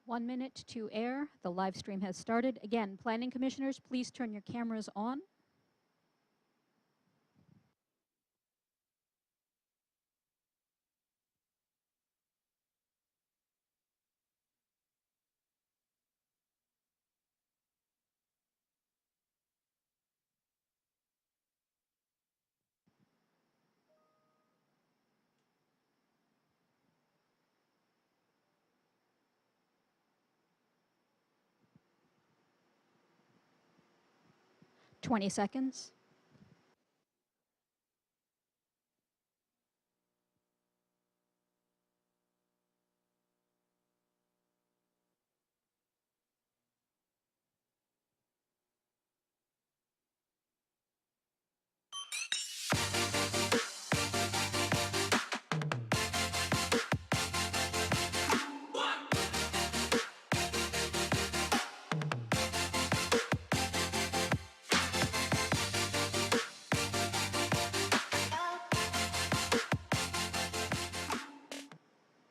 1 minute to air. The live stream has started. Again, planning commissioners, please turn your cameras on. Twenty seconds.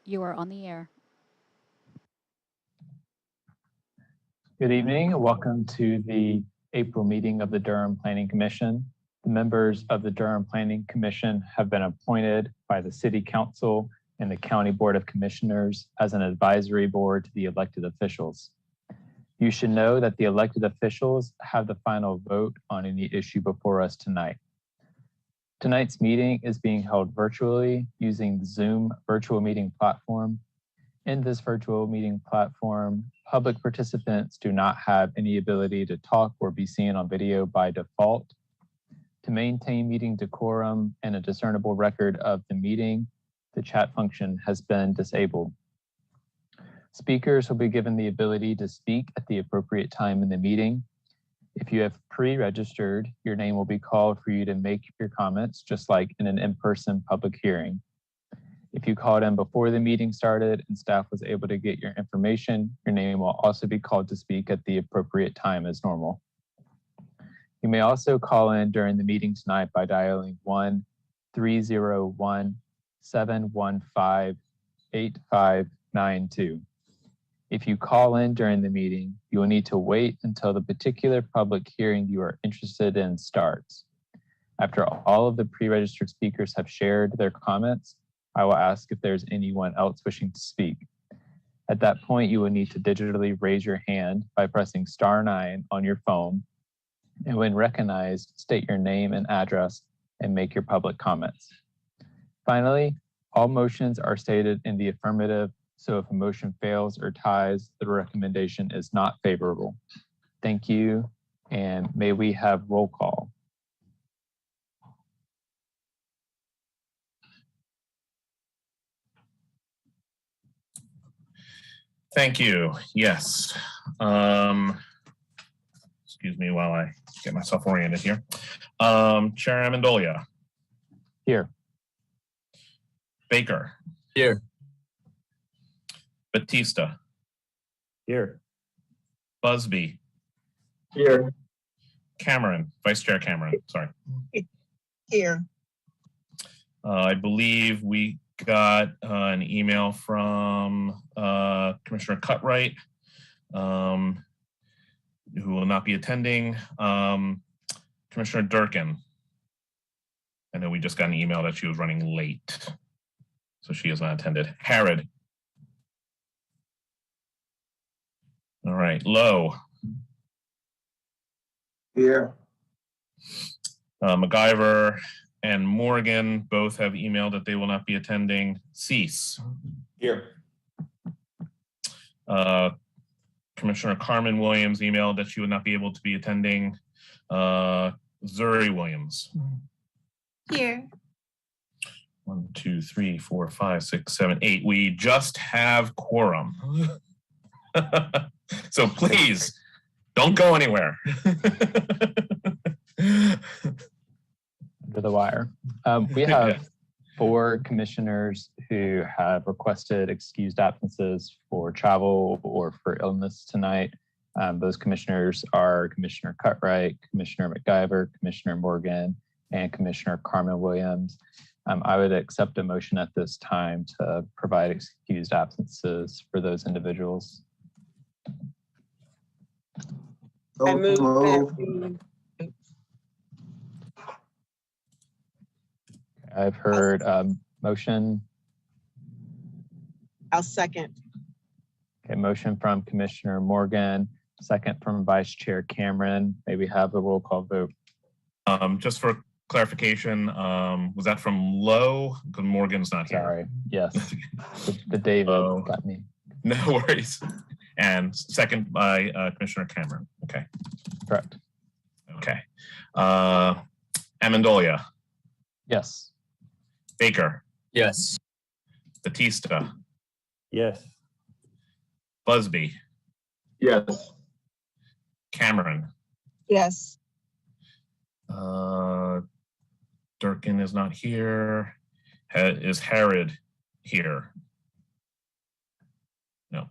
You are on the air. Good evening and welcome to the April meeting of the Durham Planning Commission. The members of the Durham Planning Commission have been appointed by the City Council and the County Board of Commissioners as an advisory board to the elected officials. You should know that the elected officials have the final vote on any issue before us tonight. Tonight's meeting is being held virtually using the Zoom virtual meeting platform. In this virtual meeting platform, public participants do not have any ability to talk or be seen on video by default. To maintain meeting decorum and a discernible record of the meeting, the chat function has been disabled. Speakers will be given the ability to speak at the appropriate time in the meeting. If you have pre-registered, your name will be called for you to make your comments, just like in an in-person public hearing. If you called in before the meeting started and staff was able to get your information, your name will also be called to speak at the appropriate time as normal. You may also call in during the meeting tonight by dialing 1-301-715-8592. If you call in during the meeting, you will need to wait until the particular public hearing you are interested in starts. After all of the pre-registered speakers have shared their comments, I will ask if there's anyone else wishing to speak. At that point, you will need to digitally raise your hand by pressing *9 on your phone. And when recognized, state your name and address and make your public comments. Finally, all motions are stated in the affirmative, so if a motion fails or ties, the recommendation is not favorable. Thank you, and may we have roll call. Thank you. Yes. Excuse me while I get myself oriented here. Chair Amendolia. Here. Baker. Here. Batista. Here. Busby. Here. Cameron. Vice Chair Cameron. Sorry. Here. I believe we got an email from Commissioner Cutright, who will not be attending. Commissioner Durkin. I know we just got an email that she was running late, so she has not attended. Harrod. All right, Lowe. Here. MacGyver and Morgan both have emailed that they will not be attending. Cease. Here. Commissioner Carmen Williams emailed that she would not be able to be attending. Zuri Williams. Here. 1, 2, 3, 4, 5, 6, 7, 8. We just have quorum. So please don't go anywhere. Under the wire. We have 4 commissioners who have requested excused absences for travel or for illness tonight. Those commissioners are Commissioner Cutright, Commissioner MacGyver, Commissioner Morgan, and Commissioner Carmen Williams. I would accept a motion at this time to provide excused absences for those individuals. I move that we, I've heard motion. I'll second. Okay, motion from Commissioner Morgan, second from Vice Chair Cameron. May we have a roll call vote? Just for clarification, was that from Lowe? Because Morgan's not here. Sorry. Yes. The David Oh. got me. No worries. And second by Commissioner Cameron. Okay. Correct. Okay. Amendolia, Yes. Baker, Yes. Batista, Yes. Busby, Yes. Cameron. Yes. Durkin is not here. Is Herod here? No.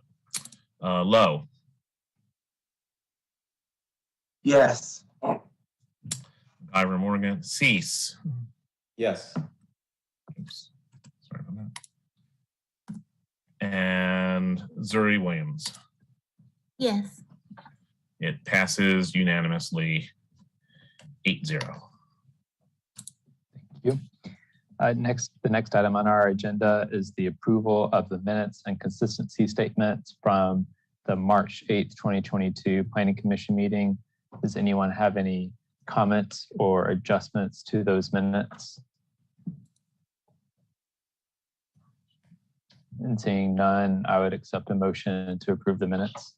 Lowe, Yes. Ira Morgan, Cease. Yes. Oops. Sorry about that. And Zuri Williams. Yes. It passes unanimously 8-0. Thank you. The next item on our agenda is the approval of the minutes and consistency statements from the March 8th, 2022 Planning Commission meeting. Does anyone have any comments or adjustments to those minutes? And seeing none, I would accept a motion to approve the minutes.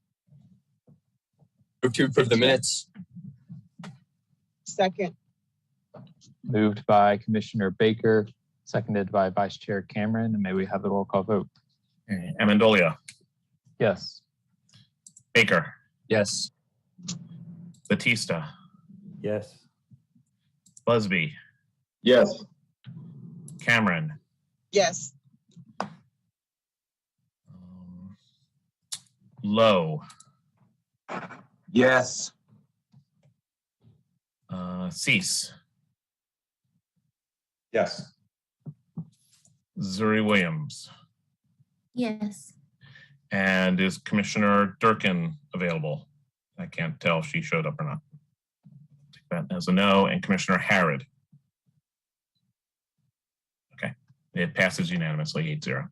Move to approve the minutes. Second. Moved by Commissioner Baker, seconded by Vice Chair Cameron, and may we have the roll call vote? Amendolia, Yes. Baker, Yes. Batista, Yes. Busby, Yes. Cameron, Yes. Lowe, Yes. Cease, Yes. Zuri Williams. Yes. And is Commissioner Durkin available? I can't tell if she showed up or not. Take that as a no. And Commissioner Harrod. Okay, it passes unanimously 8-0.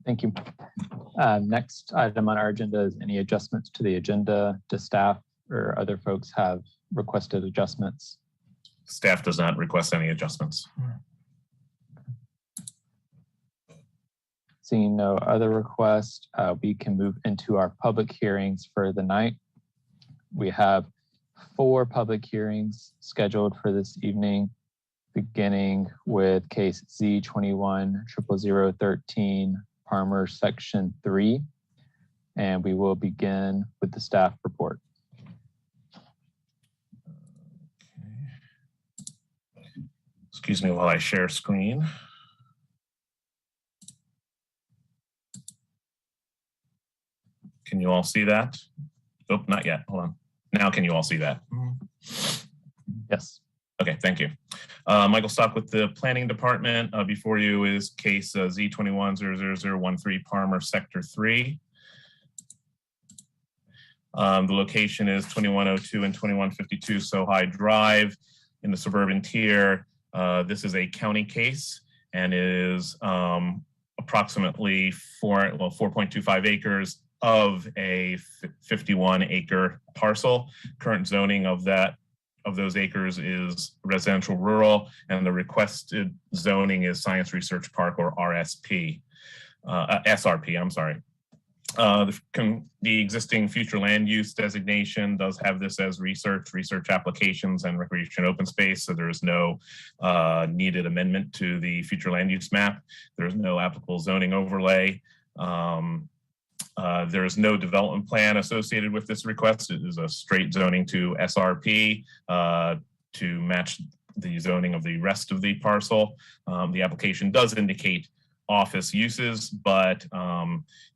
Thank you. Next item on our agenda is any adjustments to the agenda. Do staff or other folks have requested adjustments? Staff does not request any adjustments. Seeing no other requests, we can move into our public hearings for the night. We have 4 public hearings scheduled for this evening, beginning with case Z21-00013, Parmer Section 3. And we will begin with the staff report. Excuse me while I share screen. Can you all see that? Oh, not yet. Hold on. Now can you all see that? Yes. Okay, thank you. Michael Stock with the Planning Department. Before you is case Z21-00013 Parmer Sector 3. The location is 2102 and 2152 Sohai Drive in the suburban tier. This is a county case and is approximately 4.25 acres of a 51-acre parcel. Current zoning of those acres is residential rural, and the requested zoning is Science Research Park, or RSP, SRP, I'm sorry. The existing future land use designation does have this as research applications, and recreation open space, so there is no needed amendment to the future land use map. There is no applicable zoning overlay. There is no development plan associated with this request. It is a straight zoning to SRP to match the zoning of the rest of the parcel. The application does indicate office uses, but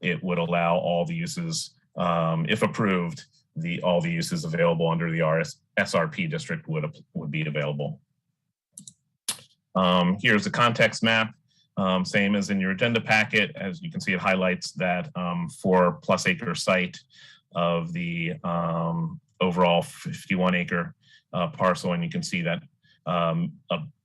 it would allow all the uses, if approved, all the uses available under the SRP district would be available. Here's the context map. Same as in your agenda packet. As you can see, it highlights that 4+ acre site of the overall 51-acre parcel, and you can see that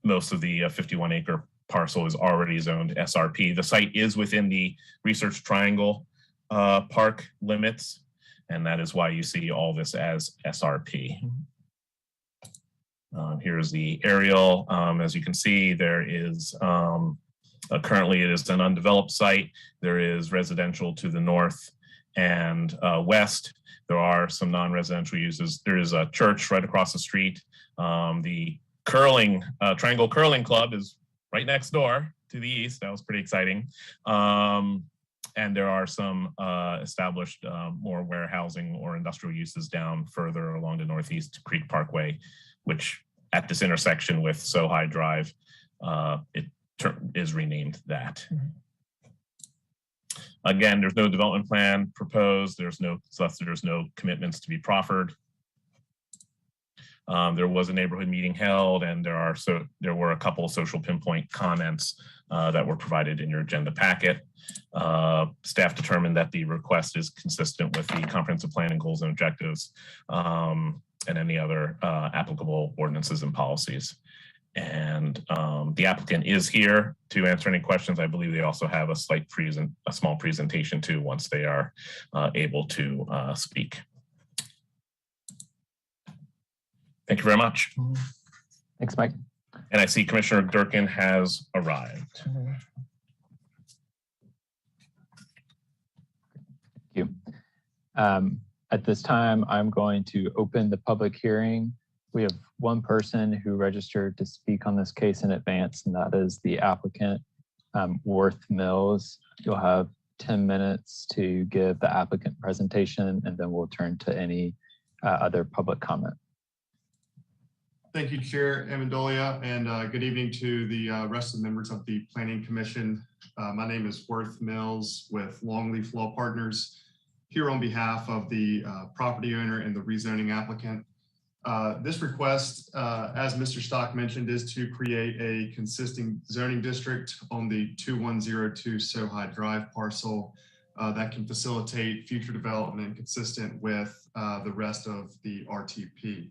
most of the 51-acre parcel is already zoned SRP. The site is within the Research Triangle Park limits, and that is why you see all this as SRP. Here's the aerial. As you can see, there is currently it is an undeveloped site. There is residential to the north and west. There are some non-residential uses. There is a church right across the street. The Triangle Curling Club is right next door to the east. That was pretty exciting. And there are some established more warehousing or industrial uses down further along the Northeast Creek Parkway, which at this intersection with Sohai Drive, it is renamed that. Again, there's no development plan proposed. There's no commitments to be proffered. There was a neighborhood meeting held, and there were a couple of social pinpoint comments that were provided in your agenda packet. Staff determined that the request is consistent with the comprehensive plan and goals and objectives, and any other applicable ordinances and policies. And the applicant is here to answer any questions. I believe they also have a small presentation too once they are able to speak. Thank you very much. Thanks, Mike. And I see Commissioner Durkin has arrived. Thank you. At this time, I'm going to open the public hearing. We have one person who registered to speak on this case in advance, and that is the applicant, Worth Mills. You'll have 10 minutes to give the applicant presentation, and then we'll turn to any other public comment. Thank you, Chair Amendolia, and good evening to the rest of the members of the Planning Commission. My name is Worth Mills with Longleaf Law Partners, here on behalf of the property owner and the rezoning applicant. This request, as Mr. Stock mentioned, is to create a consistent zoning district on the 2102 Sohai Drive parcel that can facilitate future development consistent with the rest of the RTP.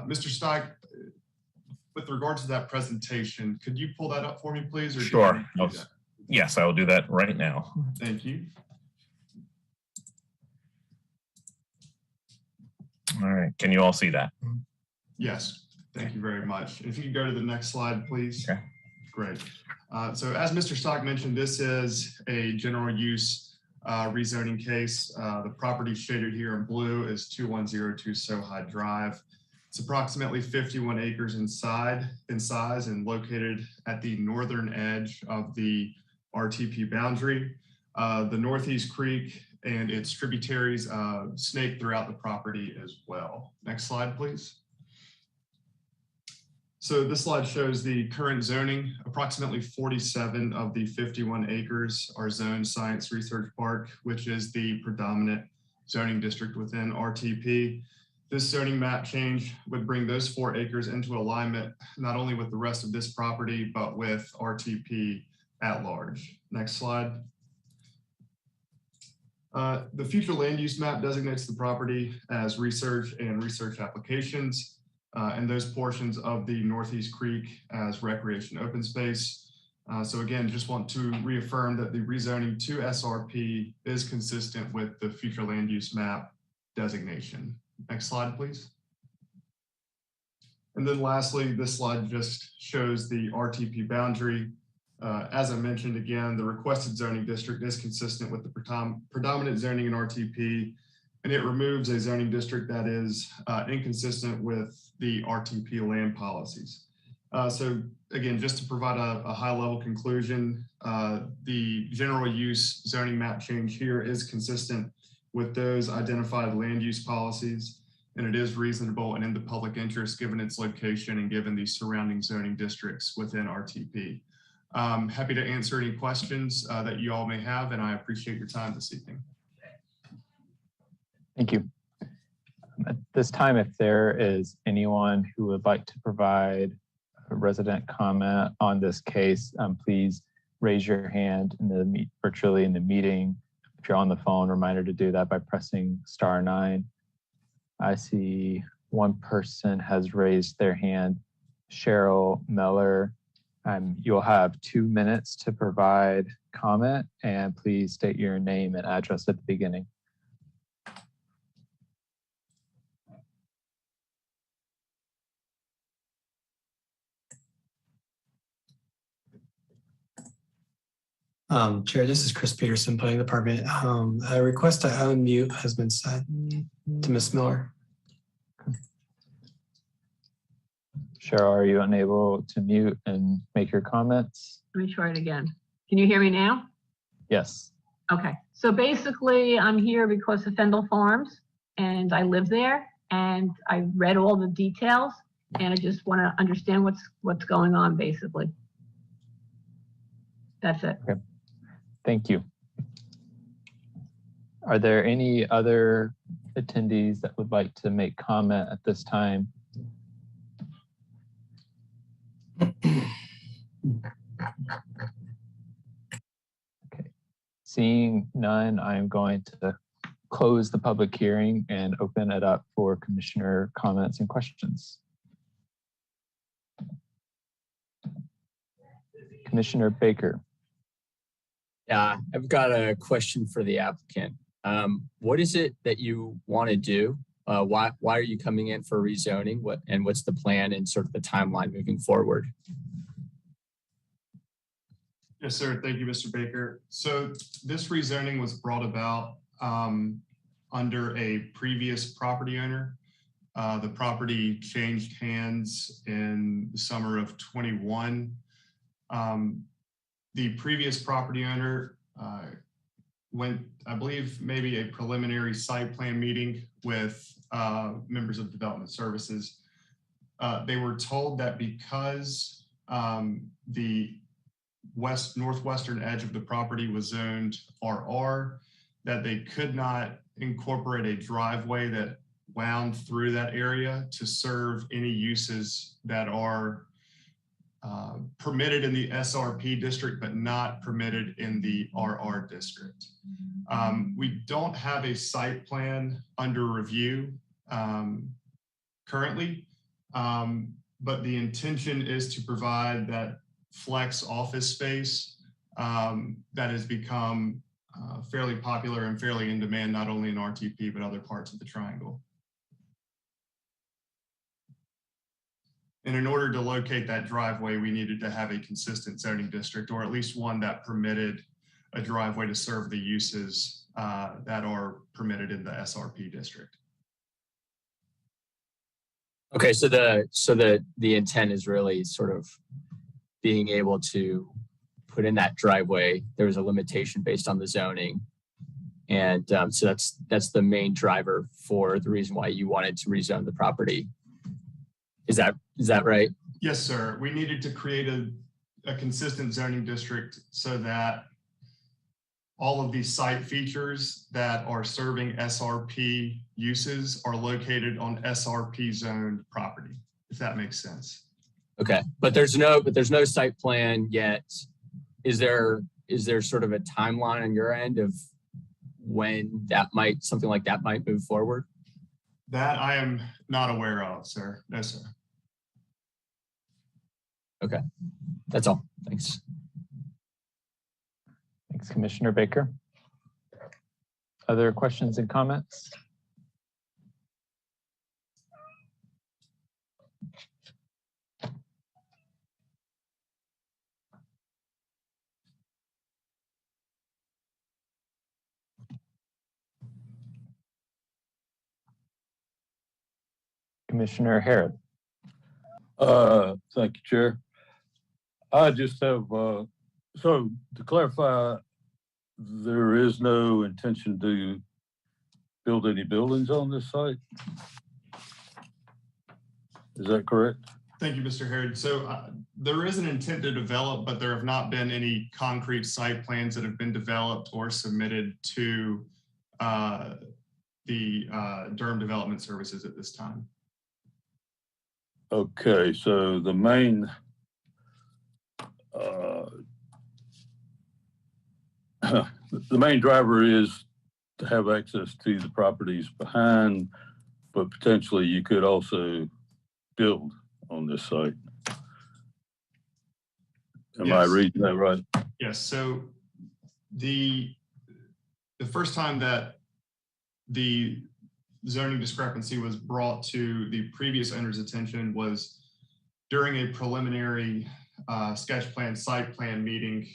Mr. Stock, with regards to that presentation, could you pull that up for me, please? Or sure. Yes, I will do that right now. Thank you. All right. Can you all see that? Yes. Thank you very much. If you could go to the next slide, please. Okay. Great. So as Mr. Stock mentioned, this is a general use rezoning case. The property shaded here in blue is 2102 Sohai Drive. It's approximately 51 acres in size and located at the northern edge of the RTP boundary. The Northeast Creek and its tributaries snake throughout the property as well. Next slide, please. So this slide shows the current zoning. Approximately 47 of the 51 acres are zoned Science Research Park, which is the predominant zoning district within RTP. This zoning map change would bring those 4 acres into alignment, not only with the rest of this property, but with RTP at large. Next slide. The future land use map designates the property as research and research applications, and those portions of the Northeast Creek as recreation open space. So again, just want to reaffirm that the rezoning to SRP is consistent with the future land use map designation. Next slide, please. And then lastly, this slide just shows the RTP boundary. As I mentioned again, the requested zoning district is consistent with the predominant zoning in RTP, and it removes a zoning district that is inconsistent with the RTP land policies. So again, just to provide a high-level conclusion, the general use zoning map change here is consistent with those identified land use policies, and it is reasonable and in the public interest given its location and given the surrounding zoning districts within RTP. I'm happy to answer any questions that you all may have, and I appreciate your time this evening. Thank you. At this time, if there is anyone who would like to provide a resident comment on this case, please raise your hand virtually in the meeting If you're on the phone, reminder to do that by pressing *9. I see one person has raised their hand, Cheryl Meller. You'll have 2 minutes to provide comment, and please state your name and address at the beginning. Chair, this is Chris Peterson, Planning Department. A request to unmute has been sent to Ms. Miller. Cheryl, are you unable to mute and make your comments? Let me try it again. Can you hear me now? Yes. Okay, so basically I'm here because of Fendel Farms and I live there and I read all the details and I just want to understand what's going on basically. That's it. Okay. Thank you. Are there any other attendees that would like to make comment at this time? Okay. Seeing none, I'm going to close the public hearing and open it up for commissioner comments and questions. Commissioner Baker. Yeah, I've got a question for the applicant. What is it that you want to do? Why are you coming in for rezoning? What's the plan and sort of the timeline moving forward? Yes, sir. Thank you, Mr. Baker. So this rezoning was brought about under a previous property owner. The property changed hands in the summer of 21. The previous property owner went, I believe, maybe a preliminary site plan meeting with members of Development Services. They were told that because the northwestern edge of the property was zoned RR, that they could not incorporate a driveway that wound through that area to serve any uses that are permitted in the SRP district, but not permitted in the RR district. We don't have a site plan under review currently, but the intention is to provide that flex office space that has become fairly popular and fairly in demand, not only in RTP, but other parts of the triangle. And in order to locate that driveway, we needed to have a consistent zoning district, or at least one that permitted a driveway to serve the uses that are permitted in the SRP district. Okay, so the intent is really sort of being able to put in that driveway. There was a limitation based on the zoning. And so that's the main driver for the reason why you wanted to rezone the property. Is that right? Yes, sir. We needed to create a consistent zoning district so that all of these site features that are serving SRP uses are located on SRP zoned property, if that makes sense. Okay, but there's no site plan yet. Is there sort of a timeline on your end of when something like that might move forward? That I am not aware of, sir. No, sir. Okay, that's all. Thanks. Thanks, Commissioner Baker. Other questions and comments? Commissioner Harrod. Thank you, Chair. I just have, so to clarify, there is no intention to build any buildings on this site? Is that correct? Thank you, Mr. Harrod. So there is an intent to develop, but there have not been any concrete site plans that have been developed or submitted to the Durham Development Services at this time. Okay, so the main, the main driver is to have access to the properties behind, but potentially you could also build on this site. Am I Yes. reading that right? Yes, so the first time that the zoning discrepancy was brought to the previous owner's attention was during a preliminary sketch plan, site plan meeting,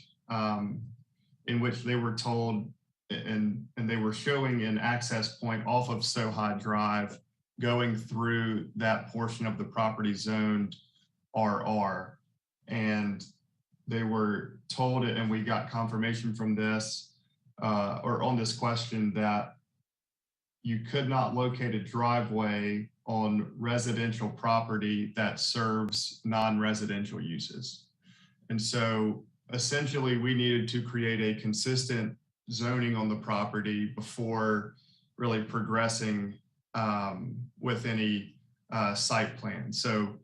in which they were told and they were showing an access point off of Sohai Drive going through that portion of the property zoned RR. And they were told, and we got confirmation from this, or on this question, that you could not locate a driveway on residential property that serves non-residential uses. And so essentially we needed to create a consistent zoning on the property before really progressing with any site plan. So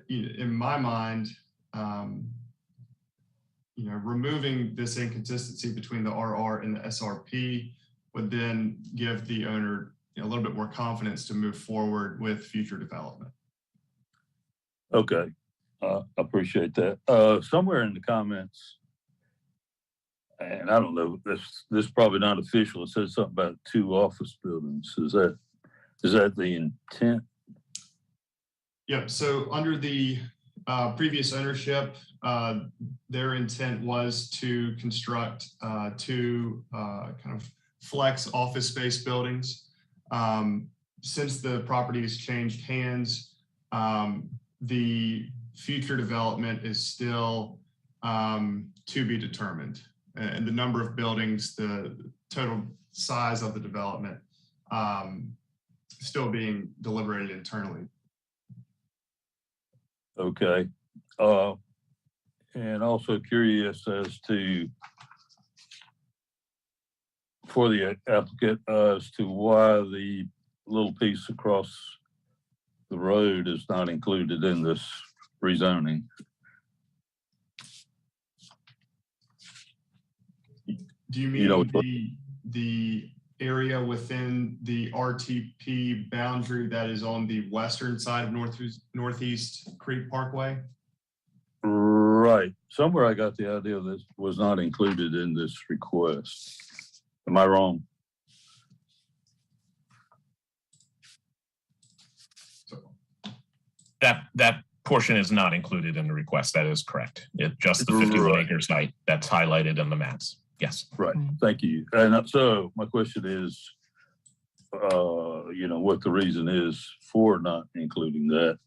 in my mind, removing this inconsistency between the RR and the SRP would then give the owner a little bit more confidence to move forward with future development. Okay, appreciate that. Somewhere in the comments, and I don't know, this is probably not official. It says something about 2 office buildings. Is that the intent? Yep. So under the previous ownership, their intent was to construct 2 kind of flex office space buildings. Since the property has changed hands, the future development is still to be determined. And the number of buildings, the total size of the development, still being deliberated internally. Okay. And also curious as to, for the applicant, as to why the little piece across the road is not included in this rezoning. Do you mean the area within the RTP boundary that is on the western side of Northeast Creek Parkway? Right. Somewhere I got the idea this was not included in this request. Am I wrong? That portion is not included in the request. That is correct. It's just the 51 Right. acre site that's highlighted in the maps. Yes. Right. Thank you. And so my question is, what the reason is for not including that.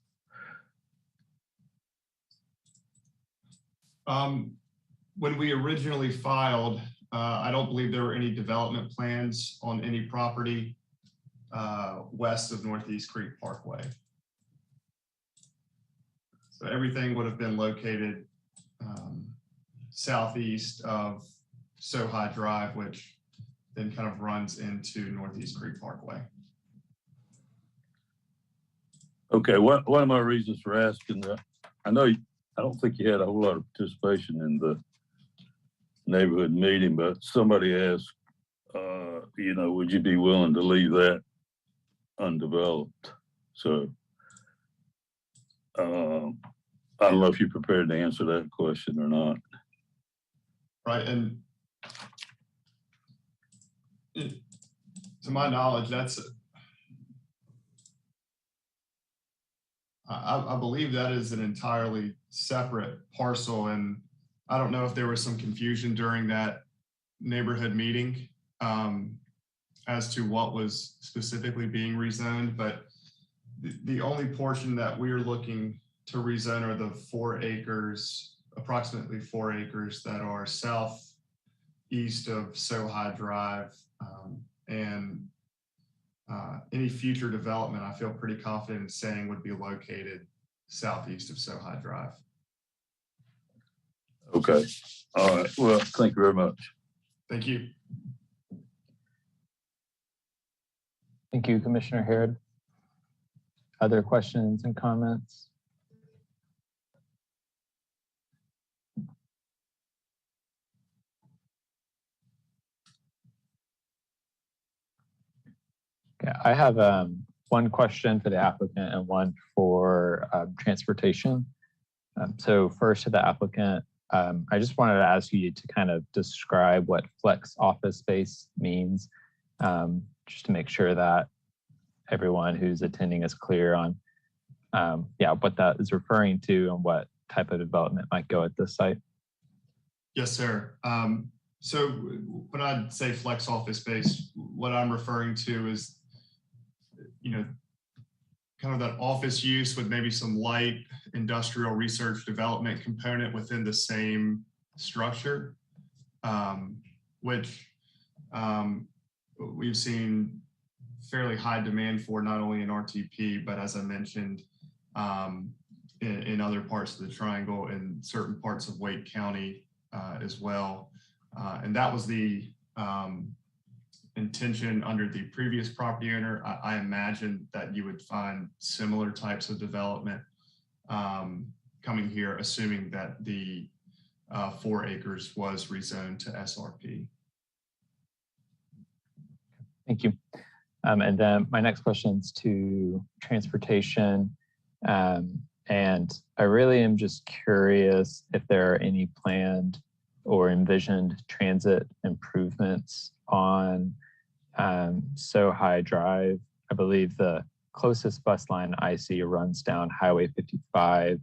When we originally filed, I don't believe there were any development plans on any property west of Northeast Creek Parkway. So everything would have been located southeast of Sohai Drive, which then kind of runs into Northeast Creek Parkway. Okay, one of my reasons for asking that, I don't think you had a whole lot of participation in the neighborhood meeting, but somebody asked, would you be willing to leave that undeveloped? So I don't know if you're prepared to answer that question or not. Right, and to my knowledge, I believe that is an entirely separate parcel, and I don't know if there was some confusion during that neighborhood meeting as to what was specifically being rezoned, but the only portion that we're looking to rezone are the 4 acres, approximately 4 acres that are southeast of Sohai Drive, and any future development, I feel pretty confident in saying would be located southeast of Sohai Drive. Okay. All right. Well, thank you very much. Thank you. Thank you, Commissioner Harrod. Other questions and comments? Okay, I have one question for the applicant and one for transportation. So first to the applicant, I just wanted to ask you to kind of describe what flex office space means, just to make sure that everyone who's attending is clear on what that is referring to and what type of development might go at this site. Yes, sir. So when I say flex office space, what I'm referring to is, kind of that office use with maybe some light industrial research development component within the same structure, which we've seen fairly high demand for, not only in RTP, but as I mentioned, in other parts of the triangle and certain parts of Wake County as well. And that was the intention under the previous property owner. I imagine that you would find similar types of development coming here, assuming that the 4 acres was rezoned to SRP. Thank you. And then my next question is to transportation. And I really am just curious if there are any planned or envisioned transit improvements on Sohai Drive. I believe the closest bus line I see runs down Highway 55.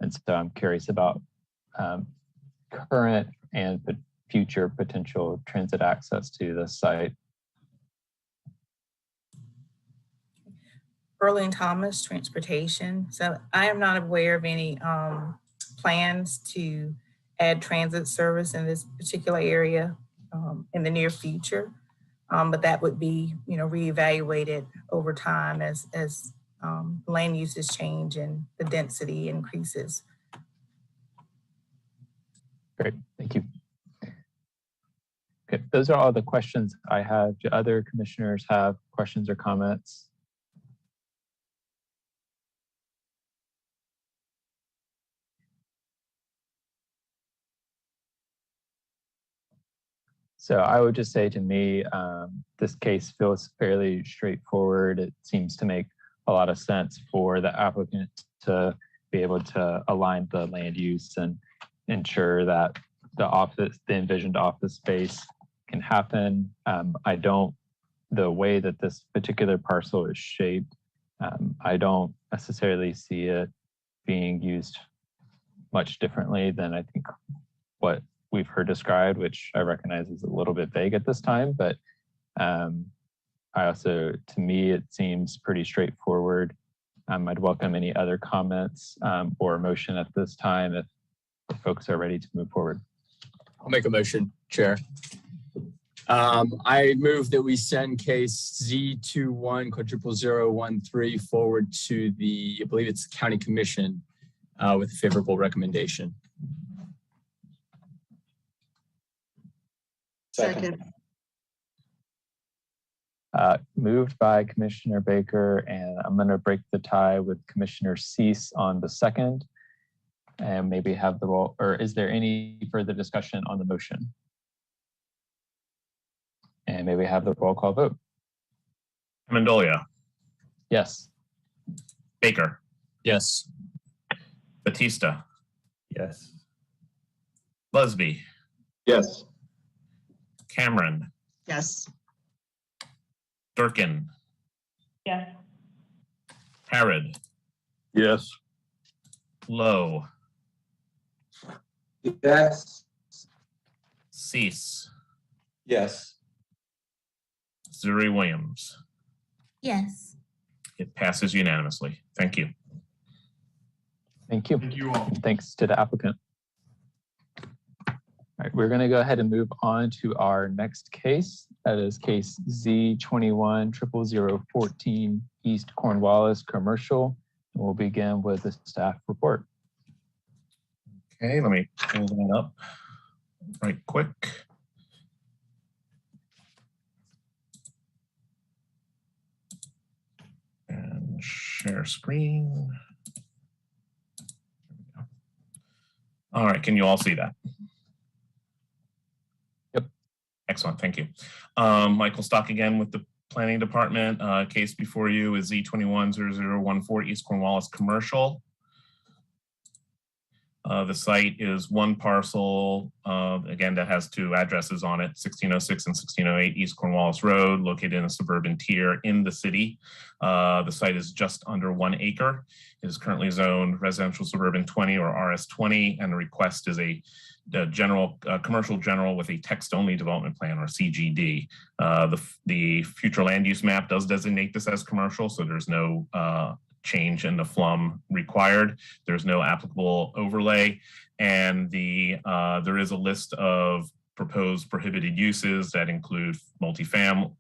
And so I'm curious about current and future potential transit access to the site. Berlin Thomas, Transportation. So I am not aware of any plans to add transit service in this particular area in the near future. But that would be, reevaluated over time as land uses change and the density increases. Great, thank you. Okay, those are all the questions I have. Do other commissioners have questions or comments? So I would just say, to me, this case feels fairly straightforward. It seems to make a lot of sense for the applicant to be able to align the land use and ensure that the envisioned office space can happen. The way that this particular parcel is shaped, I don't necessarily see it being used much differently than I think what we've heard described, which I recognize is a little bit vague at this time, but to me, it seems pretty straightforward. I'd welcome any other comments or motion at this time if folks are ready to move forward. I'll make a motion, Chair. I move that we send case Z210013 forward to I believe it's the County Commission with a favorable recommendation. Second. Moved by Commissioner Baker, and I'm going to break the tie with Commissioner Cease on the second, and maybe have the roll, or is there any further discussion on the motion? And maybe have the roll call vote. Amendolia, Yes. Baker, Yes. Batista, Yes. Busby, Yes. Cameron, Yes. Durkin, Yes. Harrod, Yes. Lowe, Yes. Cease, Yes. Zuri Williams. Yes. It passes unanimously. Thank you. Thank you. Thank you all. Thanks to the applicant. All right, we're going to go ahead and move on to our next case. That is case Z210014 East Cornwallis Commercial. And we'll begin with the staff report. Okay, let me pull that up right quick. And share screen. All right, can you all see that? Yep. Excellent, thank you. Michael Stock again with the Planning Department. Case before you is Z210014 East Cornwallis Commercial. The site is one parcel, again, that has two addresses on it, 1606 and 1608 East Cornwallis Road, located in a suburban tier in the city. The site is just under 1 acre. It is currently zoned residential suburban 20 or RS20, and the request is a general, commercial general with a text-only development plan, or CGD. The future land use map does designate this as commercial, so there's no change in the FLUM required. There's no applicable overlay, and there is a list of proposed prohibited uses that include multifamily,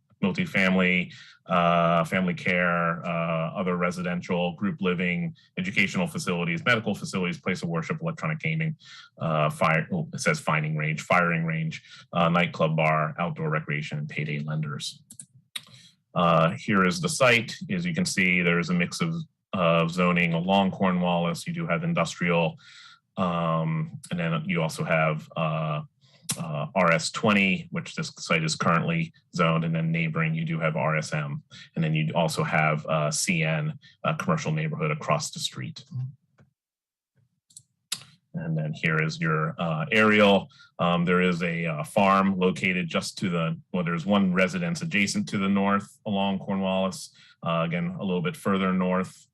family care, other residential, group living, educational facilities, medical facilities, place of worship, electronic gaming, it says firing range, nightclub, bar, outdoor recreation, and payday lenders. Here is the site. As you can see, there's a mix of zoning along Cornwallis. You do have industrial, and then you also have RS20, which this site is currently zoned, and then neighboring you do have RSM, and then you also have CN, commercial neighborhood across the street. And then here is your aerial. There is a farm located just to the, well, there's one residence adjacent to the north along Cornwallis. Again, a little bit further north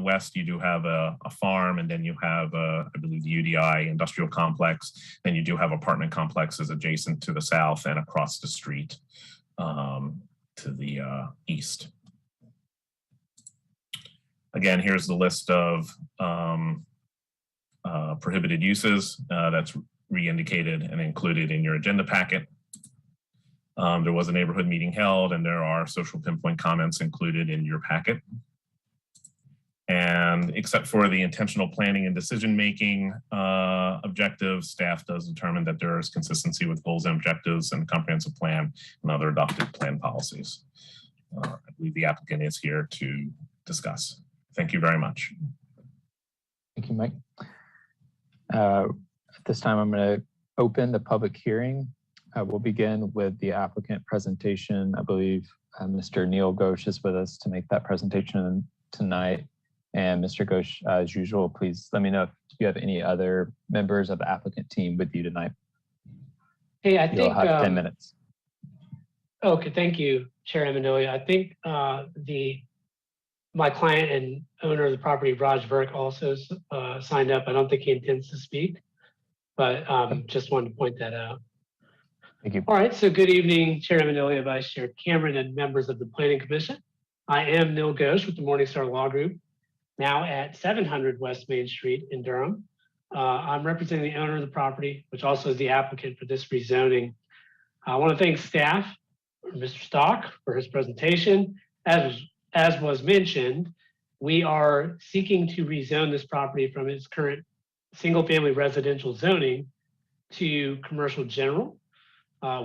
west, you do have a farm, and then you have, I believe, the UDI industrial complex. Then you do have apartment complexes adjacent to the south and across the street to the east. Again, here's the list of prohibited uses that's re-indicated and included in your agenda packet. There was a neighborhood meeting held, and there are social pinpoint comments included in your packet. And except for the intentional planning and decision-making objectives, staff does determine that there is consistency with goals and objectives and the comprehensive plan and other adopted plan policies. I believe the applicant is here to discuss. Thank you very much. Thank you, Mike. At this time, I'm going to open the public hearing. We'll begin with the applicant presentation. I believe Mr. Neil Ghosh is with us to make that presentation tonight. And Mr. Ghosh, as usual, please let me know if you have any other members of the applicant team with you tonight. Hey, You'll have 10 minutes. Okay, thank you, Chair Amendolia. I think my client and owner of the property, Raj Virk, also signed up. I don't think he intends to speak, but just wanted to point that out. Thank you. All right, so good evening, Chair Amendolia, Vice Chair Cameron, and members of the Planning Commission. I am Neil Ghosh with the Morningstar Law Group, now at 700 West Main Street in Durham. I'm representing the owner of the property, which also is the applicant for this rezoning. I want to thank staff, Mr. Stock, for his presentation. As was mentioned, we are seeking to rezone this property from its current single-family residential zoning to commercial general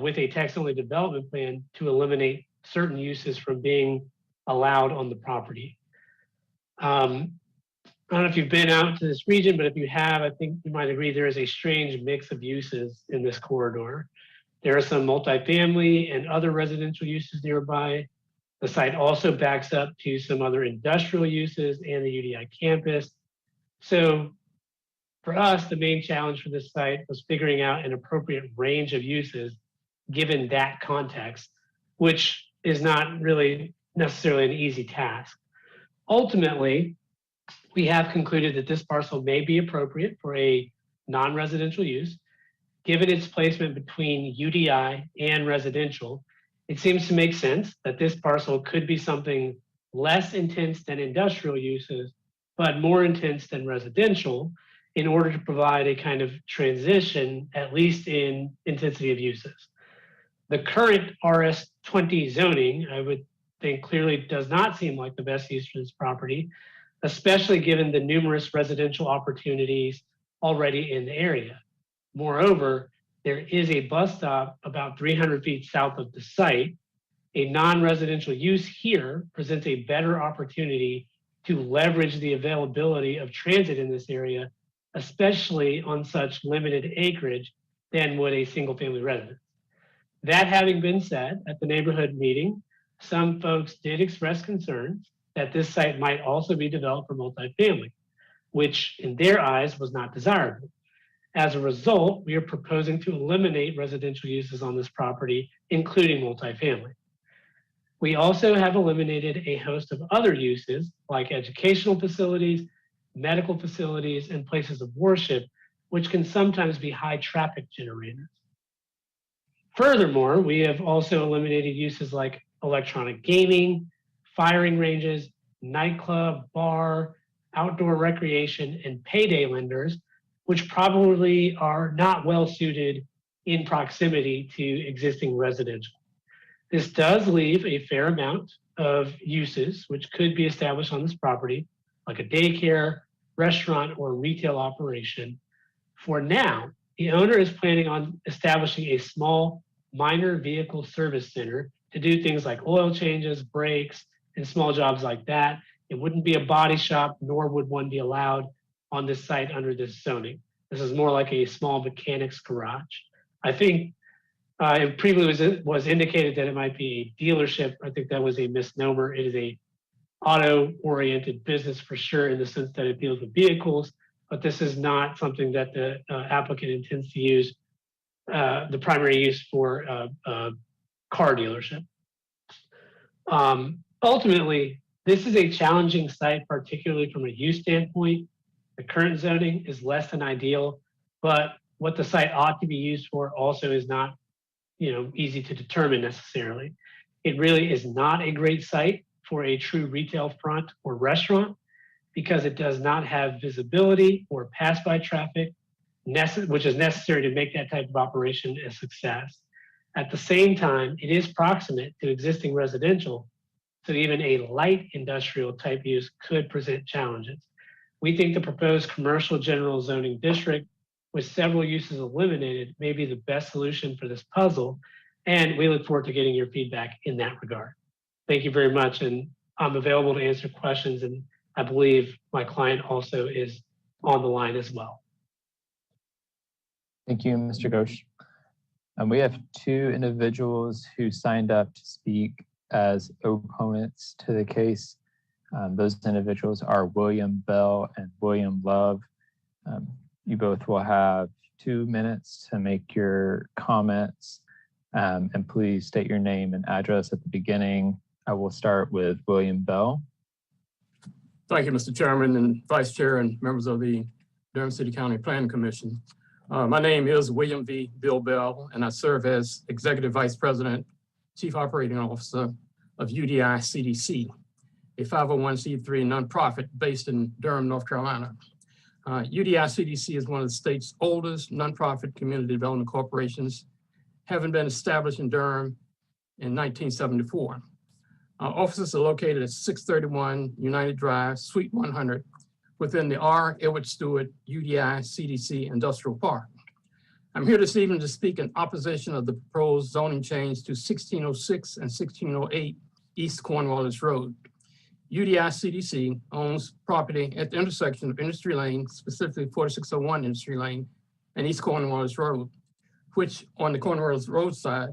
with a text-only development plan to eliminate certain uses from being allowed on the property. I don't know if you've been out to this region, but if you have, I think you might agree there is a strange mix of uses in this corridor. There are some multifamily and other residential uses nearby. The site also backs up to some other industrial uses and the UDI campus. So for us, the main challenge for this site was figuring out an appropriate range of uses given that context, which is not really necessarily an easy task. Ultimately, we have concluded that this parcel may be appropriate for a non-residential use. Given its placement between UDI and residential, it seems to make sense that this parcel could be something less intense than industrial uses, but more intense than residential, in order to provide a kind of transition, at least in intensity of uses. The current RS20 zoning, I would think, clearly does not seem like the best use for this property, especially given the numerous residential opportunities already in the area. Moreover, there is a bus stop about 300 feet south of the site. A non-residential use here presents a better opportunity to leverage the availability of transit in this area, especially on such limited acreage, than would a single family residence. That having been said, at the neighborhood meeting, some folks did express concerns that this site might also be developed for multifamily, which in their eyes was not desirable. As a result, we are proposing to eliminate residential uses on this property, including multifamily. We also have eliminated a host of other uses like educational facilities, medical facilities, and places of worship, which can sometimes be high traffic generators. Furthermore, we have also eliminated uses like electronic gaming, firing ranges, nightclub, bar, outdoor recreation, and payday lenders, which probably are not well suited in proximity to existing residential. This does leave a fair amount of uses which could be established on this property, like a daycare, restaurant, or retail operation. For now, the owner is planning on establishing a small minor vehicle service center to do things like oil changes, brakes, and small jobs like that. It wouldn't be a body shop, nor would one be allowed on this site under this zoning. This is more like a small mechanics garage. I think it previously was indicated that it might be a dealership. I think that was a misnomer. It is a auto-oriented business for sure, in the sense that it deals with vehicles, but this is not something that the applicant intends to use the primary use for a car dealership. Ultimately, this is a challenging site, particularly from a use standpoint. The current zoning is less than ideal, but what the site ought to be used for also is not, easy to determine necessarily. It really is not a great site for a true retail front or restaurant because it does not have visibility or pass-by traffic, which is necessary to make that type of operation a success. At the same time, it is proximate to existing residential, so even a light industrial type use could present challenges. We think the proposed commercial general zoning district with several uses eliminated may be the best solution for this puzzle, and we look forward to getting your feedback in that regard. Thank you very much, and I'm available to answer questions, and I believe my client also is on the line as well. Thank you, Mr. Ghosh. We have two individuals who signed up to speak as opponents to the case. Those individuals are William Bell and William Love. You both will have 2 minutes to make your comments, and please state your name and address at the beginning. I will start with William Bell. Thank you, Mr. Chairman and Vice Chair and members of the Durham City County Planning Commission. My name is William V. Bill Bell, and I serve as Executive Vice President, Chief Operating Officer of UDI CDC, a 501c3 nonprofit based in Durham, North Carolina. UDI CDC is one of the state's oldest nonprofit community development corporations, having been established in Durham in 1974. Our offices are located at 631 United Drive, Suite 100, within the R. Edward Stewart UDI CDC Industrial Park. I'm here this evening to speak in opposition of the proposed zoning change to 1606 and 1608 East Cornwallis Road. UDI CDC owns property at the intersection of Industry Lane, specifically 4601 Industry Lane, and East Cornwallis Road, which on the Cornwallis Road side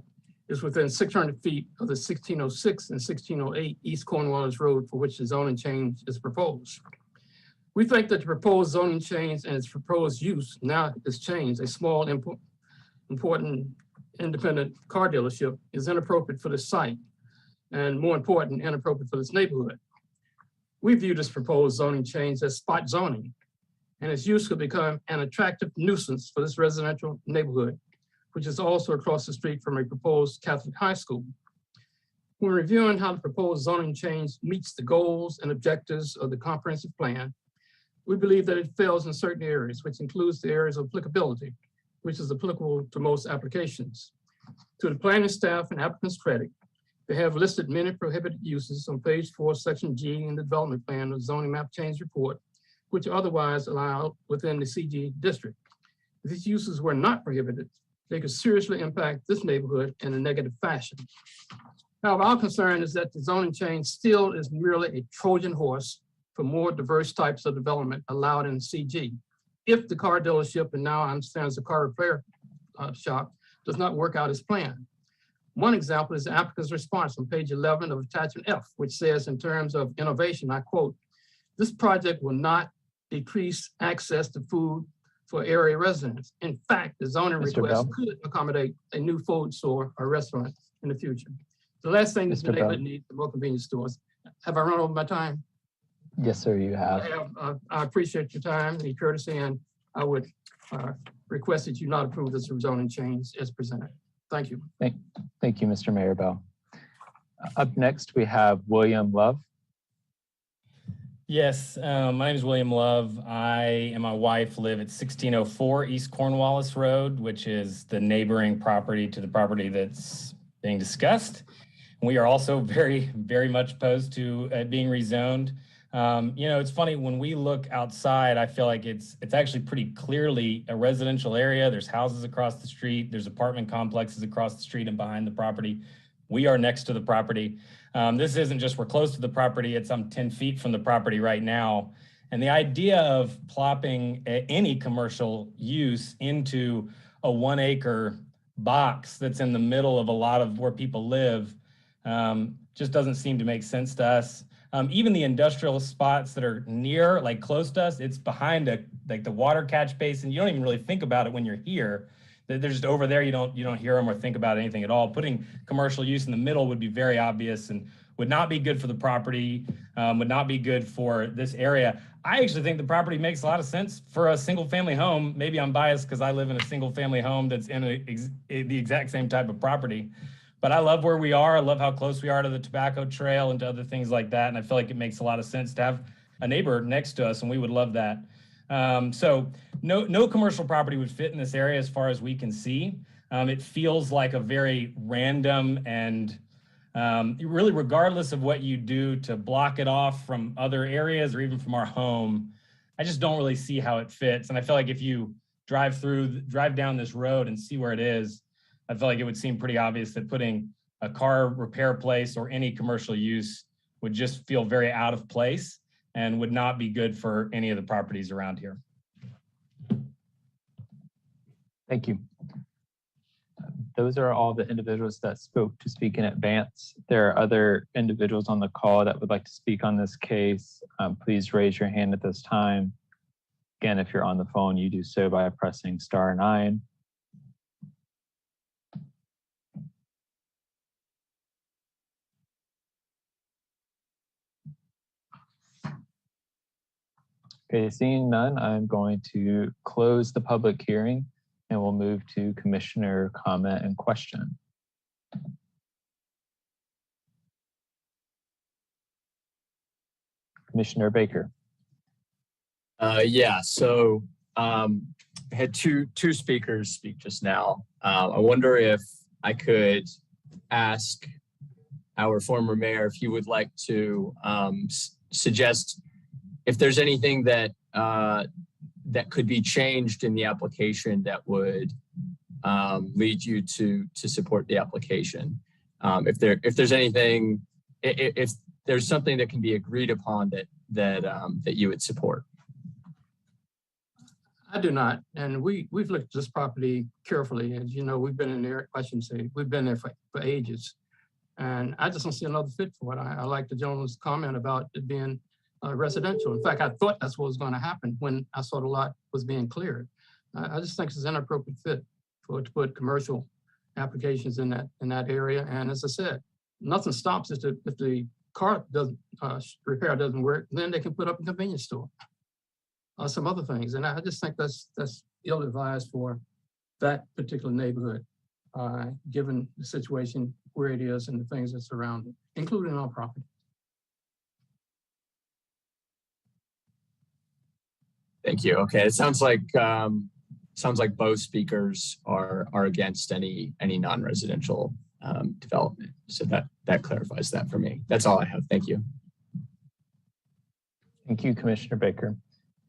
is within 600 feet of the 1606 and 1608 East Cornwallis Road, for which the zoning change is proposed. We think that the proposed zoning change and its proposed use now is changed. A small, important independent car dealership is inappropriate for this site, and more important, inappropriate for this neighborhood. We view this proposed zoning change as spot zoning, and its use could become an attractive nuisance for this residential neighborhood, which is also across the street from a proposed Catholic high school. When reviewing how the proposed zoning change meets the goals and objectives of the comprehensive plan, we believe that it fails in certain areas, which includes the areas of applicability, which is applicable to most applications. To the planning staff and applicants' credit, they have listed many prohibited uses on page 4, section G in the development plan of zoning map change report, which are otherwise allowed within the CG district. If these uses were not prohibited, they could seriously impact this neighborhood in a negative fashion. However, our concern is that the zoning change still is merely a Trojan horse for more diverse types of development allowed in CG. If the car dealership, and now I understand it's a car repair shop, does not work out as planned. One example is the applicant's response on page 11 of attachment F, which says in terms of innovation, I quote, "This project will not decrease access to food for area residents. In fact, the zoning Mr. request Bell? could accommodate a new food store or restaurant in the future." The last thing is the Mr. Bell? neighborhood needs more convenience stores. Have I run over my time? Yes, sir, you have. I appreciate your time and your courtesy, and I would request that you not approve this zoning change as presented. Thank you. Thank you, Mr. Mayor Bell. Up next, we have William Love. Yes, my name is William Love. I and my wife live at 1604 East Cornwallis Road, which is the neighboring property to the property that's being discussed. We are also very, very much opposed to it being rezoned. It's funny, when we look outside, I feel like it's actually pretty clearly a residential area. There's houses across the street. There's apartment complexes across the street and behind the property. We are next to the property. This isn't just we're close to the property, it's I'm 10 feet from the property right now. And the idea of plopping any commercial use into a 1 acre box that's in the middle of a lot of where people live just doesn't seem to make sense to us. Even the industrial spots that are near, like close to us, it's behind the water catch basin. You don't even really think about it when you're here. They're just over there. You don't hear them or think about anything at all. Putting commercial use in the middle would be very obvious and would not be good for the property, would not be good for this area. I actually think the property makes a lot of sense for a single family home. Maybe I'm biased because I live in a single family home that's in the exact same type of property. But I love where we are. I love how close we are to the tobacco trail and to other things like that. And I feel like it makes a lot of sense to have a neighbor next to us, and we would love that. So no commercial property would fit in this area as far as we can see. It feels like a very random and really, regardless of what you do to block it off from other areas or even from our home, I just don't really see how it fits. And I feel like if you drive down this road and see where it is, I feel like it would seem pretty obvious that putting a car repair place or any commercial use would just feel very out of place and would not be good for any of the properties around here. Thank you. Those are all the individuals that spoke to speak in advance. There are other individuals on the call that would like to speak on this case. Please raise your hand at this time. Again, if you're on the phone, you do so by pressing *9. Okay, seeing none, I'm going to close the public hearing and we'll move to commissioner comment and question. Commissioner Baker. So I had two speakers speak just now. I wonder if I could ask our former mayor if he would like to suggest if there's anything that that could be changed in the application that would lead you to support the application. If there's anything, if there's something that can be agreed upon that you would support. I do not, and we've looked at this property carefully. As you know, we've been in there. I shouldn't say we've been there for ages, and I just don't see another fit for it. I like the gentleman's comment about it being residential. In fact, I thought that's what was going to happen when I saw the lot was being cleared. I just think it's an inappropriate fit to put commercial applications in that area. And as I said, nothing stops if the car repair doesn't work, then they can put up a convenience store or some other things. And I just think that's ill-advised for that particular neighborhood, given the situation where it is and the things that surround it, including our property. Thank you. Okay, it sounds like both speakers are against any non-residential development. So that clarifies that for me. That's all I have. Thank you. Thank you, Commissioner Baker.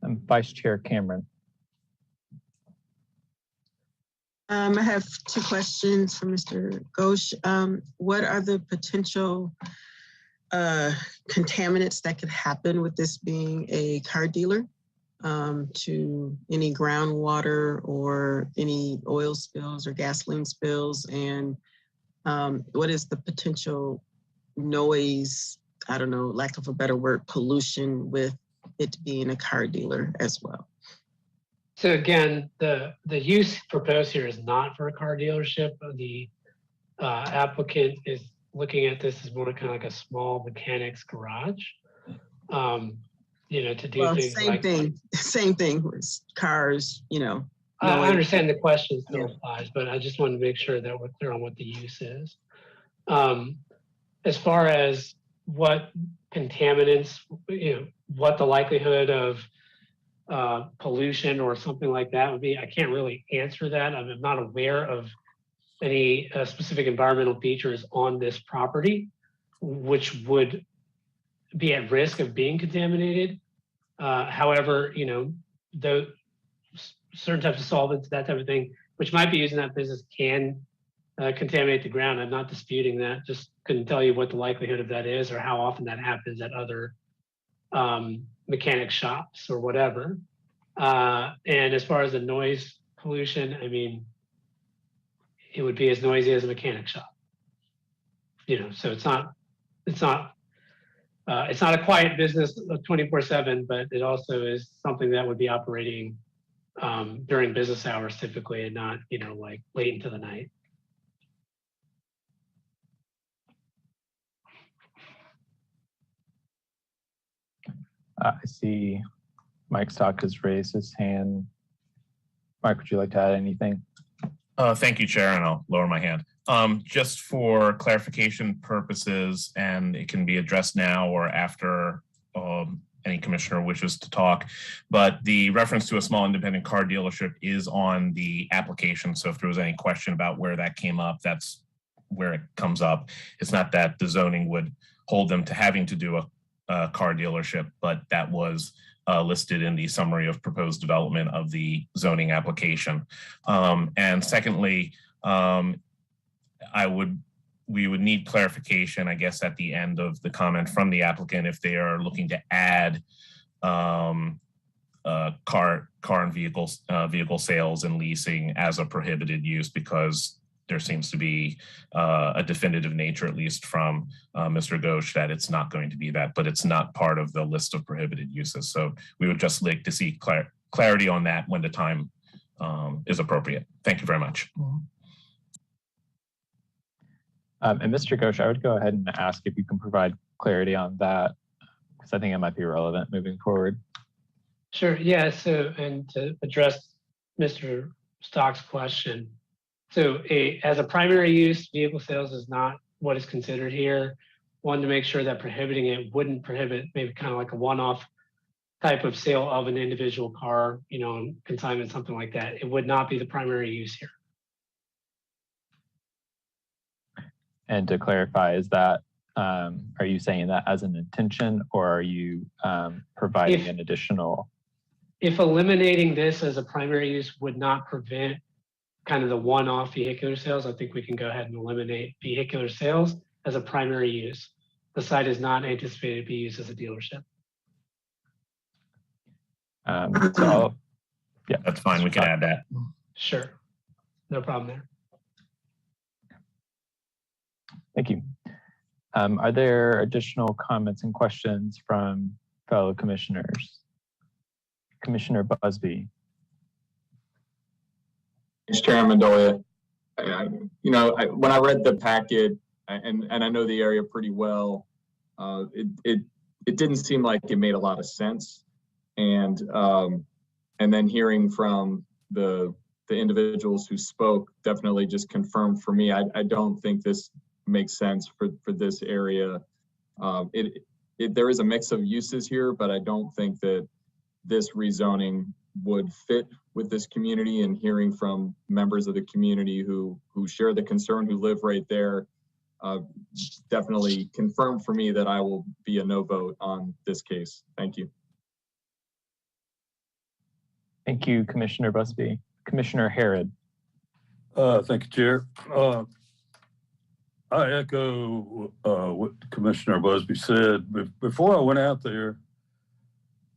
Vice Chair Cameron. I have two questions for Mr. Ghosh. What are the potential contaminants that could happen with this being a car dealer? To any groundwater or any oil spills or gasoline spills, and what is the potential noise, I don't know, lack of a better word, pollution with it being a car dealer as well? So again, the use proposed here is not for a car dealership. The applicant is looking at this as more kind of like a small mechanics garage. To do Well, things like same thing with cars, I understand the question still applies, but I just wanted to make sure that we're clear on what the use is. As far as what contaminants, what the likelihood of pollution or something like that would be, I can't really answer that. I'm not aware of any specific environmental features on this property, which would be at risk of being contaminated. However, certain types of solvents, that type of thing, which might be used in that business can contaminate the ground. I'm not disputing that, just couldn't tell you what the likelihood of that is or how often that happens at other mechanic shops or whatever. And as far as the noise pollution, I mean, it would be as noisy as a mechanic shop. So it's not a quiet business 24/7, but it also is something that would be operating during business hours typically, and not, like late into the night. I see Mike Stock has raised his hand. Mike, would you like to add anything? Thank you, Chair, and I'll lower my hand. Just for clarification purposes, and it can be addressed now or after any commissioner wishes to talk, but the reference to a small independent car dealership is on the application. So if there was any question about where that came up, that's where it comes up. It's not that the zoning would hold them to having to do a car dealership, but that was listed in the summary of proposed development of the zoning application. And secondly, we would need clarification, I guess, at the end of the comment from the applicant if they are looking to add car and vehicle sales and leasing as a prohibited use, because there seems to be a definitive nature, at least from Mr. Ghosh, that it's not going to be that, but it's not part of the list of prohibited uses. So we would just like to see clarity on that when the time is appropriate. Thank you very much. And Mr. Ghosh, I would go ahead and ask if you can provide clarity on that, because I think it might be relevant moving forward. Sure. Yeah. So, and to address Mr. Stock's question, so as a primary use, vehicle sales is not what is considered here. One, to make sure that prohibiting it wouldn't prohibit maybe kind of like a one-off type of sale of an individual car, consignment, something like that. It would not be the primary use here. And to clarify, is that, are you saying that as an intention, or are you providing an additional? If eliminating this as a primary use would not prevent kind of the one-off vehicular sales, I think we can go ahead and eliminate vehicular sales as a primary use. The site is not anticipated to be used as a dealership. Yeah, that's fine. We can add that. Sure. No problem there. Thank you. Are there additional comments and questions from fellow commissioners? Commissioner Busby. Thanks, Chairman Mendolia. When I read the packet, and I know the area pretty well, it didn't seem like it made a lot of sense. And then hearing from the individuals who spoke definitely just confirmed for me, I don't think this makes sense for this area. There is a mix of uses here, but I don't think that this rezoning would fit with this community. And hearing from members of the community who share the concern, who live right there, definitely confirmed for me that I will be a no vote on this case. Thank you. Thank you, Commissioner Busby. Commissioner Harrod. Thank you, Chair. I echo what Commissioner Busby said. Before I went out there,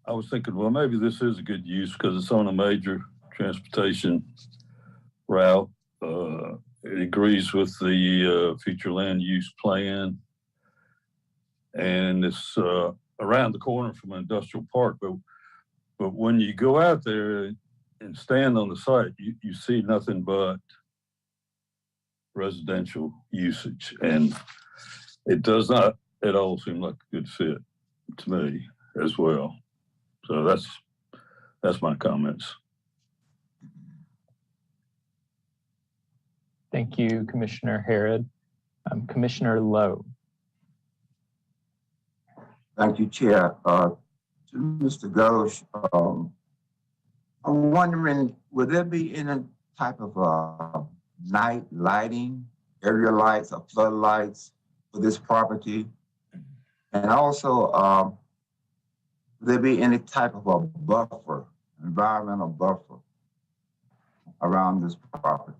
I was thinking, well, maybe this is a good use because it's on a major transportation route. it agrees with the future land use plan. And it's around the corner from an industrial park. But when you go out there and stand on the site, you see nothing but residential usage. And it does not at all seem like a good fit to me as well. So that's my comments. Thank you, Commissioner Harrod. Commissioner Lowe. Thank you, Chair. To Mr. Ghosh, I'm wondering, would there be any type of night lighting, area lights or floodlights for this property? And also, would there be any type of a buffer, environmental buffer around this property?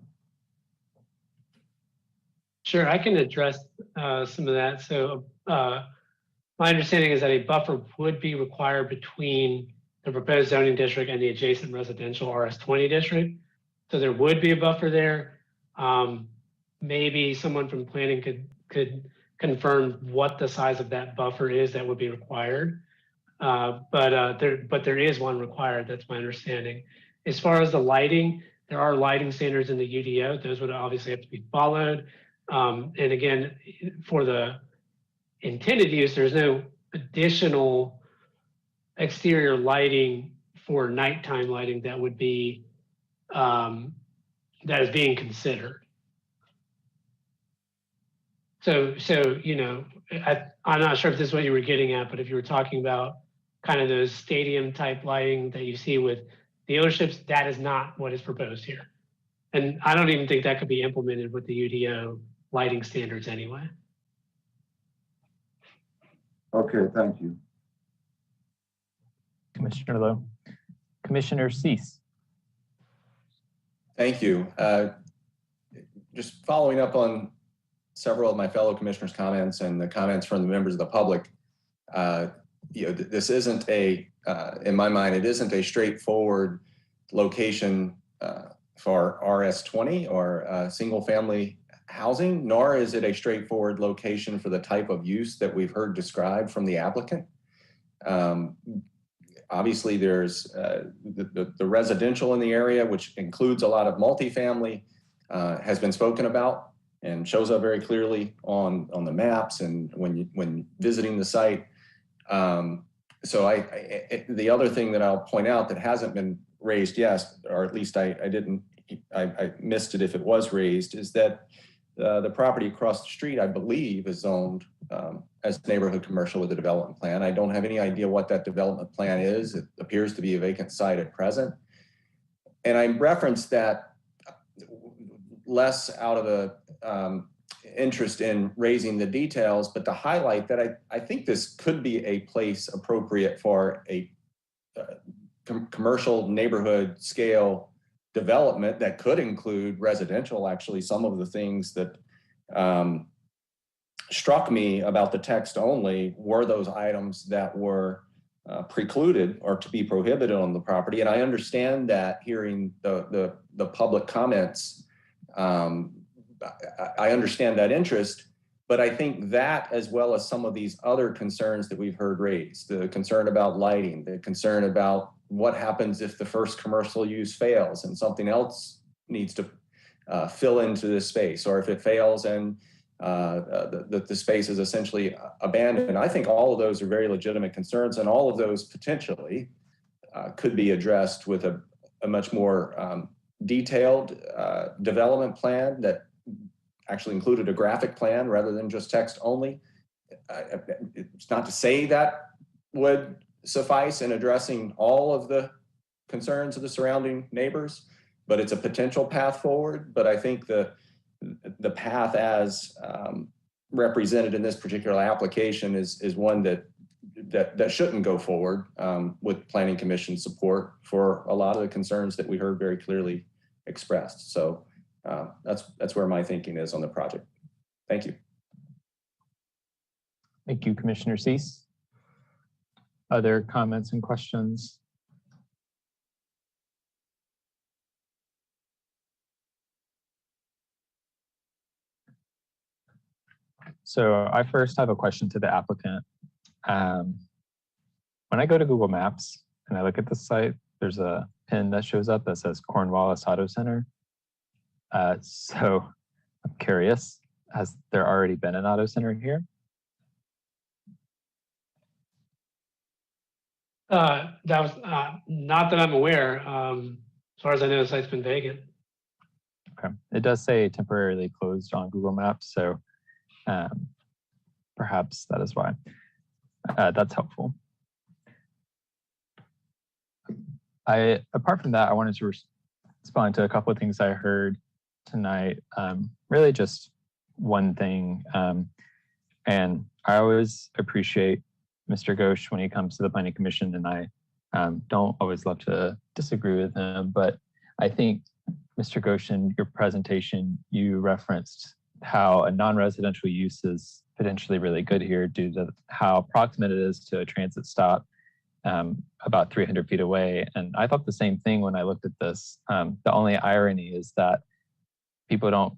Sure, I can address some of that. So my understanding is that a buffer would be required between the proposed zoning district and the adjacent residential RS20 district. So there would be a buffer there. Maybe someone from planning could confirm what the size of that buffer is that would be required. But there is one required, that's my understanding. As far as the lighting, there are lighting standards in the UDO. Those would obviously have to be followed. And again, for the intended use, there's no additional exterior lighting for nighttime lighting that would be, that is being considered. So you know, I'm not sure if this is what you were getting at, but if you were talking about kind of those stadium type lighting that you see with dealerships, that is not what is proposed here. And I don't even think that could be implemented with the UDO lighting standards anyway. Okay, thank you. Commissioner Lowe. Commissioner Cease. Thank you. Just following up on several of my fellow commissioners' comments and the comments from the members of the public, you know, this isn't a, in my mind, it isn't a straightforward location for RS20 or single family housing, nor is it a straightforward location for the type of use that we've heard described from the applicant. Obviously, there's the residential in the area, which includes a lot of multifamily, has been spoken about and shows up very clearly on the maps and when visiting the site. So the other thing that I'll point out that hasn't been raised yet, or at least I missed it if it was raised, is that the property across the street, I believe, is zoned as neighborhood commercial with a development plan. I don't have any idea what that development plan is. It appears to be a vacant site at present. And I referenced that less out of the interest in raising the details, but to highlight that I think this could be a place appropriate for a commercial neighborhood scale development that could include residential. Actually, some of the things that struck me about the text only were those items that were precluded or to be prohibited on the property. And I understand that hearing the public comments, I understand that interest, but I think that, as well as some of these other concerns that we've heard raised, the concern about lighting, the concern about what happens if the first commercial use fails and something else needs to fill into this space, or if it fails and the space is essentially abandoned. I think all of those are very legitimate concerns, and all of those potentially could be addressed with a much more detailed development plan that actually included a graphic plan rather than just text only. It's not to say that would suffice in addressing all of the concerns of the surrounding neighbors, but it's a potential path forward. But I think the path as represented in this particular application is one that shouldn't go forward with Planning Commission support for a lot of the concerns that we heard very clearly expressed. So that's where my thinking is on the project. Thank you. Thank you, Commissioner Cease. Other comments and questions? So I first have a question to the applicant. When I go to Google Maps and I look at the site, there's a pin that shows up that says Cornwallis Auto Center. So I'm curious, has there already been an auto center here? That was not that I'm aware. As far as I know, the site's been vacant. Okay, it does say temporarily closed on Google Maps, so perhaps that is why. That's helpful. Apart from that, I wanted to respond to a couple of things I heard tonight. Really just one thing, and I always appreciate Mr. Ghosh when he comes to the Planning Commission, and I don't always love to disagree with him, but I think, Mr. Ghosh, in your presentation, you referenced how a non-residential use is potentially really good here due to how proximate it is to a transit stop about 300 feet away. And I thought the same thing when I looked at this. The only irony is that people don't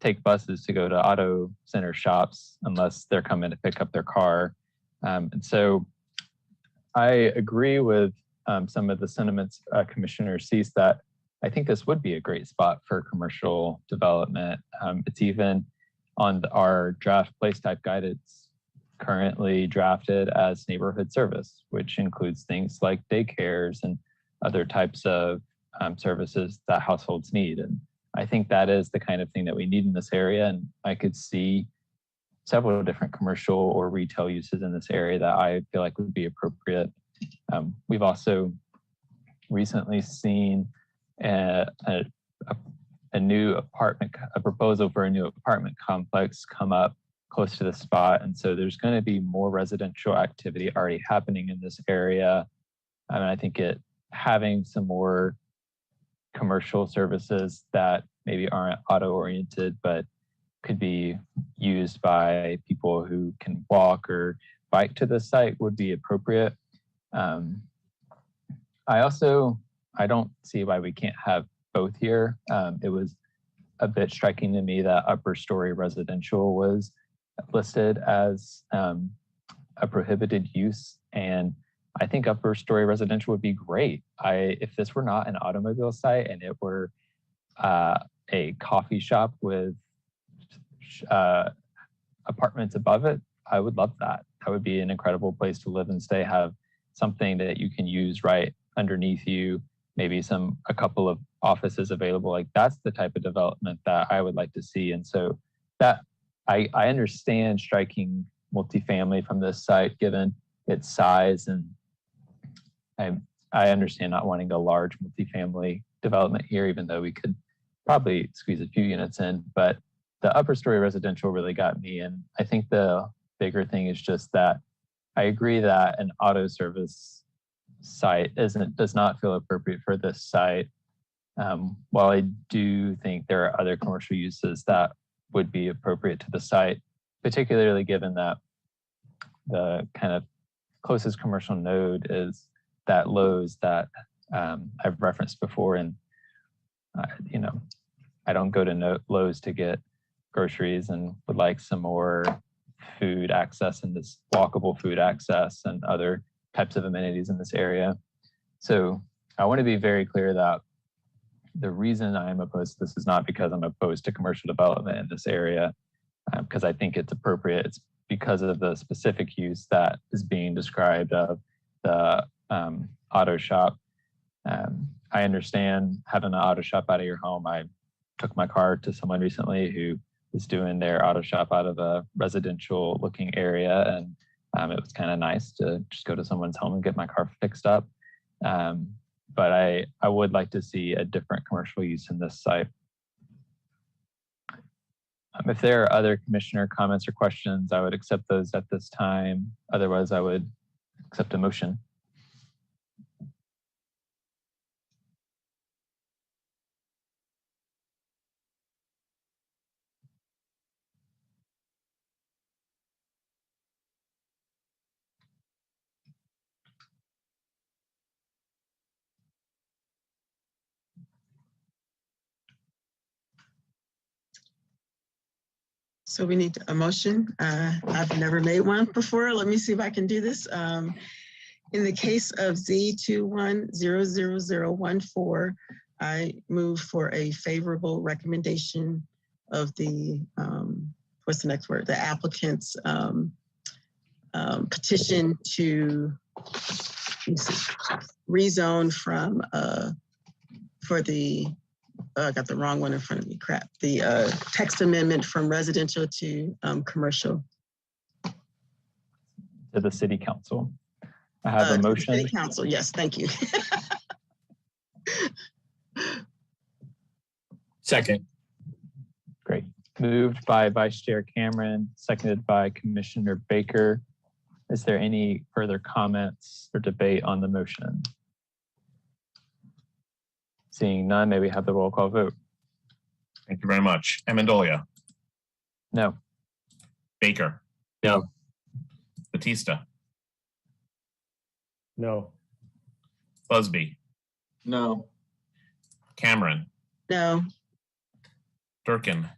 take buses to go to auto center shops unless they're coming to pick up their car. And so I agree with some of the sentiments Commissioner Cease that I think this would be a great spot for commercial development. It's even on our draft place type guide, it's currently drafted as neighborhood service, which includes things like daycares and other types of services that households need. And I think that is the kind of thing that we need in this area. And I could see several different commercial or retail uses in this area that I feel like would be appropriate. We've also recently seen a proposal for a new apartment complex come up close to the spot. And so there's going to be more residential activity already happening in this area. And I think having some more commercial services that maybe aren't auto oriented, but could be used by people who can walk or bike to the site would be appropriate. I don't see why we can't have both here. It was a bit striking to me that upper story residential was listed as a prohibited use. And I think upper story residential would be great. If this were not an automobile site and it were a coffee shop with apartments above it, I would love that. That would be an incredible place to live and stay, have something that you can use right underneath you, maybe a couple of offices available. Like that's the type of development that I would like to see. And so that I understand striking multifamily from this site given its size, and I understand not wanting a large multifamily development here, even though we could probably squeeze a few units in. But the upper story residential really got me. And I think the bigger thing is just that I agree that an auto service site does not feel appropriate for this site. While I do think there are other commercial uses that would be appropriate to the site, particularly given that the kind of closest commercial node is that Lowe's that I've referenced before. And, I don't go to Lowe's to get groceries and would like some more food access and this walkable food access and other types of amenities in this area. So I want to be very clear that the reason I'm opposed to this is not because I'm opposed to commercial development in this area, because I think it's appropriate. It's because of the specific use that is being described of the auto shop. I understand having an auto shop out of your home. I took my car to someone recently who is doing their auto shop out of a residential looking area. And it was kind of nice to just go to someone's home and get my car fixed up. But I would like to see a different commercial use in this site. If there are other commissioner comments or questions, I would accept those at this time. Otherwise, I would accept a motion. So we need a motion. I've never made one before. Let me see if I can do this. In the case of Z21-00014, I move for a favorable recommendation of the, what's the next word? The applicant's petition to rezone from, for the, I got the wrong one in front of me, crap. The text amendment from residential to commercial. To the city council. I have a motion. City council, yes, thank you. Second. Great. Moved by Vice Chair Cameron, seconded by Commissioner Baker. Is there any further comments or debate on the motion? Seeing none, may we have the roll call vote? Thank you very much. Amendolia. No. Baker. No. Batista. No. Busby. No. Cameron. No. Durkin.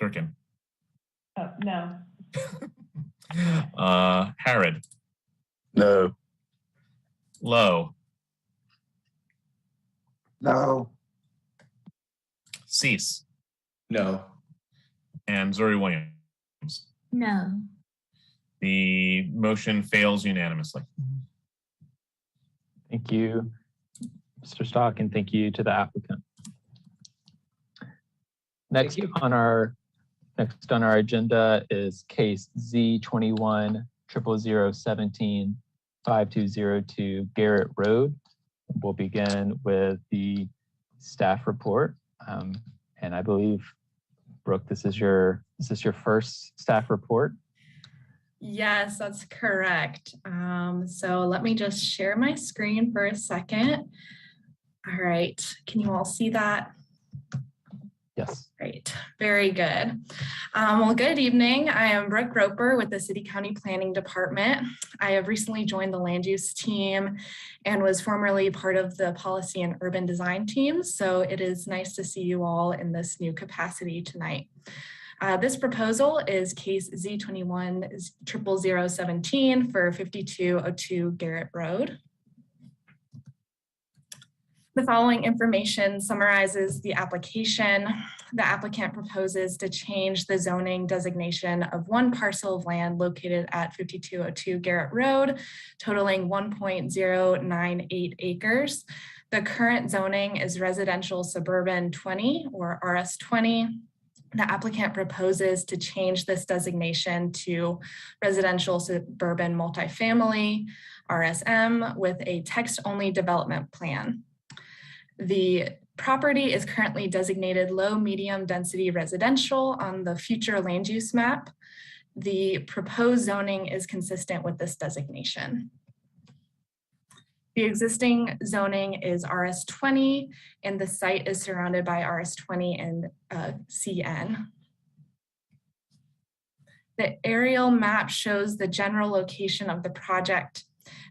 Durkin. Oh, no. Harrod. No. Lowe. No. Cease. No. And Zuri Williams. No. The motion fails unanimously. Thank you, Mr. Stock, and thank you to the applicant. Next on our agenda is case Z21-00017-5202 Garrett Road. We'll begin with the staff report. And I believe, Brooke, is this your first staff report? Yes, that's correct. So let me just share my screen for a second. All right, can you all see that? Yes. Great, very good. Well, good evening. I am Brooke Roper with the City County Planning Department. I have recently joined the land use team and was formerly part of the policy and urban design teams. So it is nice to see you all in this new capacity tonight. This proposal is case Z21-00017 for 5202 Garrett Road. The following information summarizes the application. The applicant proposes to change the zoning designation of one parcel of land located at 5202 Garrett Road, totaling 1.098 acres. The current zoning is residential suburban 20 or RS 20. The applicant proposes to change this designation to residential suburban multifamily, RSM, with a text-only development plan. The property is currently designated low medium density residential on the future land use map. The proposed zoning is consistent with this designation. The existing zoning is RS20 and the site is surrounded by RS20 and CN. The aerial map shows the general location of the project.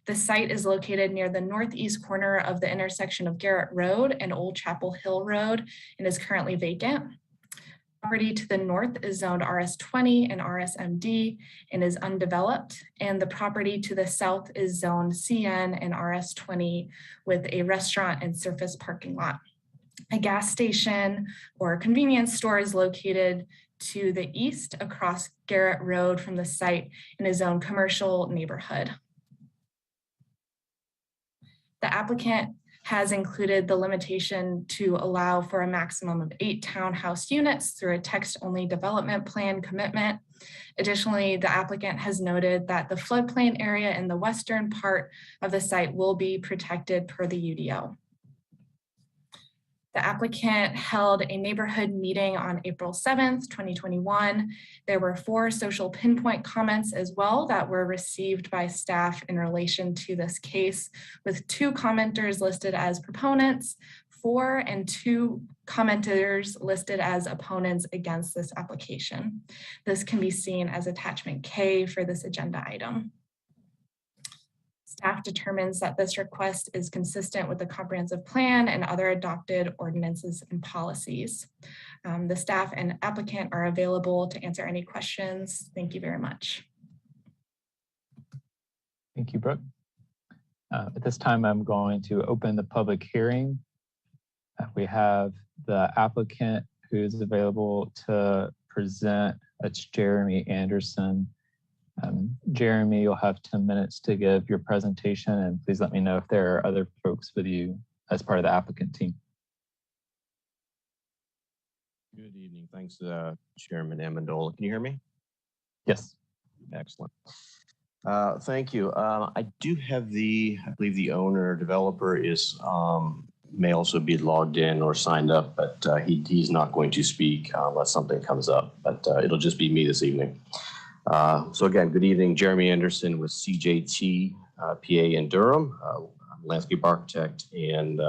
The site is located near the northeast corner of the intersection of Garrett Road and Old Chapel Hill Road and is currently vacant. Property to the north is zoned RS20 and RSMD and is undeveloped, and the property to the south is zoned CN and RS20 with a restaurant and surface parking lot. A gas station or convenience store is located to the east across Garrett Road from the site in a zoned commercial neighborhood. The applicant has included the limitation to allow for a maximum of 8 townhouse units through a text-only development plan commitment. Additionally, the applicant has noted that the floodplain area in the western part of the site will be protected per the UDO. The applicant held a neighborhood meeting on April 7th, 2021. There were 4 social pinpoint comments as well that were received by staff in relation to this case, with 2 commenters listed as proponents, 4 and 2 commenters listed as opponents against this application. This can be seen as attachment K for this agenda item. Staff determines that this request is consistent with the comprehensive plan and other adopted ordinances and policies. The staff and applicant are available to answer any questions. Thank you very much. Thank you, Brooke. At this time, I'm going to open the public hearing. We have the applicant who is available to present. That's Jeremy Anderson. Jeremy, you'll have 10 minutes to give your presentation, and please let me know if there are other folks with you as part of the applicant team. Good evening. Thanks, Chairman Amendola. Can you hear me? Yes. Excellent. Thank you. I do have I believe the owner developer is may also be logged in or signed up, but he's not going to speak unless something comes up, but it'll just be me this evening. So again, good evening, Jeremy Anderson with CJT PA in Durham. I'm a landscape architect and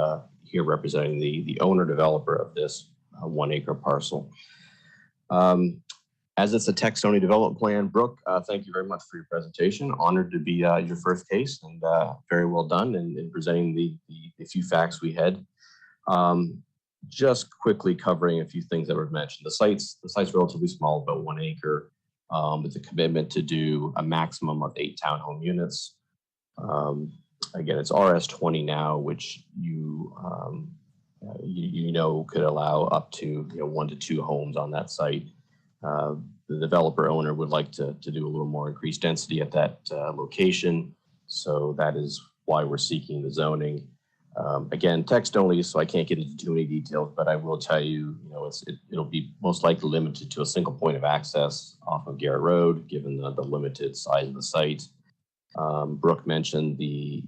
here representing the owner developer of this 1 acre parcel. As it's a text-only development plan, Brooke, thank you very much for your presentation. Honored to be your first case, and very well done in presenting the few facts we had. Just quickly covering a few things that were mentioned. The site's relatively small, about 1 acre. With a commitment to do a maximum of 8 townhome units. Again, it's RS20 now, which you know could allow up to 1 to 2 homes on that site. The developer owner would like to do a little more increased density at that location, so that is why we're seeking the zoning. Again, text only, so I can't get into too many details, but I will tell you, it'll be most likely limited to a single point of access off of Garrett Road, given the limited size of the site. Brooke mentioned the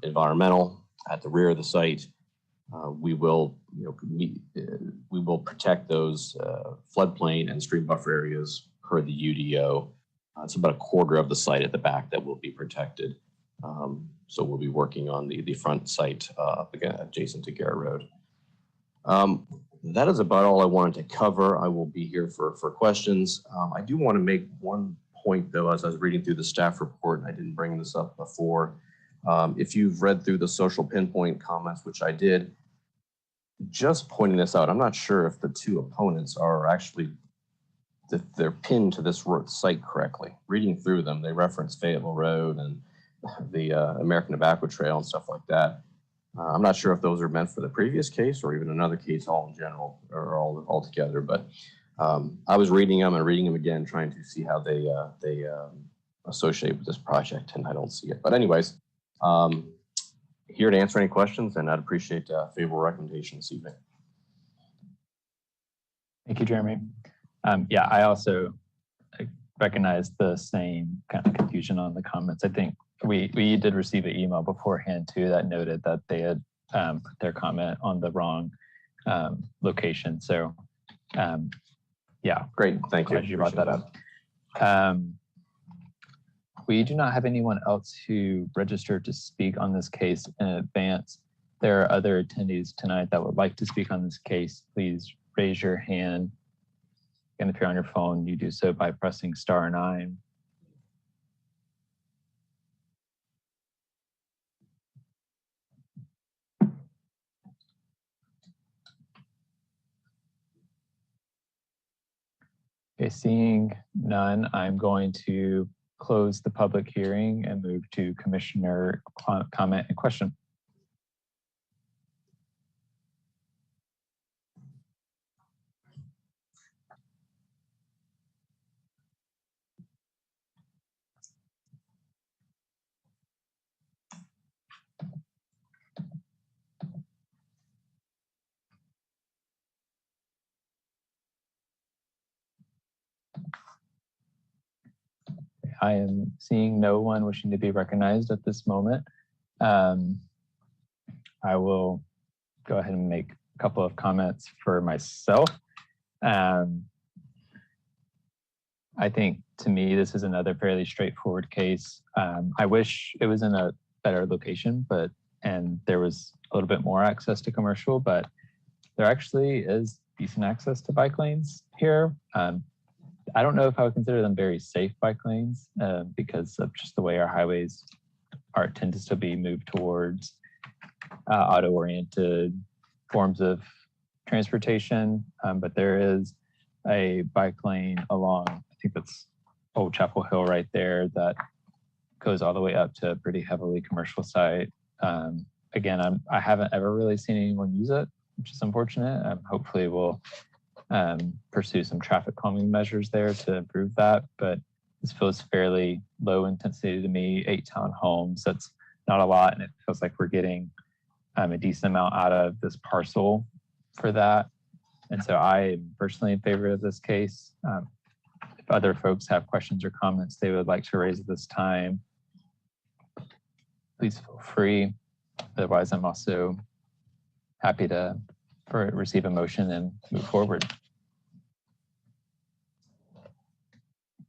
environmental at the rear of the site. We will protect those floodplain and stream buffer areas per the UDO. It's about a quarter of the site at the back that will be protected. So we'll be working on the front site up again adjacent to Garrett Road. That is about all I wanted to cover. I will be here for questions. I do want to make one point though, as I was reading through the staff report, and I didn't bring this up before. If you've read through the social pinpoint comments, which I did, just pointing this out, I'm not sure if the 2 opponents are actually, they're pinned to this site correctly. Reading through them, they reference Fayetteville Road and the American Tobacco Trail and stuff like that. I'm not sure if those are meant for the previous case or even another case all in general or all together, but I was reading them and reading them again, trying to see how they associate with this project, and I don't see it. But anyways, here to answer any questions, and I'd appreciate a favorable recommendation this evening. Thank you, Jeremy. Yeah, I also recognize the same kind of confusion on the comments. I think we did receive an email beforehand too that noted that they had put their comment on the wrong location. So yeah, great. Thank you. Glad you brought that up. We do not have anyone else who registered to speak on this case in advance. There are other attendees tonight that would like to speak on this case. Please raise your hand. And if you're on your phone, you do so by pressing *9. Okay, seeing none, I'm going to close the public hearing and move to commissioner comment and question. I am seeing no one wishing to be recognized at this moment. I will go ahead and make a couple of comments for myself. I think to me, this is another fairly straightforward case. I wish it was in a better location, and there was a little bit more access to commercial, but there actually is decent access to bike lanes here. I don't know if I would consider them very safe bike lanes because of just the way our highways art tends to be moved towards auto-oriented forms of transportation, but there is a bike lane along, I think that's Old Chapel Hill right there, that goes all the way up to a pretty heavily commercial site. Again, I haven't ever really seen anyone use it, which is unfortunate. Hopefully we'll pursue some traffic calming measures there to improve that, but this feels fairly low intensity to me. 8 townhomes, that's not a lot, and it feels like we're getting a decent amount out of this parcel for that. And so I am personally in favor of this case. If other folks have questions or comments they would like to raise at this time, please feel free. Otherwise, I'm also happy to receive a motion and move forward.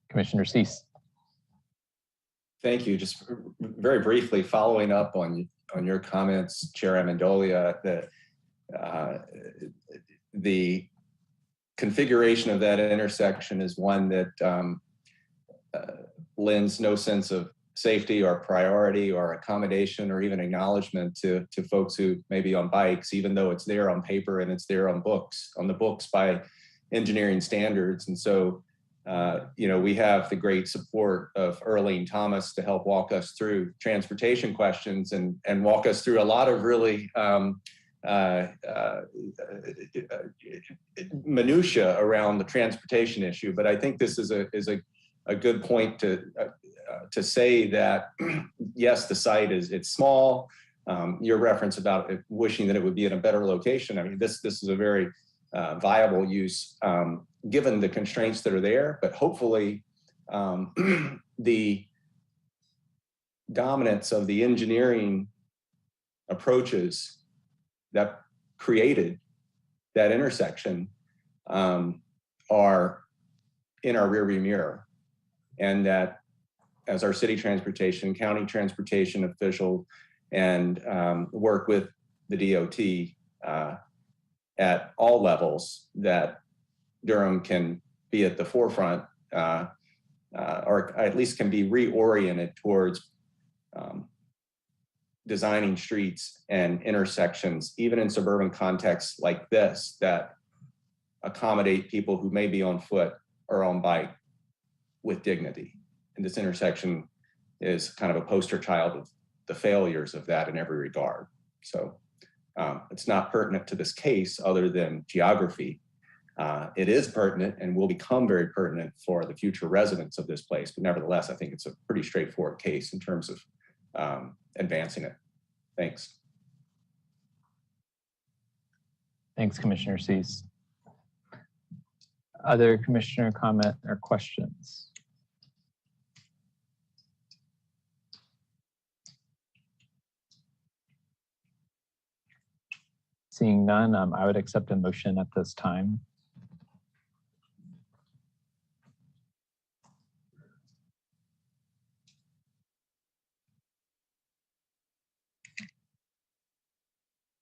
Commissioner Cease. Thank you. Just very briefly following up on your comments, Chair Amendolia, that the configuration of that intersection is one that lends no sense of safety or priority or accommodation or even acknowledgement to folks who may be on bikes, even though it's there on paper and it's there on the books by engineering standards. And so, we have the great support of Earlene Thomas to help walk us through transportation questions and walk us through a lot of really minutia around the transportation issue. But I think this is a good point to say that yes, the site it's small. Your reference about wishing that it would be in a better location. I mean, this is a very viable use given the constraints that are there, but hopefully the dominance of the engineering approaches that created that intersection are in our rearview mirror, and that as our city transportation, county transportation official, and work with the DOT at all levels, that Durham can be at the forefront, or at least can be reoriented towards designing streets and intersections, even in suburban contexts like this, that accommodate people who may be on foot or on bike with dignity. And this intersection is kind of a poster child of the failures of that in every regard. So it's not pertinent to this case other than geography. It is pertinent and will become very pertinent for the future residents of this place. But nevertheless, I think it's a pretty straightforward case in terms of advancing it. Thanks. Thanks, Commissioner Cease. Other commissioner comment or questions? Seeing none, I would accept a motion at this time.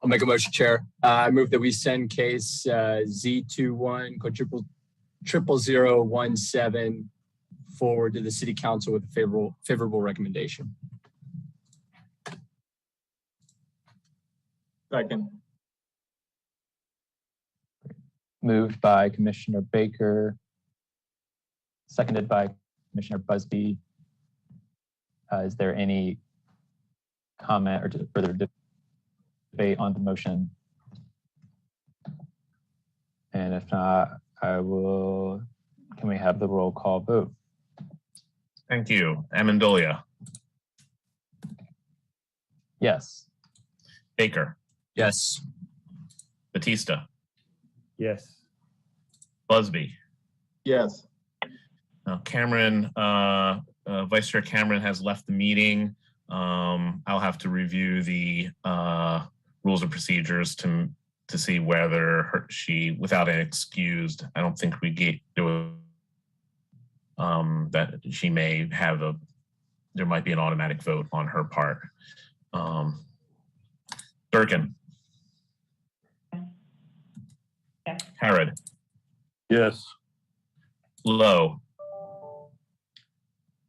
I'll make a motion, Chair. I move that we send case Z21 00017 forward to the City Council with a favorable recommendation. Second. Moved by Commissioner Baker, seconded by Commissioner Busby. Is there any comment or further debate on the motion? And if not, can we have the roll call vote? Thank you. Amendolia. Yes. Baker. Yes. Batista. Yes. Busby. Yes. Now Cameron, Vice Chair Cameron has left the meeting. I'll have to review the rules of procedures to see whether she, without an excused, I don't think we get that she may have there might be an automatic vote on her part. Durkin. Harrod. Yes. Lowe.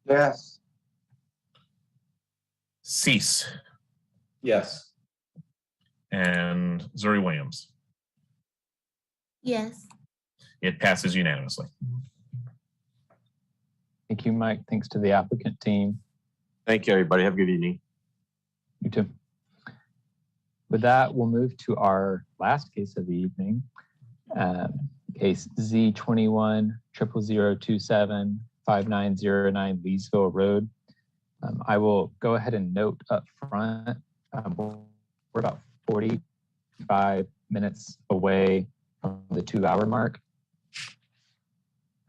Yes. Cease, Yes. and Zuri Williams. Yes. It passes unanimously. Thank you, Mike. Thanks to the applicant team. Thank you, everybody. Have a good evening. You too. With that, we'll move to our last case of the evening, case Z21-00027-5909 Leesville Road. I will go ahead and note up front, we're about 45 minutes away from the 2-hour mark.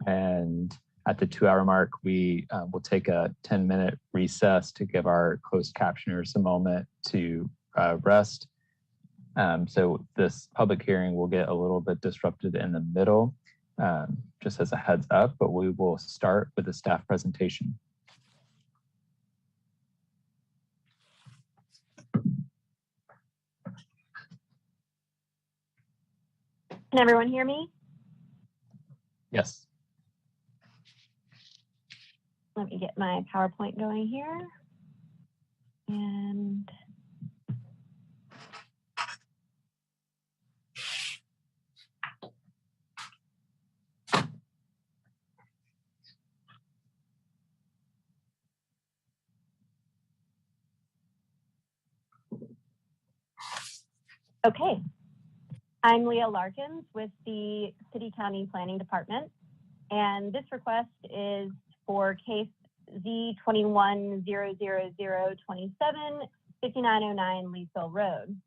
And at the 2-hour mark, we will take a 10-minute recess to give our closed captioners a moment to rest. So this public hearing will get a little bit disrupted in the middle, just as a heads up, but we will start with a staff presentation. Can everyone hear me? Yes. Let me get my PowerPoint going here. And okay. I'm Leah Larkins with the City County Planning Department, and this request is for case Z21-00027-5909 Leesville Road.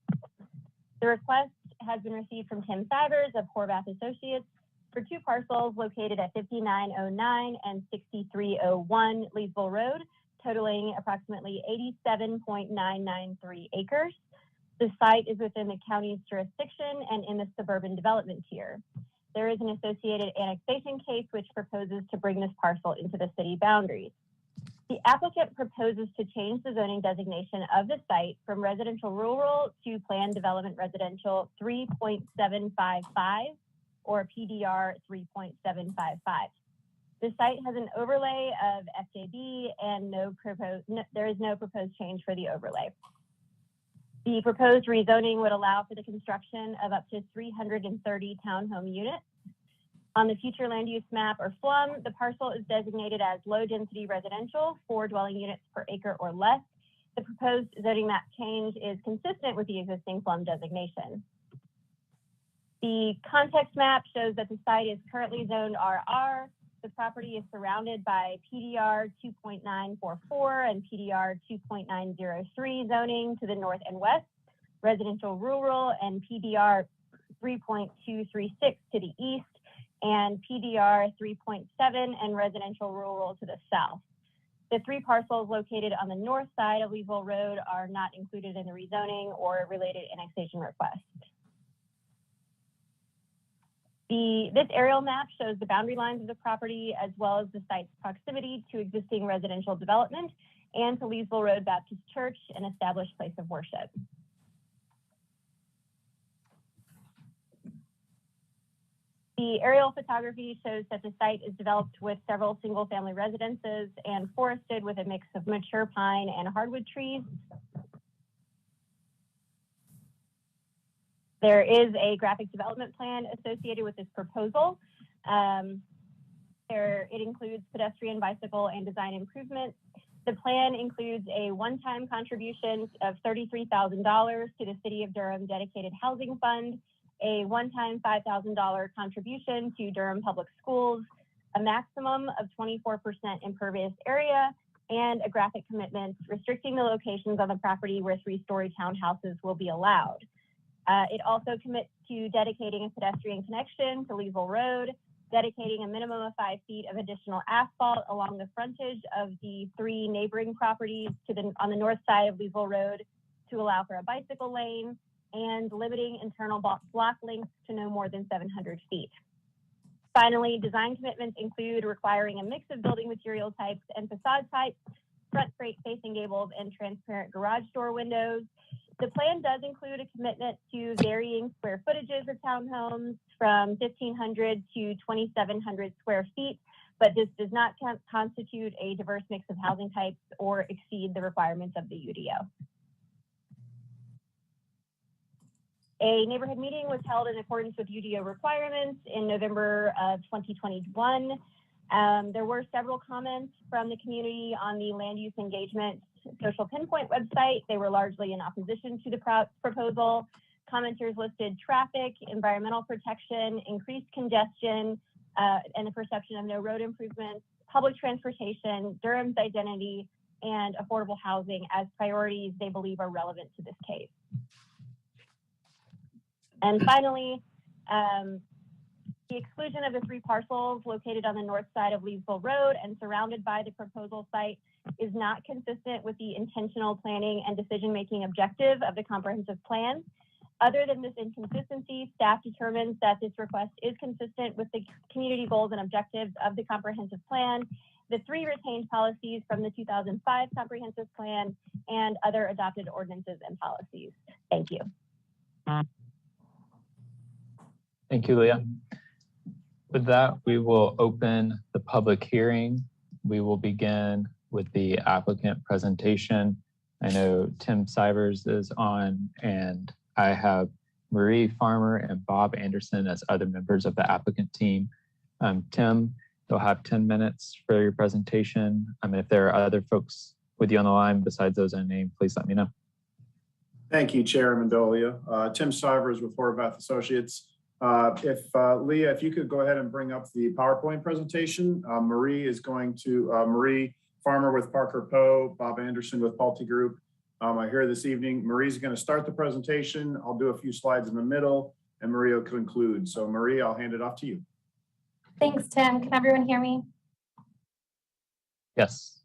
The request has been received from Tim Sivers of Horvath Associates for 2 parcels located at 5909 and 6301 Leesville Road, totaling approximately 87.993 acres. The site is within the county's jurisdiction and in the suburban development tier. There is an associated annexation case which proposes to bring this parcel into the city boundaries. The applicant proposes to change the zoning designation of the site from residential rural to planned development residential 3.755 or PDR 3.755. The site has an overlay of FJB and there is no proposed change for the overlay. The proposed rezoning would allow for the construction of up to 330 townhome units. On the future land use map or FLUM, the parcel is designated as low density residential, 4 dwelling units per acre or less. The proposed zoning map change is consistent with the existing FLUM designation. The context map shows that the site is currently zoned RR. The property is surrounded by PDR 2.944 and PDR 2.903 zoning to the north and west, residential rural and PDR 3.236 to the east, and PDR 3.7 and residential rural to the south. The 3 parcels located on the north side of Leesville Road are not included in the rezoning or related annexation request. This aerial map shows the boundary lines of the property as well as the site's proximity to existing residential development and to Leesville Road Baptist Church, an established place of worship. The aerial photography shows that the site is developed with several single-family residences and forested with a mix of mature pine and hardwood trees. There is a graphic development plan associated with this proposal. It includes pedestrian, bicycle, and design improvements. The plan includes a one-time contribution of $33,000 to the City of Durham Dedicated Housing Fund, a one-time $5,000 contribution to Durham Public Schools, a maximum of 24% impervious area, and a graphic commitment restricting the locations on the property where 3-story townhouses will be allowed. It also commits to dedicating a pedestrian connection to Leesville Road, dedicating a minimum of 5 feet of additional asphalt along the frontage of the 3 neighboring properties on the north side of Leesville Road to allow for a bicycle lane, and limiting internal block lengths to no more than 700 feet. Finally, design commitments include requiring a mix of building material types and facade types, front-facing gables, and transparent garage door windows. The plan does include a commitment to varying square footages of townhomes from 1,500 to 2,700 square feet, but this does not constitute a diverse mix of housing types or exceed the requirements of the UDO. A neighborhood meeting was held in accordance with UDO requirements in November of 2021. There were several comments from the community on the land use engagement social pinpoint website. They were largely in opposition to the proposal. Commenters listed traffic, environmental protection, increased congestion, and the perception of no road improvements, public transportation, Durham's identity, and affordable housing as priorities they believe are relevant to this case. And finally, the exclusion of the 3 parcels located on the north side of Leesville Road and surrounded by the proposal site is not consistent with the intentional planning and decision-making objective of the comprehensive plan. Other than this inconsistency, staff determines that this request is consistent with the community goals and objectives of the comprehensive plan, the 3 retained policies from the 2005 comprehensive plan, and other adopted ordinances and policies. Thank you. Thank you, Leah. With that, we will open the public hearing. We will begin with the applicant presentation. I know Tim Sivers is on, and I have Marie Farmer and Bob Anderson as other members of the applicant team. Tim, you'll have 10 minutes for your presentation. If there are other folks with you on the line besides those unnamed, please let me know. Thank you, Chair Amendolia. Tim Sivers with Horvath Associates. Leah, if you could go ahead and bring up the PowerPoint presentation. Marie Farmer with Parker Poe, Bob Anderson with Pulte Group are here this evening. Marie's going to start the presentation. I'll do a few slides in the middle, and Marie will conclude. So Marie, I'll hand it off to you. Thanks, Tim. Can everyone hear me? Yes.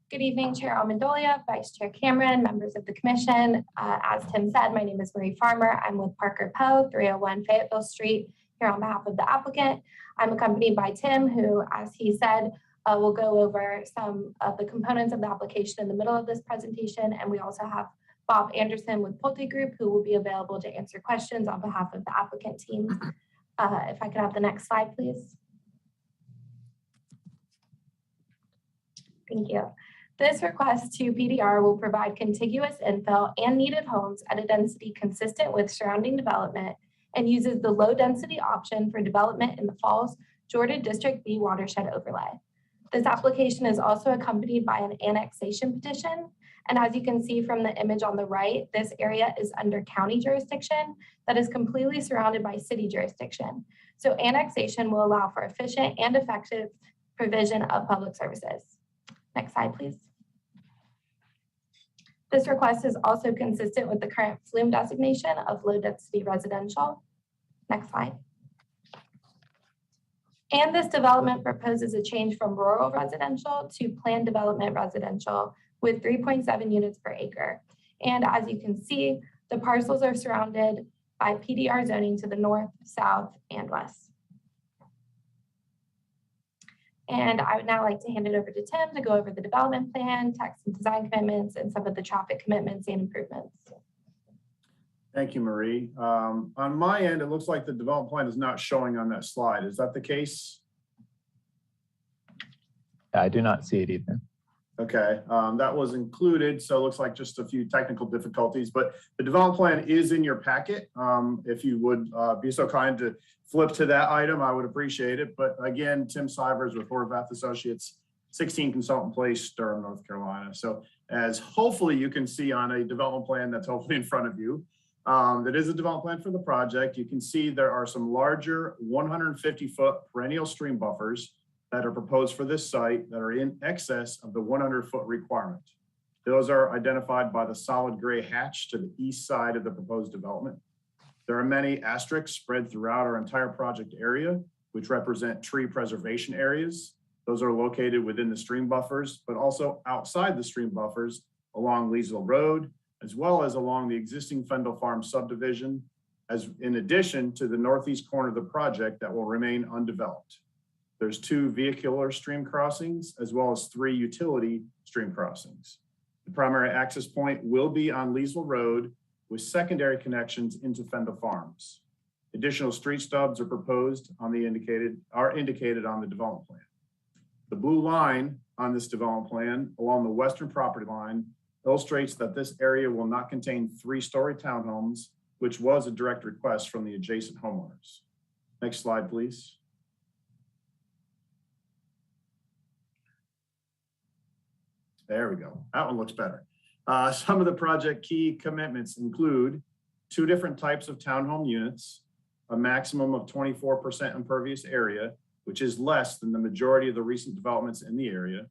Good evening, Chair Amendolia, Vice Chair Cameron, members of the commission. As Tim said, my name is Marie Farmer. I'm with Parker Poe, 301 Fayetteville Street, here on behalf of the applicant. I'm accompanied by Tim, who, as he said, will go over some of the components of the application in the middle of this presentation. And we also have Bob Anderson with Pulte Group, who will be available to answer questions on behalf of the applicant team. If I could have the next slide, please. Thank you. This request to PDR will provide contiguous infill and needed homes at a density consistent with surrounding development and uses the low density option for development in the Falls Georgia District B watershed overlay. This application is also accompanied by an annexation petition. And as you can see from the image on the right, this area is under county jurisdiction that is completely surrounded by city jurisdiction. So annexation will allow for efficient and effective provision of public services. Next slide, please. This request is also consistent with the current flume designation of low density residential. Next slide. And this development proposes a change from rural residential to planned development residential with 3.7 units per acre. And as you can see, the parcels are surrounded by PDR zoning to the north, south, and west. And I would now like to hand it over to Tim to go over the development plan, text and design commitments, and some of the traffic commitments and improvements. Thank you, Marie. On my end, it looks like the development plan is not showing on that slide. Is that the case? I do not see it either. Okay, that was included, so it looks like just a few technical difficulties, but the development plan is in your packet. If you would be so kind to flip to that item, I would appreciate it. But again, Tim Sivers with Horvath Associates, 16 Consultant Place, Durham, North Carolina. So as hopefully you can see on a development plan that's hopefully in front of you, that is a development plan for the project. You can see there are some larger 150-foot perennial stream buffers that are proposed for this site that are in excess of the 100-foot requirement. Those are identified by the solid gray hatch to the east side of the proposed development. There are many asterisks spread throughout our entire project area, which represent tree preservation areas. Those are located within the stream buffers, but also outside the stream buffers along Leesville Road, as well as along the existing Fendel Farm subdivision, as in addition to the northeast corner of the project that will remain undeveloped. There's 2 vehicular stream crossings, as well as 3 utility stream crossings. The primary access point will be on Leesville Road with secondary connections into Fendel Farms. Additional street stubs are proposed on the indicated on the development plan. The blue line on this development plan along the western property line illustrates that this area will not contain 3-story townhomes, which was a direct request from the adjacent homeowners. Next slide, please. There we go. That one looks better. Some of the project key commitments include 2 different types of townhome units, a maximum of 24% impervious area, which is less than the majority of the recent developments in the area,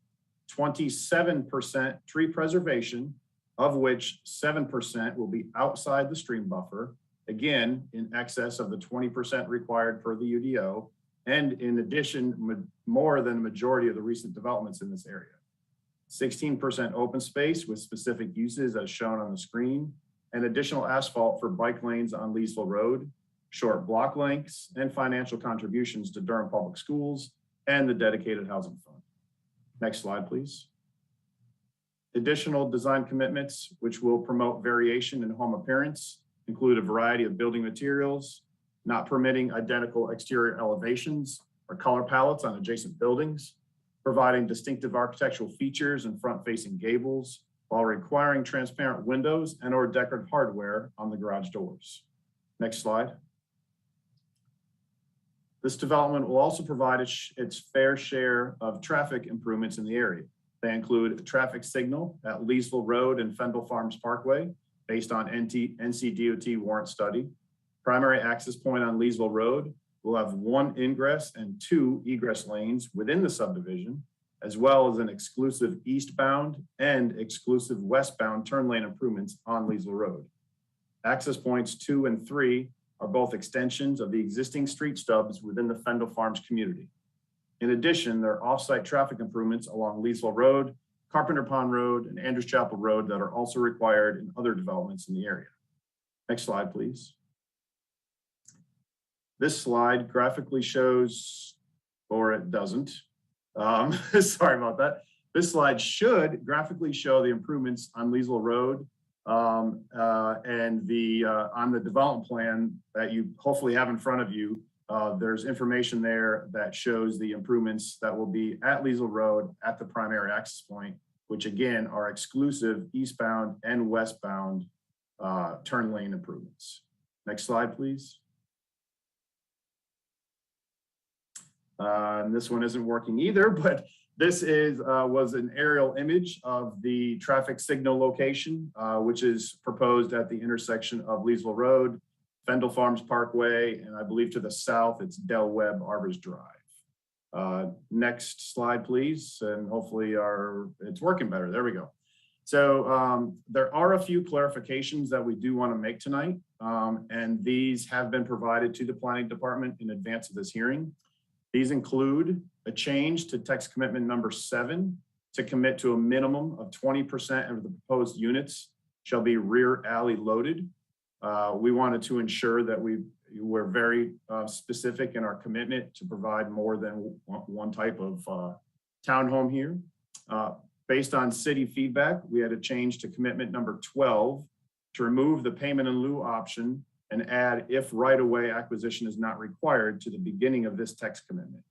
27% tree preservation, of which 7% will be outside the stream buffer, again, in excess of the 20% required per the UDO, and in addition, more than the majority of the recent developments in this area. 16% open space with specific uses as shown on the screen, and additional asphalt for bike lanes on Leesville Road, short block lengths, and financial contributions to Durham Public Schools and the dedicated housing fund. Next slide, please. Additional design commitments, which will promote variation in home appearance, include a variety of building materials, not permitting identical exterior elevations or color palettes on adjacent buildings, providing distinctive architectural features and front-facing gables, while requiring transparent windows and or decorative hardware on the garage doors. Next slide. This development will also provide its fair share of traffic improvements in the area. They include a traffic signal at Leesville Road and Fendel Farms Parkway, based on NCDOT warrant study. Primary access point on Leesville Road will have 1 ingress and 2 egress lanes within the subdivision, as well as an exclusive eastbound and exclusive westbound turn lane improvements on Leesville Road. Access points 2 and 3 are both extensions of the existing street stubs within the Fendel Farms community. In addition, there are off-site traffic improvements along Leesville Road, Carpenter Pond Road, and Andrews Chapel Road that are also required in other developments in the area. Next slide, please. This slide graphically shows, or it doesn't, sorry about that. This slide should graphically show the improvements on Leesville Road and on the development plan that you hopefully have in front of you. There's information there that shows the improvements that will be at Leesville Road at the primary access point, which again are exclusive eastbound and westbound turn lane improvements. Next slide, please. And this one isn't working either, but this was an aerial image of the traffic signal location, which is proposed at the intersection of Leesville Road, Fendel Farms Parkway, and I believe to the south, it's Del Webb Arbors Drive. Next slide, please. And hopefully it's working better. There we go. So there are a few clarifications that we do want to make tonight. And these have been provided to the planning department in advance of this hearing. These include a change to text commitment number 7 to commit to a minimum of 20% of the proposed units shall be rear alley loaded. We wanted to ensure that we're very specific in our commitment to provide more than one type of townhome here. Based on city feedback, we had a change to commitment number 12 to remove the payment in lieu option and add if right-of-way acquisition is not required to the beginning of this text commitment.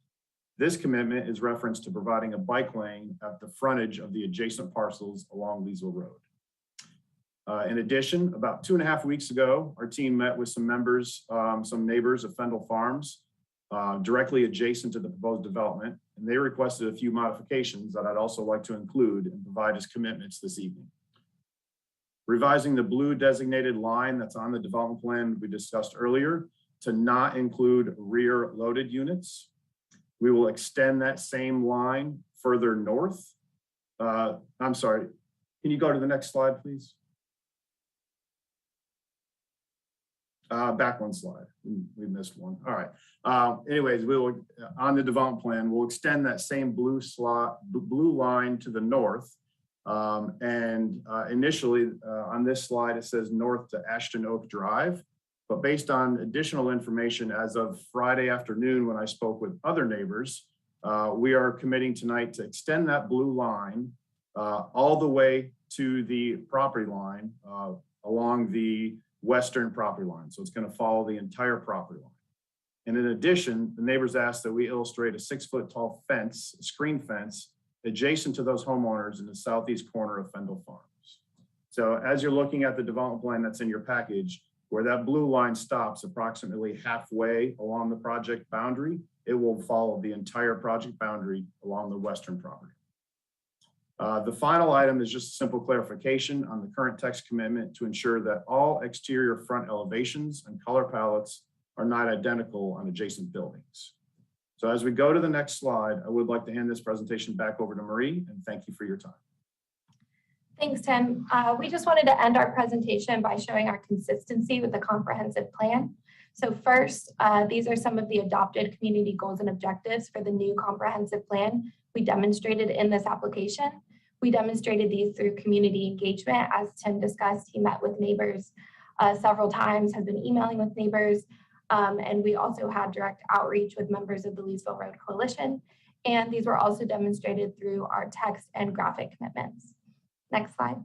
This commitment is referenced to providing a bike lane at the frontage of the adjacent parcels along Leesville Road. In addition, about 2.5 weeks ago, our team met with some neighbors of Fendel Farms directly adjacent to the proposed development, and they requested a few modifications that I'd also like to include and provide as commitments this evening. Revising the blue designated line that's on the development plan we discussed earlier to not include rear loaded units. We will extend that same line further north. I'm sorry, can you go to the next slide, please? Back one slide, we missed one. All right. Anyways, we will, on the development plan, we'll extend that same blue line to the north. Initially on this slide, it says north to Ashton Oak Drive, but based on additional information as of Friday afternoon, when I spoke with other neighbors, we are committing tonight to extend that blue line all the way to the property line along the western property line. So it's going to follow the entire property line. And in addition, the neighbors asked that we illustrate a 6-foot tall fence, a screen fence, adjacent to those homeowners in the southeast corner of Fendel Farms. So as you're looking at the development plan that's in your package, where that blue line stops approximately halfway along the project boundary, it will follow the entire project boundary along the western property. The final item is just simple clarification on the current text commitment to ensure that all exterior front elevations and color palettes are not identical on adjacent buildings. So as we go to the next slide, I would like to hand this presentation back over to Marie, and thank you for your time. Thanks, Tim. We just wanted to end our presentation by showing our consistency with the comprehensive plan. So first, these are some of the adopted community goals and objectives for the new comprehensive plan we demonstrated in this application. We demonstrated these through community engagement. As Tim discussed, he met with neighbors several times, has been emailing with neighbors, and we also had direct outreach with members of the Leesville Road Coalition. And these were also demonstrated through our text and graphic commitments. Next slide.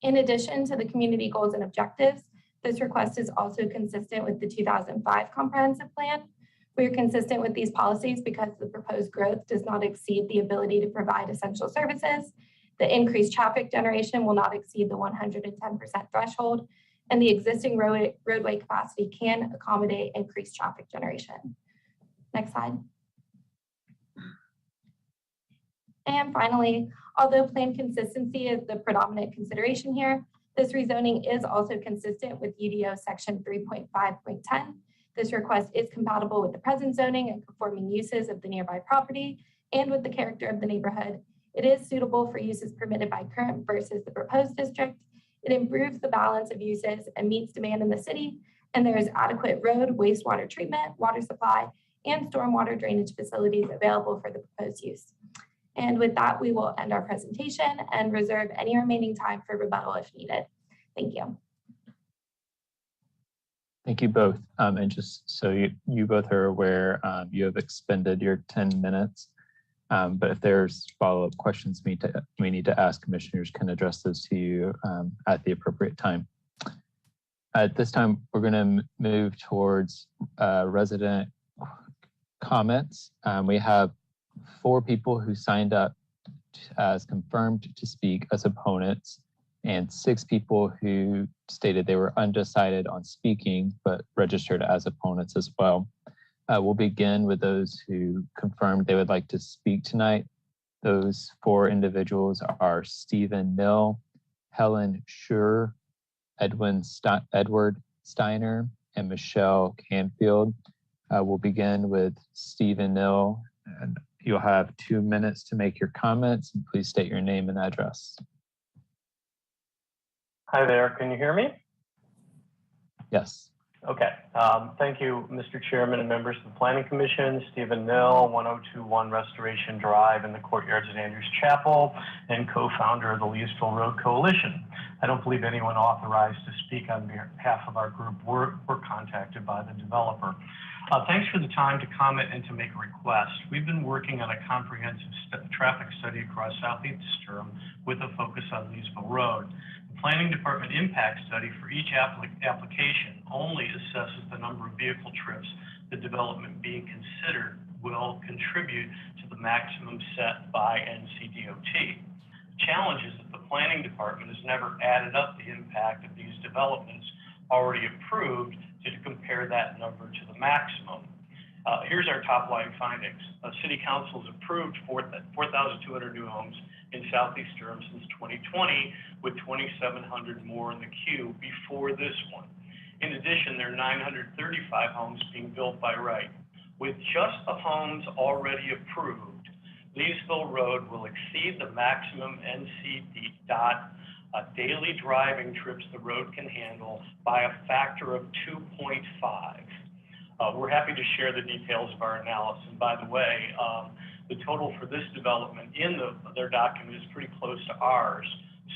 In addition to the community goals and objectives, this request is also consistent with the 2005 comprehensive plan. We are consistent with these policies because the proposed growth does not exceed the ability to provide essential services. The increased traffic generation will not exceed the 110% threshold, and the existing roadway capacity can accommodate increased traffic generation. Next slide. And finally, although plan consistency is the predominant consideration here, this rezoning is also consistent with UDO section 3.5.10. This request is compatible with the present zoning and conforming uses of the nearby property and with the character of the neighborhood. It is suitable for uses permitted by current versus the proposed district. It improves the balance of uses and meets demand in the city. And there is adequate road, wastewater treatment, water supply, and stormwater drainage facilities available for the proposed use. And with that, we will end our presentation and reserve any remaining time for rebuttal if needed. Thank you. Thank you both. And just so you both are aware, you have expended your 10 minutes. But if there's follow-up questions we need to ask, commissioners can address those to you at the appropriate time. At this time, we're going to move towards resident comments. We have 4 people who signed up as confirmed to speak as opponents, and 6 people who stated they were undecided on speaking, but registered as opponents as well. We'll begin with those who confirmed they would like to speak tonight. Those 4 individuals are Stephen Mill, Helen Schur, Edward Steiner, and Michelle Canfield. We'll begin with Stephen Mill, and you'll have 2 minutes to make your comments, and please state your name and address. Hi there, can you hear me? Yes. Okay, thank you, Mr. Chairman and members of the Planning Commission. Stephen Mill, 1021 Restoration Drive in the courtyards at Andrews Chapel, and co-founder of the Leesville Road Coalition. I don't believe anyone authorized to speak on behalf of our group were contacted by the developer. Thanks for the time to comment and to make a request. We've been working on a comprehensive traffic study across Southeast Durham with a focus on Leesville Road. The Planning Department impact study for each application only assesses the number of vehicle trips the development being considered will contribute to the maximum set by NCDOT. The challenge is that the Planning Department has never added up the impact of these developments already approved to compare that number to the maximum. Here's our top line findings. City Council has approved 4,200 new homes in Southeast Durham since 2020, with 2,700 more in the queue before this one. In addition, there are 935 homes being built by right. With just the homes already approved, Leesville Road will exceed the maximum NCDOT daily driving trips the road can handle by a factor of 2.5. We're happy to share the details of our analysis. And by the way, the total for this development in their document is pretty close to ours.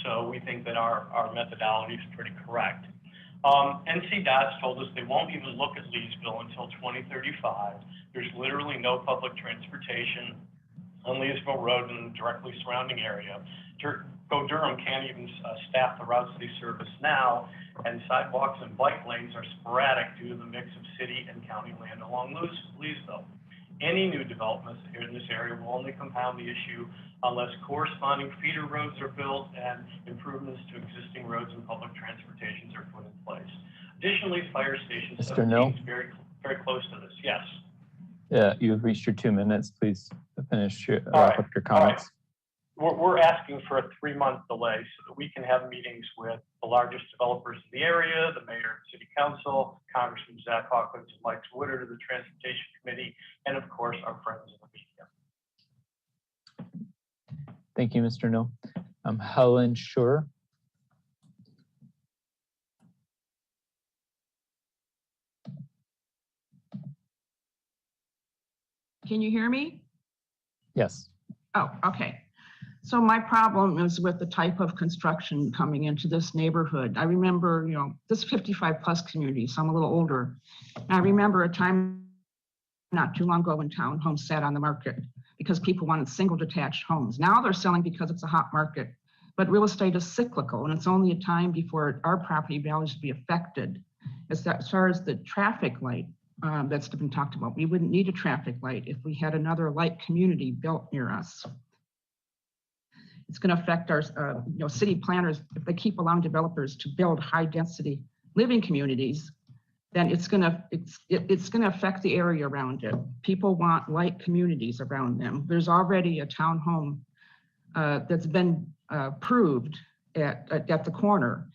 So we think that our methodology is pretty correct. NCDOT's told us they won't even look at Leesville until 2035. There's literally no public transportation on Leesville Road and the directly surrounding area. Go Durham can't even staff the routes they service now, and sidewalks and bike lanes are sporadic due to the mix of city and county land along Leesville. Any new developments in this area will only compound the issue unless corresponding feeder roads are built and improvements to existing roads and public transportations are put in place. Additionally, fire station Mr. 17 Mill? is very close to this. Yes. Yeah, you've reached your 2 minutes. Please finish your, All wrap right. up your comments. We're asking for a 3-month delay so that we can have meetings with the largest developers in the area, the mayor and city council, Congressman Zach Hawkins and Mike Woodard of the Transportation Committee, and of course, our friends in the media. Thank you, Mr. No. Helen Schur. Can you hear me? Yes. Oh, okay. So my problem is with the type of construction coming into this neighborhood. I remember, this 55 plus community, so I'm a little older. And I remember a time not too long ago when townhomes sat on the market because people wanted single detached homes. Now they're selling because it's a hot market, but real estate is cyclical and it's only a time before our property values will be affected. As far as the traffic light that's been talked about, we wouldn't need a traffic light if we had another light community built near us. It's going to affect our, city planners. If they keep allowing developers to build high density living communities, then it's going to affect the area around it. People want light communities around them. There's already a townhome that's been approved at the corner.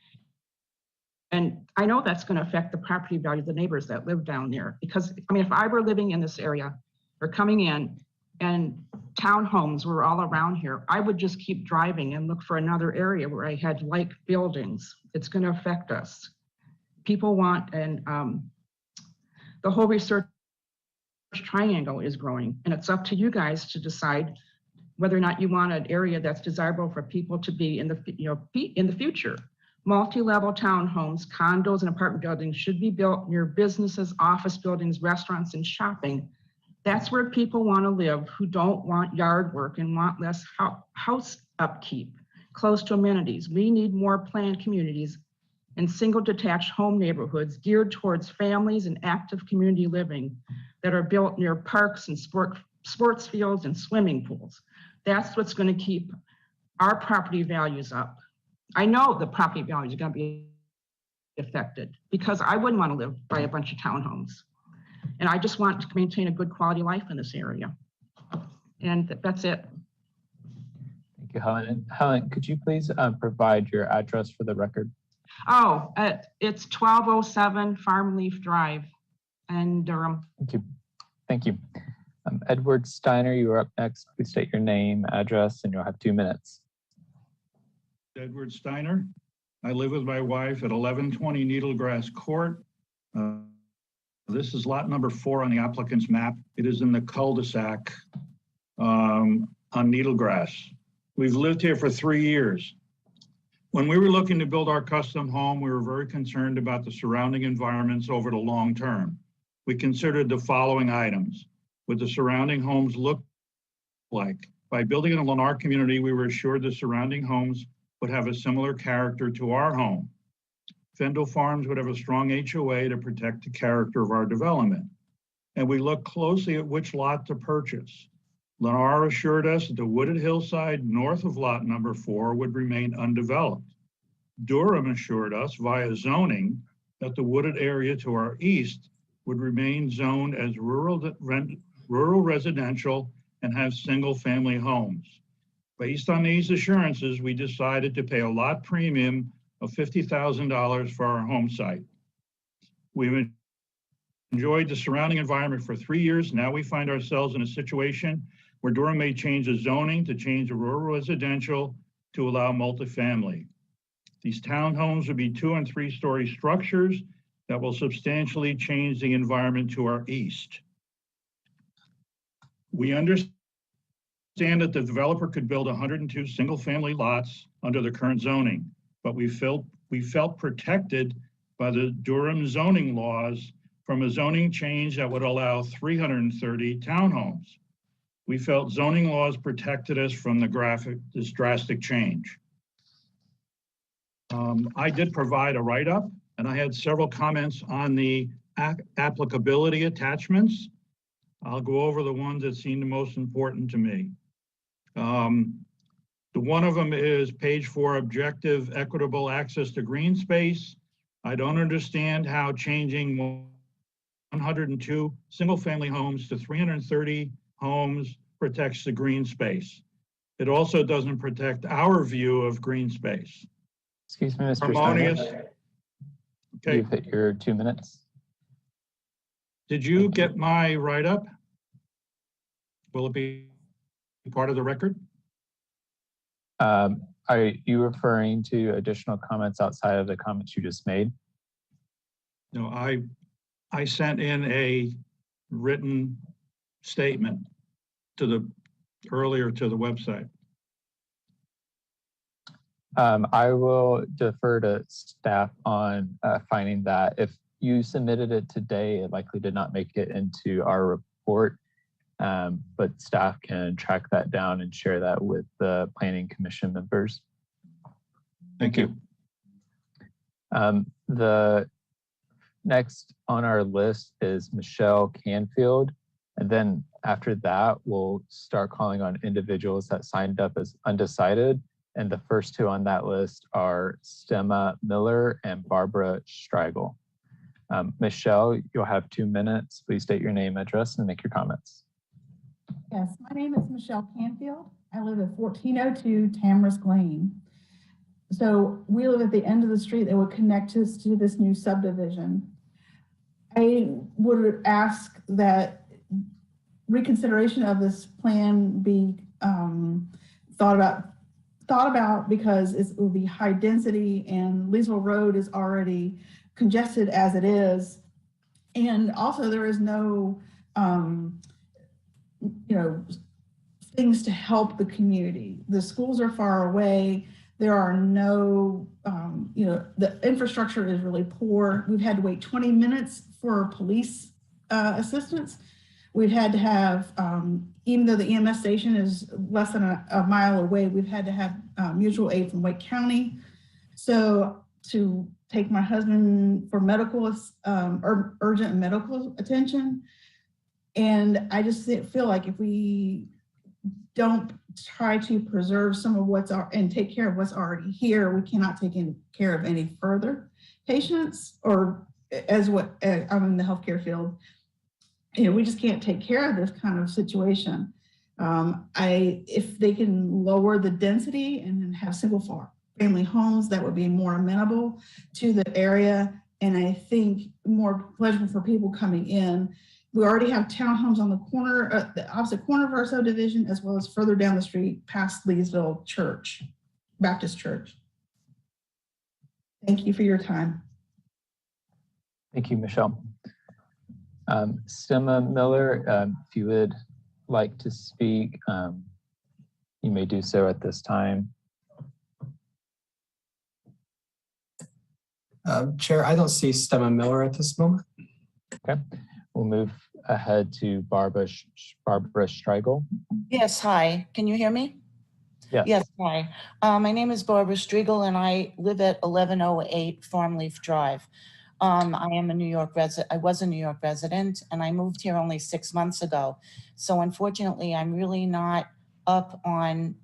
And I know that's going to affect the property value of the neighbors that live down there. Because, if I were living in this area or coming in and townhomes were all around here, I would just keep driving and look for another area where I had like buildings. It's going to affect us. People want, and the whole research triangle is growing, and it's up to you guys to decide whether or not you want an area that's desirable for people to be in the future. Multi-level townhomes, condos, and apartment buildings should be built near businesses, office buildings, restaurants, and shopping. That's where people want to live who don't want yard work and want less house upkeep, close to amenities. We need more planned communities and single detached home neighborhoods geared towards families and active community living that are built near parks and sports fields and swimming pools. That's what's going to keep our property values up. I know the property values are going to be affected because I wouldn't want to live by a bunch of townhomes. And I just want to maintain a good quality life in this area. And that's it. Thank you, Helen. And Helen, could you please provide your address for the record? Oh, it's 1207 Farm Leaf Drive in Durham. Thank you. Thank you. Edward Steiner, you are up next. Please state your name, address, and you'll have 2 minutes. Edward Steiner. I live with my wife at 1120 Needlegrass Court. This is lot number 4 on the applicant's map. It is in the cul-de-sac on Needlegrass. We've lived here for 3 years. When we were looking to build our custom home, we were very concerned about the surrounding environments over the long term. We considered the following items. What the surrounding homes look like. By building in a Lennar community, we were assured the surrounding homes would have a similar character to our home. Fendel Farms would have a strong HOA to protect the character of our development. And we looked closely at which lot to purchase. Lennar assured us that the wooded hillside north of lot number 4 would remain undeveloped. Durham assured us via zoning that the wooded area to our east would remain zoned as rural residential and have single-family homes. Based on these assurances, we decided to pay a lot premium of $50,000 for our home site. We've enjoyed the surrounding environment for 3 years. Now we find ourselves in a situation where Durham may change the zoning to change the rural residential to allow multifamily. These townhomes would be 2- and 3-story structures that will substantially change the environment to our east. We understand that the developer could build 102 single-family lots under the current zoning, but we felt protected by the Durham zoning laws from a zoning change that would allow 330 townhomes. We felt zoning laws protected us from this drastic change. I did provide a write-up, and I had several comments on the applicability attachments. I'll go over the ones that seem the most important to me. The one of them is page 4, objective equitable access to green space. I don't understand how changing 102 single-family homes to 330 homes protects the green space. It also doesn't protect our view of green space. Excuse me, Mr. Harmonious. Steiner. Okay. You've hit your 2 minutes. Did you get my write-up? Will it be part of the record? Are you referring to additional comments outside of the comments you just made? No, I sent in a written statement earlier to the website. I will defer to staff on finding that. If you submitted it today, it likely did not make it into our report, but staff can track that down and share that with the Planning Commission members. Thank you. The next on our list is Michelle Canfield. And then after that, we'll start calling on individuals that signed up as undecided. And the first two on that list are Stemma Miller and Barbara Strigel. Michelle, you'll have 2 minutes. Please state your name, address, and make your comments. Yes, my name is Michelle Canfield. I live at 1402 Tamarisk Lane. So we live at the end of the street that would connect us to this new subdivision. I would ask that reconsideration of this plan be thought about because it will be high density and Leesville Road is already congested as it is. And also there is no, things to help the community. The schools are far away. There are no, the infrastructure is really poor. We've had to wait 20 minutes for police assistance. We've had to have, even though the EMS station is less than a mile away, we've had to have mutual aid from Wake County. So to take my husband for medical, urgent medical attention. And I just feel like if we don't try to preserve some of and take care of what's already here, we cannot take care of any further patients or I'm in the healthcare field. We just can't take care of this kind of situation. If they can lower the density and then have single family homes, that would be more amenable to the area. And I think more pleasurable for people coming in. We already have townhomes on the corner, the opposite corner of our subdivision, as well as further down the street past Leesville Church, Baptist Church. Thank you for your time. Thank you, Michelle. Stemma Miller, if you would like to speak, you may do so at this time. Chair, I don't see Stemma Miller at this moment. Okay, we'll move ahead to Barbara Strigel. Yes, hi. Can you hear me? Yes. Yes, hi. My name is Barbara Strigel and I live at 1108 Farmleaf Drive. I am a New York resident. I was a New York resident and I moved here only 6 months ago. So unfortunately, I'm really not up on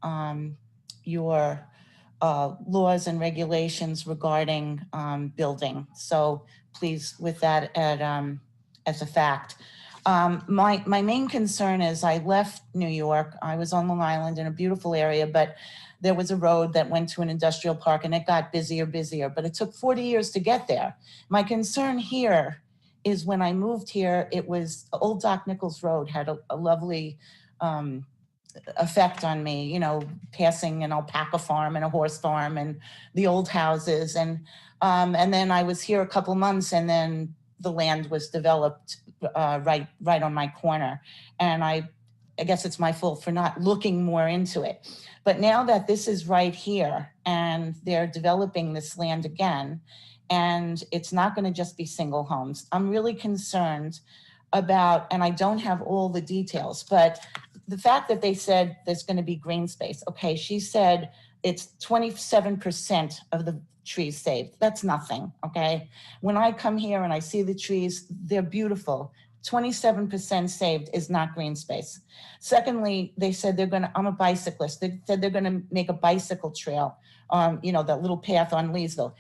your laws and regulations regarding building. So please, with that as a fact. My main concern is I left New York. I was on Long Island in a beautiful area, but there was a road that went to an industrial park and it got busier, but it took 40 years to get there. My concern here is when I moved here, it was Old Doc Nichols Road had a lovely effect on me, passing an alpaca farm and a horse farm and the old houses. And then I was here a couple months and then the land was developed right on my corner. And I guess it's my fault for not looking more into it. But now that this is right here and they're developing this land again, and it's not going to just be single homes, I'm really concerned about, and I don't have all the details, but the fact that they said there's going to be green space. Okay, she said it's 27% of the trees saved. That's nothing, okay? When I come here and I see the trees, they're beautiful. 27% saved is not green space. Secondly, they said I'm a bicyclist. They said they're gonna make a bicycle trail on, that little path on Leesville.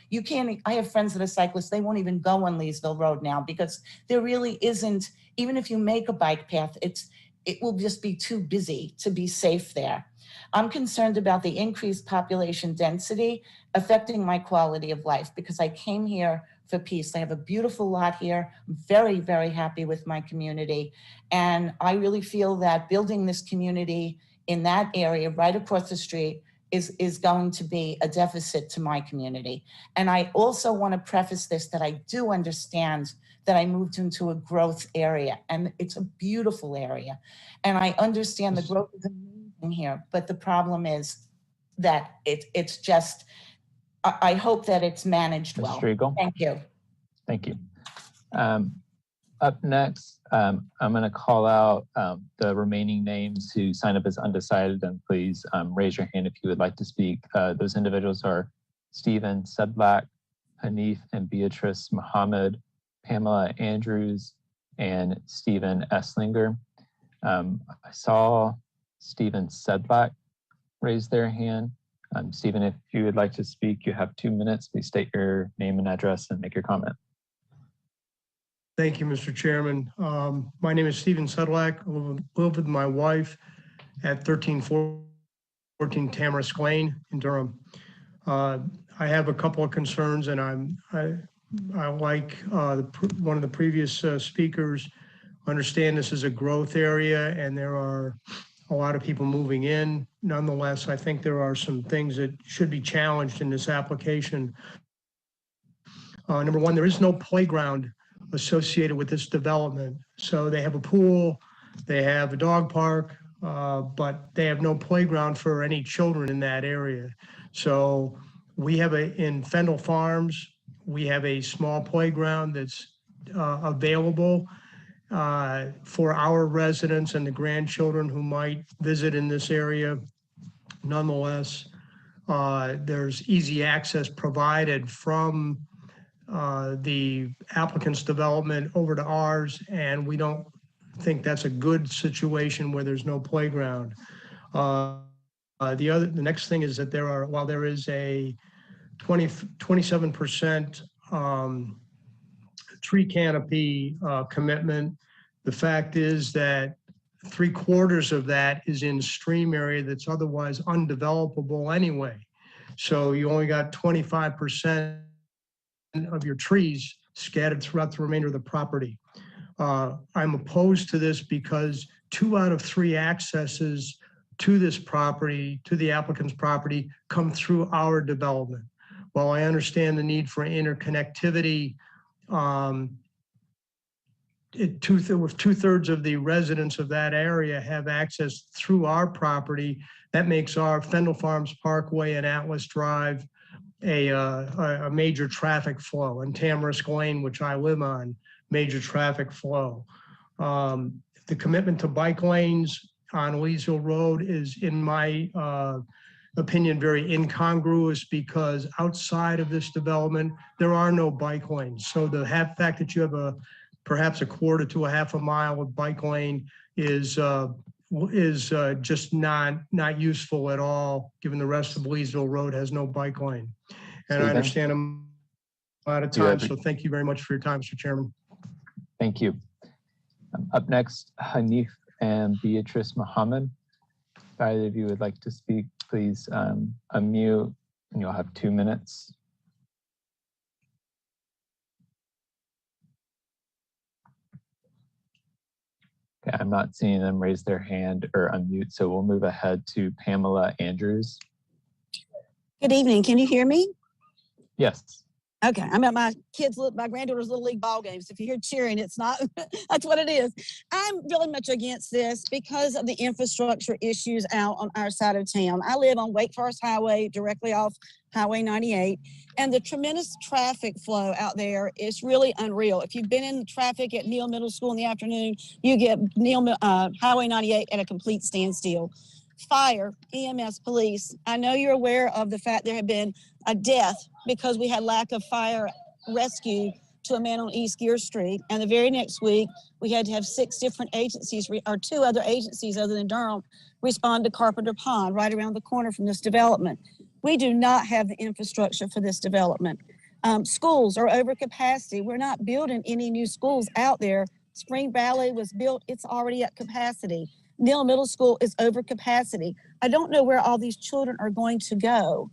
I have friends that are cyclists, they won't even go on Leesville Road now because there really isn't, even if you make a bike path, it will just be too busy to be safe there. I'm concerned about the increased population density affecting my quality of life because I came here for peace. I have a beautiful lot here. I'm very, very happy with my community. And I really feel that building this community in that area right across the street is going to be a deficit to my community. And I also want to preface this that I do understand that I moved into a growth area and it's a beautiful area. And I understand the growth is amazing here, but the problem is that it's just, I hope that it's managed well. Striegel. Thank you. Thank you. Up next, I'm going to call out the remaining names who signed up as undecided, and please raise your hand if you would like to speak. Those individuals are Stephen Sedlak, Hanif and Beatrice Muhammad, Pamela Andrews, and Stephen Esslinger. I saw Stephen Sedlak raise their hand. Stephen, if you would like to speak, you have 2 minutes. Please state your name and address and make your comment. Thank you, Mr. Chairman. My name is Stephen Sedlak. I live with my wife at 1314 Tamarisk Lane in Durham. I have a couple of concerns, and I like one of the previous speakers. Understand this is a growth area, and there are a lot of people moving in. Nonetheless, I think there are some things that should be challenged in this application. Number one, there is no playground associated with this development. So they have a pool, they have a dog park, but they have no playground for any children in that area. So we have in Fendel Farms, we have a small playground that's available for our residents and the grandchildren who might visit in this area. Nonetheless, there's easy access provided from the applicant's development over to ours, and we don't think that's a good situation where there's no playground. The next thing is that while there is a 27% tree canopy commitment, the fact is that 3/4 of that is in stream area that's otherwise undevelopable anyway. So you only got 25% of your trees scattered throughout the remainder of the property. I'm opposed to this because 2 out of 3 accesses to this property, to the applicant's property, come through our development. While I understand the need for interconnectivity, with 2/3 of the residents of that area have access through our property, that makes our Fendel Farms Parkway and Atlas Drive a major traffic flow, and Tamarisk Lane, which I live on, major traffic flow. The commitment to bike lanes on Leesville Road is, in my opinion, very incongruous because outside of this development, there are no bike lanes. So the fact that you have perhaps a 1/4 to a 1/2 mile of bike lane is just not useful at all, given the rest of Leesville Road has no bike lane. And I understand I'm out of time, so thank you very much for your time, Mr. Chairman. Thank you. Up next, Hanif and Beatrice Muhammad. If either of you would like to speak, please unmute, and you'll have 2 minutes. Okay, I'm not seeing them raise their hand or unmute, so we'll move ahead to Pamela Andrews. Good evening. Can you hear me? Yes. Okay, I'm at my granddaughter's Little League ball games. If you hear cheering, it's not, that's what it is. I'm really much against this because of the infrastructure issues out on our side of town. I live on Wake Forest Highway, directly off Highway 98, and the tremendous traffic flow out there is really unreal. If you've been in traffic at Neal Middle School in the afternoon, you get Highway 98 at a complete standstill. Fire, EMS, police. I know you're aware of the fact there have been a death because we had lack of fire rescue to a man on East Gear Street. And the very next week, we had to have 6 different agencies, or 2 other agencies other than Durham, respond to Carpenter Pond, right around the corner from this development. We do not have the infrastructure for this development. Schools are over capacity. We're not building any new schools out there. Spring Valley was built, it's already at capacity. Neal Middle School is over capacity. I don't know where all these children are going to go.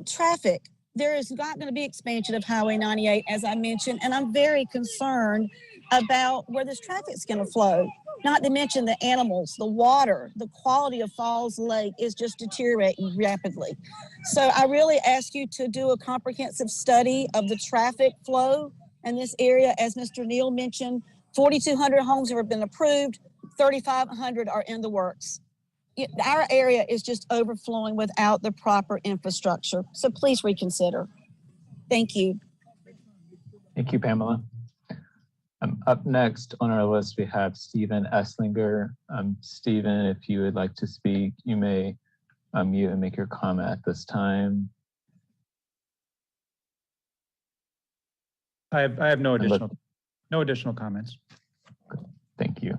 Traffic. There is not going to be expansion of Highway 98, as I mentioned, and I'm very concerned about where this traffic is going to flow. Not to mention the animals, the water, the quality of Falls Lake is just deteriorating rapidly. So I really ask you to do a comprehensive study of the traffic flow in this area. As Mr. Neal mentioned, 4,200 homes have been approved, 3,500 are in the works. Our area is just overflowing without the proper infrastructure. So please reconsider. Thank you. Thank you, Pamela. Up next on our list, we have Stephen Esslinger. Stephen, if you would like to speak, you may unmute and make your comment at this time. I have no additional comments. Thank you.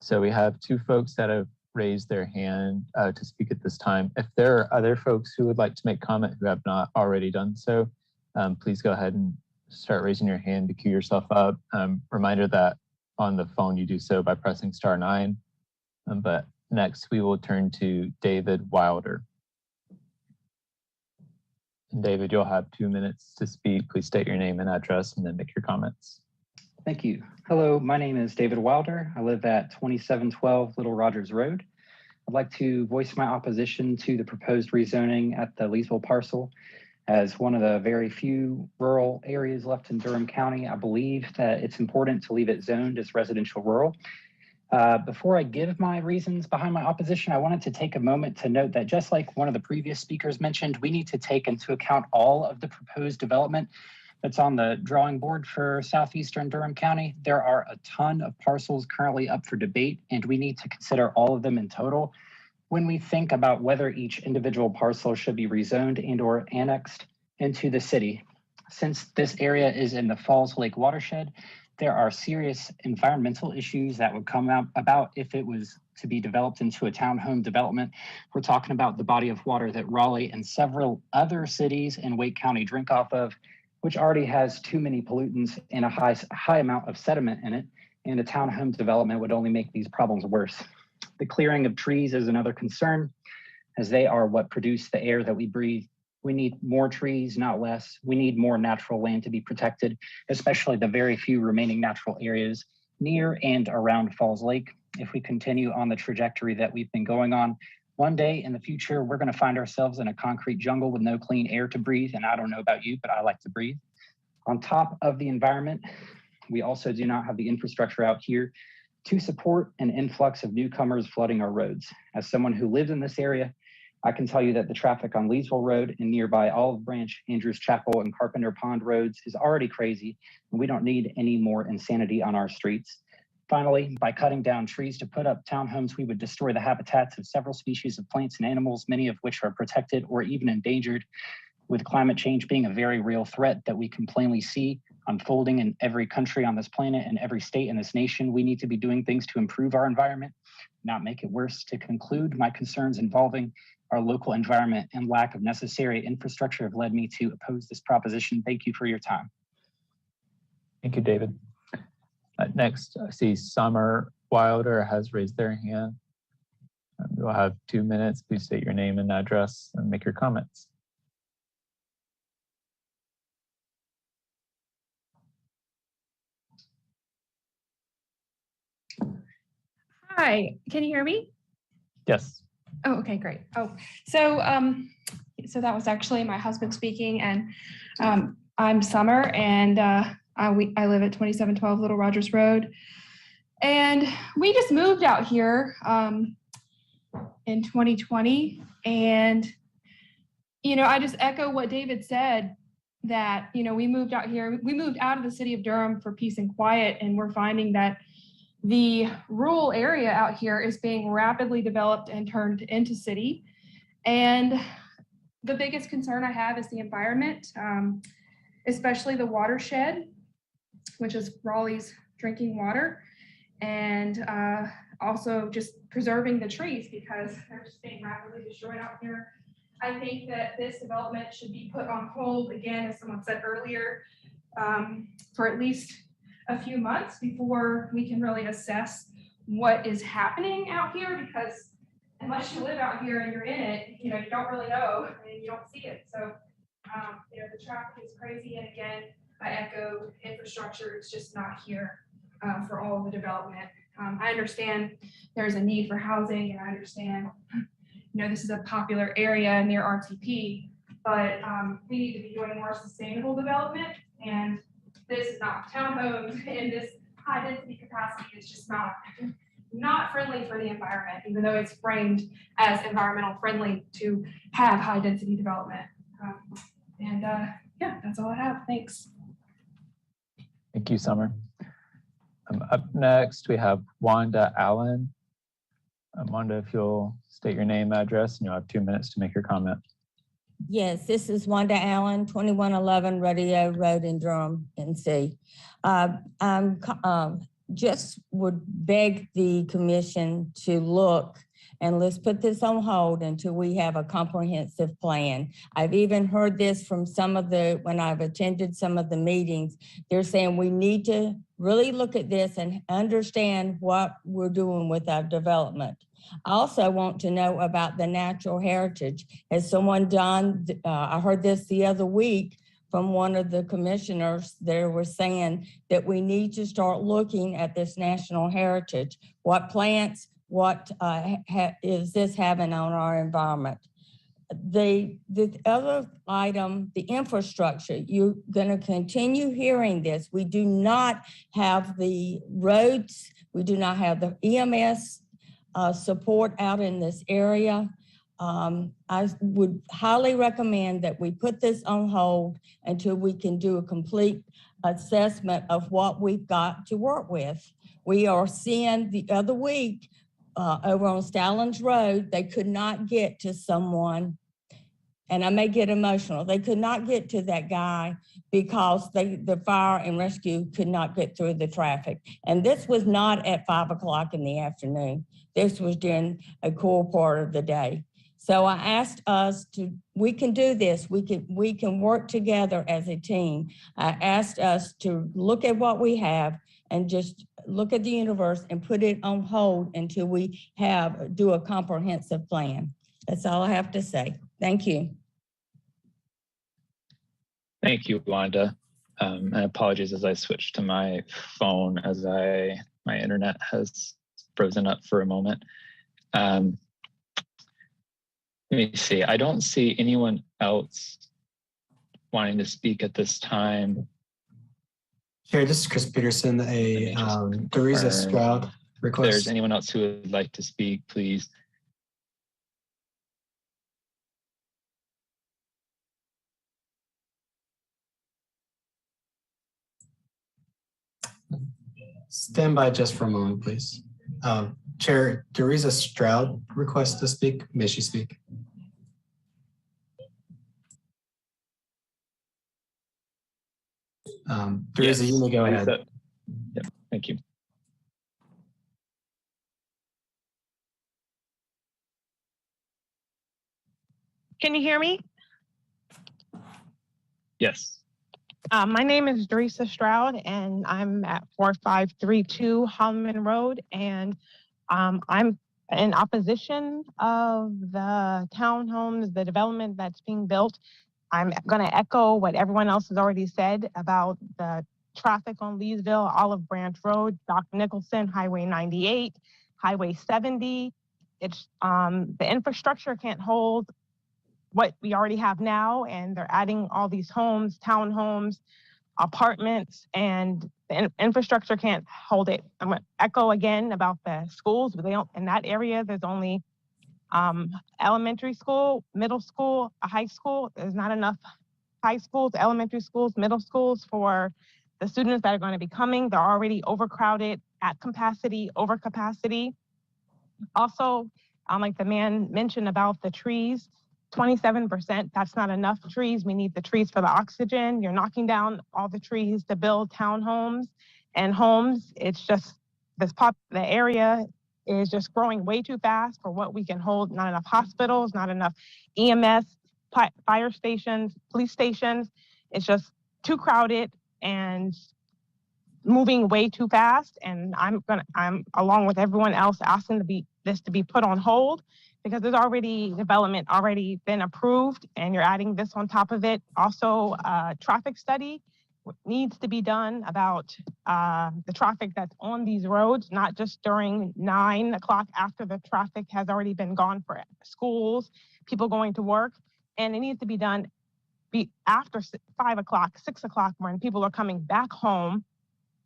So we have 2 folks that have raised their hand to speak at this time. If there are other folks who would like to make comment who have not already done so, please go ahead and start raising your hand to queue yourself up. Reminder that on the phone you do so by pressing *9. But next we will turn to David Wilder. And David, you'll have 2 minutes to speak. Please state your name and address and then make your comments. Thank you. Hello, my name is David Wilder. I live at 2712 Little Rogers Road. I'd like to voice my opposition to the proposed rezoning at the Leesville parcel. As one of the very few rural areas left in Durham County, I believe that it's important to leave it zoned as residential rural. Before I give my reasons behind my opposition, I wanted to take a moment to note that just like one of the previous speakers mentioned, we need to take into account all of the proposed development that's on the drawing board for southeastern Durham County. There are a ton of parcels currently up for debate, and we need to consider all of them in total when we think about whether each individual parcel should be rezoned and or annexed into the city. Since this area is in the Falls Lake watershed, there are serious environmental issues that would come about if it was to be developed into a townhome development. We're talking about the body of water that Raleigh and several other cities in Wake County drink off of, which already has too many pollutants and a high amount of sediment in it, and a townhome development would only make these problems worse. The clearing of trees is another concern, as they are what produce the air that we breathe. We need more trees, not less. We need more natural land to be protected, especially the very few remaining natural areas near and around Falls Lake. If we continue on the trajectory that we've been going on, one day in the future, we're going to find ourselves in a concrete jungle with no clean air to breathe. And I don't know about you, but I like to breathe. On top of the environment, we also do not have the infrastructure out here to support an influx of newcomers flooding our roads. As someone who lives in this area, I can tell you that the traffic on Leesville Road and nearby Olive Branch, Andrews Chapel, and Carpenter Pond roads is already crazy, and we don't need any more insanity on our streets. Finally, by cutting down trees to put up townhomes, we would destroy the habitats of several species of plants and animals, many of which are protected or even endangered. With climate change being a very real threat that we can plainly see unfolding in every country on this planet and every state in this nation, we need to be doing things to improve our environment, not make it worse. To conclude, my concerns involving our local environment and lack of necessary infrastructure have led me to oppose this proposition. Thank you for your time. Thank you, David. Next, I see Summer Wilder has raised their hand. You'll have 2 minutes. Please state your name and address and make your comments. Hi, can you hear me? Yes. Oh, okay, great. So that was actually my husband speaking, and I'm Summer, and I live at 2712 Little Rogers Road, and we just moved out here in 2020, and I just echo what David said, that we moved out here, we moved out of the city of Durham for peace and quiet, and we're finding that the rural area out here is being rapidly developed and turned into city. And the biggest concern I have is the environment, especially the watershed, which is Raleigh's drinking water, and also just preserving the trees because they're just being rapidly destroyed out here. I think that this development should be put on hold again, as someone said earlier, for at least a few months before we can really assess what is happening out here, because unless you live out here and you're in it, you don't really know and you don't see it. So, the traffic is crazy. And again, I echo infrastructure. It's just not here for all of the development. I understand there's a need for housing, and I understand, this is a popular area near RTP, but we need to be doing more sustainable development. And this is not townhomes in this high density capacity. It's just not friendly for the environment, even though it's framed as environmental friendly to have high density development. Yeah, that's all I have. Thanks. Thank you, Summer. Up next, we have Wanda Allen. Wanda, if you'll state your name, address, and you'll have 2 minutes to make your comment. Yes, this is Wanda Allen, 2111 Radio Road in Durham, NC. I'm just would beg the commission to look, and let's put this on hold until we have a comprehensive plan. I've even heard this from when I've attended some of the meetings, they're saying we need to really look at this and understand what we're doing with our development. I also want to know about the natural heritage. Has someone done, I heard this the other week from one of the commissioners, they were saying that we need to start looking at this national heritage. What plants, what is this having on our environment? The other item, the infrastructure, you're going to continue hearing this. We do not have the roads. We do not have the EMS support out in this area. I would highly recommend that we put this on hold until we can do a complete assessment of what we've got to work with. We are seeing the other week over on Stallings Road, they could not get to someone, and I may get emotional, they could not get to that guy because the fire and rescue could not get through the traffic. And this was not at 5 o'clock in the afternoon. This was during a core part of the day. So I asked us we can do this. We can work together as a team. I asked us to look at what we have and just look at the universe and put it on hold until we do a comprehensive plan. That's all I have to say. Thank you. Thank you, Wanda. And apologies as I switched to my phone as my internet has frozen up for a moment. Let me see. I don't see anyone else wanting to speak at this time. Chair, this is Chris Peterson, Teresa Stroud request. If there's anyone else who would like to speak, please. Stand by just for a moment, please. Chair, Teresa Stroud requests to speak. May she speak? Teresa, you may go ahead. Yep, thank you. Can you hear me? Yes. My name is Teresa Stroud, and I'm at 4532 Holman Road, and I'm in opposition of the townhomes, the development that's being built. I'm going to echo what everyone else has already said about the traffic on Leesville, Olive Branch Road, Dr. Nicholson, Highway 98, Highway 70. It's the infrastructure can't hold what we already have now, and they're adding all these homes, townhomes, apartments, and the infrastructure can't hold it. I'm going to echo again about the schools, but they don't, in that area, there's only elementary school, middle school, a high school. There's not enough high schools, elementary schools, middle schools for the students that are going to be coming. They're already overcrowded, at capacity, over capacity. Also, Like the man mentioned about the trees, 27%, that's not enough trees. We need the trees for the oxygen. You're knocking down all the trees to build townhomes and homes. It's just the area is just growing way too fast for what we can hold. Not enough hospitals, not enough EMS, fire stations, police stations. It's just too crowded and moving way too fast. And I'm along with everyone else asking this to be put on hold, because there's already development already been approved and you're adding this on top of it. Also, traffic study needs to be done about the traffic that's on these roads, not just during 9 o'clock after the traffic has already been gone for schools, people going to work. And it needs to be done after 5 o'clock, 6 o'clock, when people are coming back home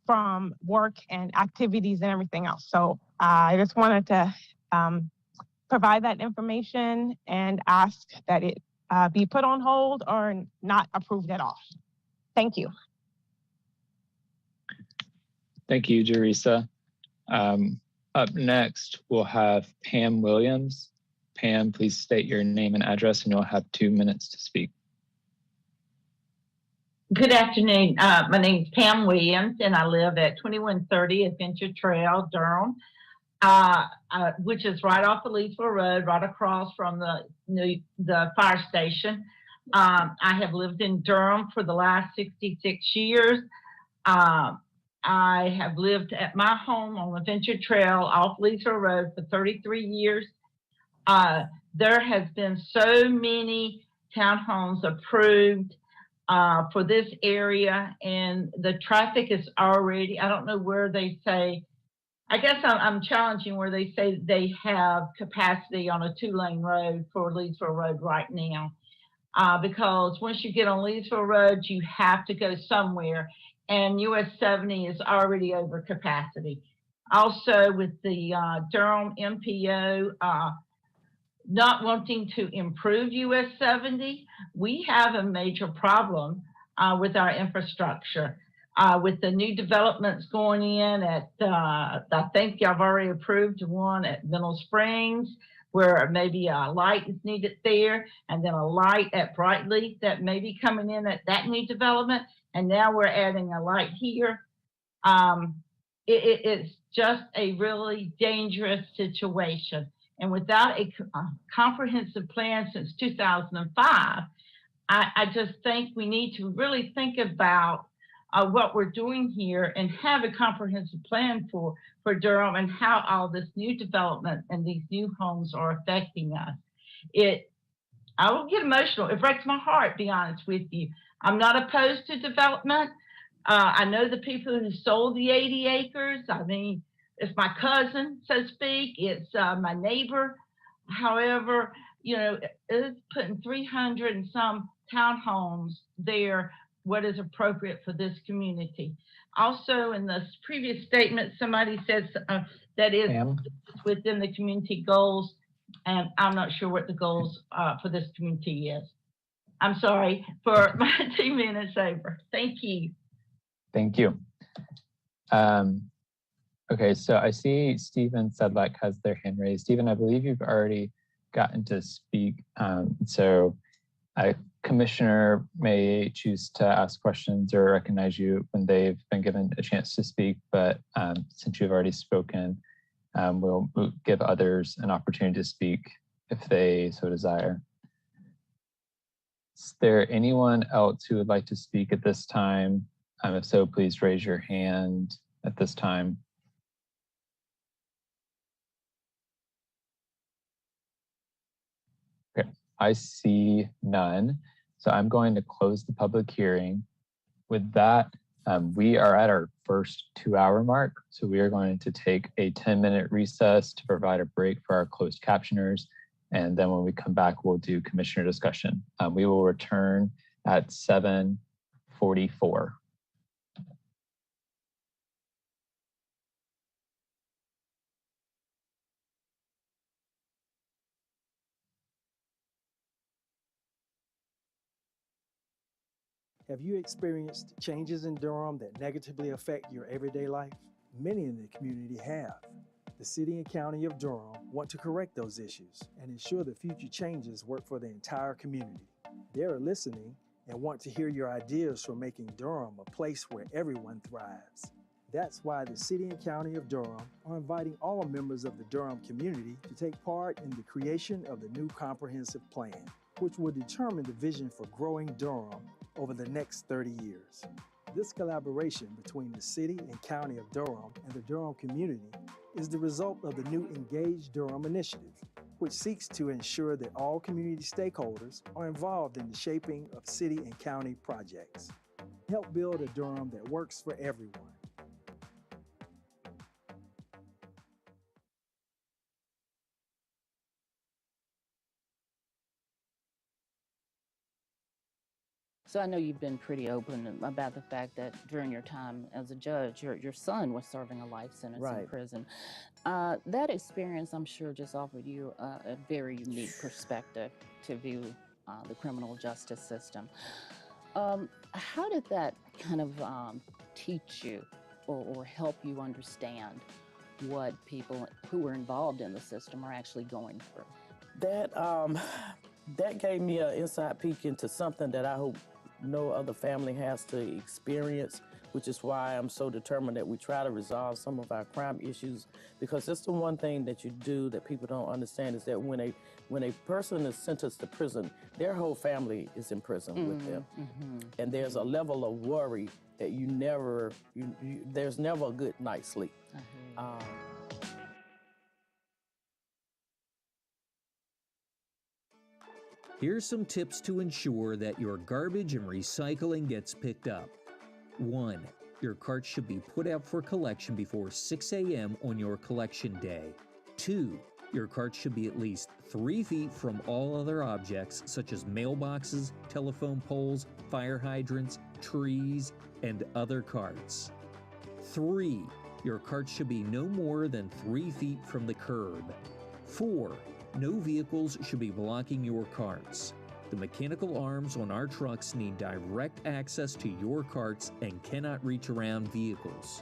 from work and activities and everything else. So I just wanted to provide that information and ask that it be put on hold or not approved at all. Thank you. Thank you, Jerisa. Up next, we'll have Pam Williams. Pam, please state your name and address, and you'll have 2 minutes to speak. Good afternoon. My name is Pam Williams, and I live at 2130 Adventure Trail, Durham, which is right off the Leesville Road, right across from the fire station. I have lived in Durham for the last 66 years. I have lived at my home on Adventure Trail off Leesville Road for 33 years. There has been so many townhomes approved for this area, and the traffic is already, I don't know where they say, I guess I'm challenging where they say they have capacity on a 2-lane road for Leesville Road right now. Because once you get on Leesville Road, you have to go somewhere, and US 70 is already over capacity. Also, with the Durham MPO not wanting to improve US 70, we have a major problem with our infrastructure. With the new developments going in at, I think y'all have already approved one at Mineral Springs, where maybe a light is needed there, and then a light at Brightleaf that may be coming in at that new development, and now we're adding a light here. It's just a really dangerous situation. And without a comprehensive plan since 2005, I just think we need to really think about what we're doing here and have a comprehensive plan for Durham and how all this new development and these new homes are affecting us. I will get emotional. It breaks my heart, to be honest with you. I'm not opposed to development. I know the people who sold the 80 acres. I mean, it's my cousin, so to speak. It's my neighbor. However, you know, it's putting 300 and some townhomes there, what is appropriate for this community. Also, in the previous statement, somebody says that is within the community goals, and I'm not sure what the goals for this community is. I'm sorry for my 2 minutes over. Thank you. Thank you. Okay, so I see Stephen Sedlak has their hand raised. Stephen, I believe you've already gotten to speak. So a commissioner may choose to ask questions or recognize you when they've been given a chance to speak, but since you've already spoken, we'll give others an opportunity to speak if they so desire. Is there anyone else who would like to speak at this time? If so, please raise your hand at this time. Okay, I see none. So I'm going to close the public hearing. With that, we are at our first 2-hour mark. So we are going to take a 10-minute recess to provide a break for our closed captioners. And then when we come back, we'll do commissioner discussion. We will return at 7:44. Have you experienced changes in Durham that negatively affect your everyday life? Many in the community have. The City and County of Durham want to correct those issues and ensure the future changes work for the entire community. They are listening and want to hear your ideas for making Durham a place where everyone thrives. That's why the City and County of Durham are inviting all members of the Durham community to take part in the creation of the new comprehensive plan, which will determine the vision for growing Durham over the next 30 years. This collaboration between the City and County of Durham and the Durham community is the result of the new Engage Durham initiative, which seeks to ensure that all community stakeholders are involved in the shaping of city and county projects. Help build a Durham that works for everyone. So I know you've been pretty open about the fact that during your time as a judge, your son was serving a life sentence in prison. That experience, I'm sure, just offered you a very unique perspective to view the criminal justice system. How did that kind of teach you or help you understand what people who were involved in the system are actually going through? That gave me an inside peek into something that I hope no other family has to experience, which is why I'm so determined that we try to resolve some of our crime issues, because that's the one thing that you do that people don't understand is that when a person is sentenced to prison, their whole family is in prison with them. And there's a level of worry that there's never a good night's sleep. Here's some tips to ensure that your garbage and recycling gets picked up. 1. Your cart should be put out for collection before 6 a.m. on your collection day. 2. Your cart should be at least 3 feet from all other objects such as mailboxes, telephone poles, fire hydrants, trees, and other carts. 3. Your cart should be no more than 3 feet from the curb. 4. No vehicles should be blocking your carts. The mechanical arms on our trucks need direct access to your carts and cannot reach around vehicles.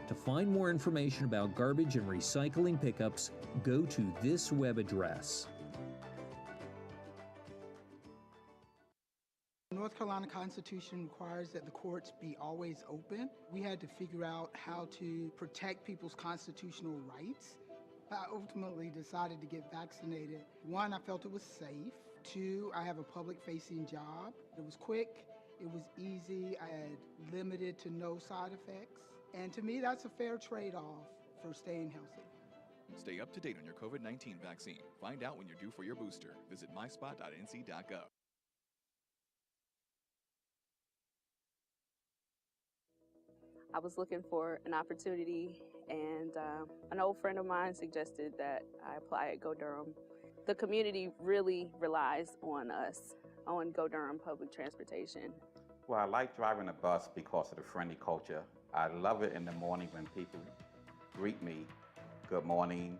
To find more information about garbage and recycling pickups, go to this web address. The North Carolina Constitution requires that the courts be always open. We had to figure out how to protect people's constitutional rights. I ultimately decided to get vaccinated. 1, I felt it was safe. 2, I have a public-facing job. It was quick, it was easy, I had limited to no side effects. And to me, that's a fair trade-off for staying healthy. Stay up to date on your COVID-19 vaccine. Find out when you're due for your booster. Visit myspot.nc.gov. I was looking for an opportunity, and an old friend of mine suggested that I apply at Go Durham. The community really relies on us, on Go Durham public transportation. Well, I like driving a bus because of the friendly culture. I love it in the morning when people greet me, good morning,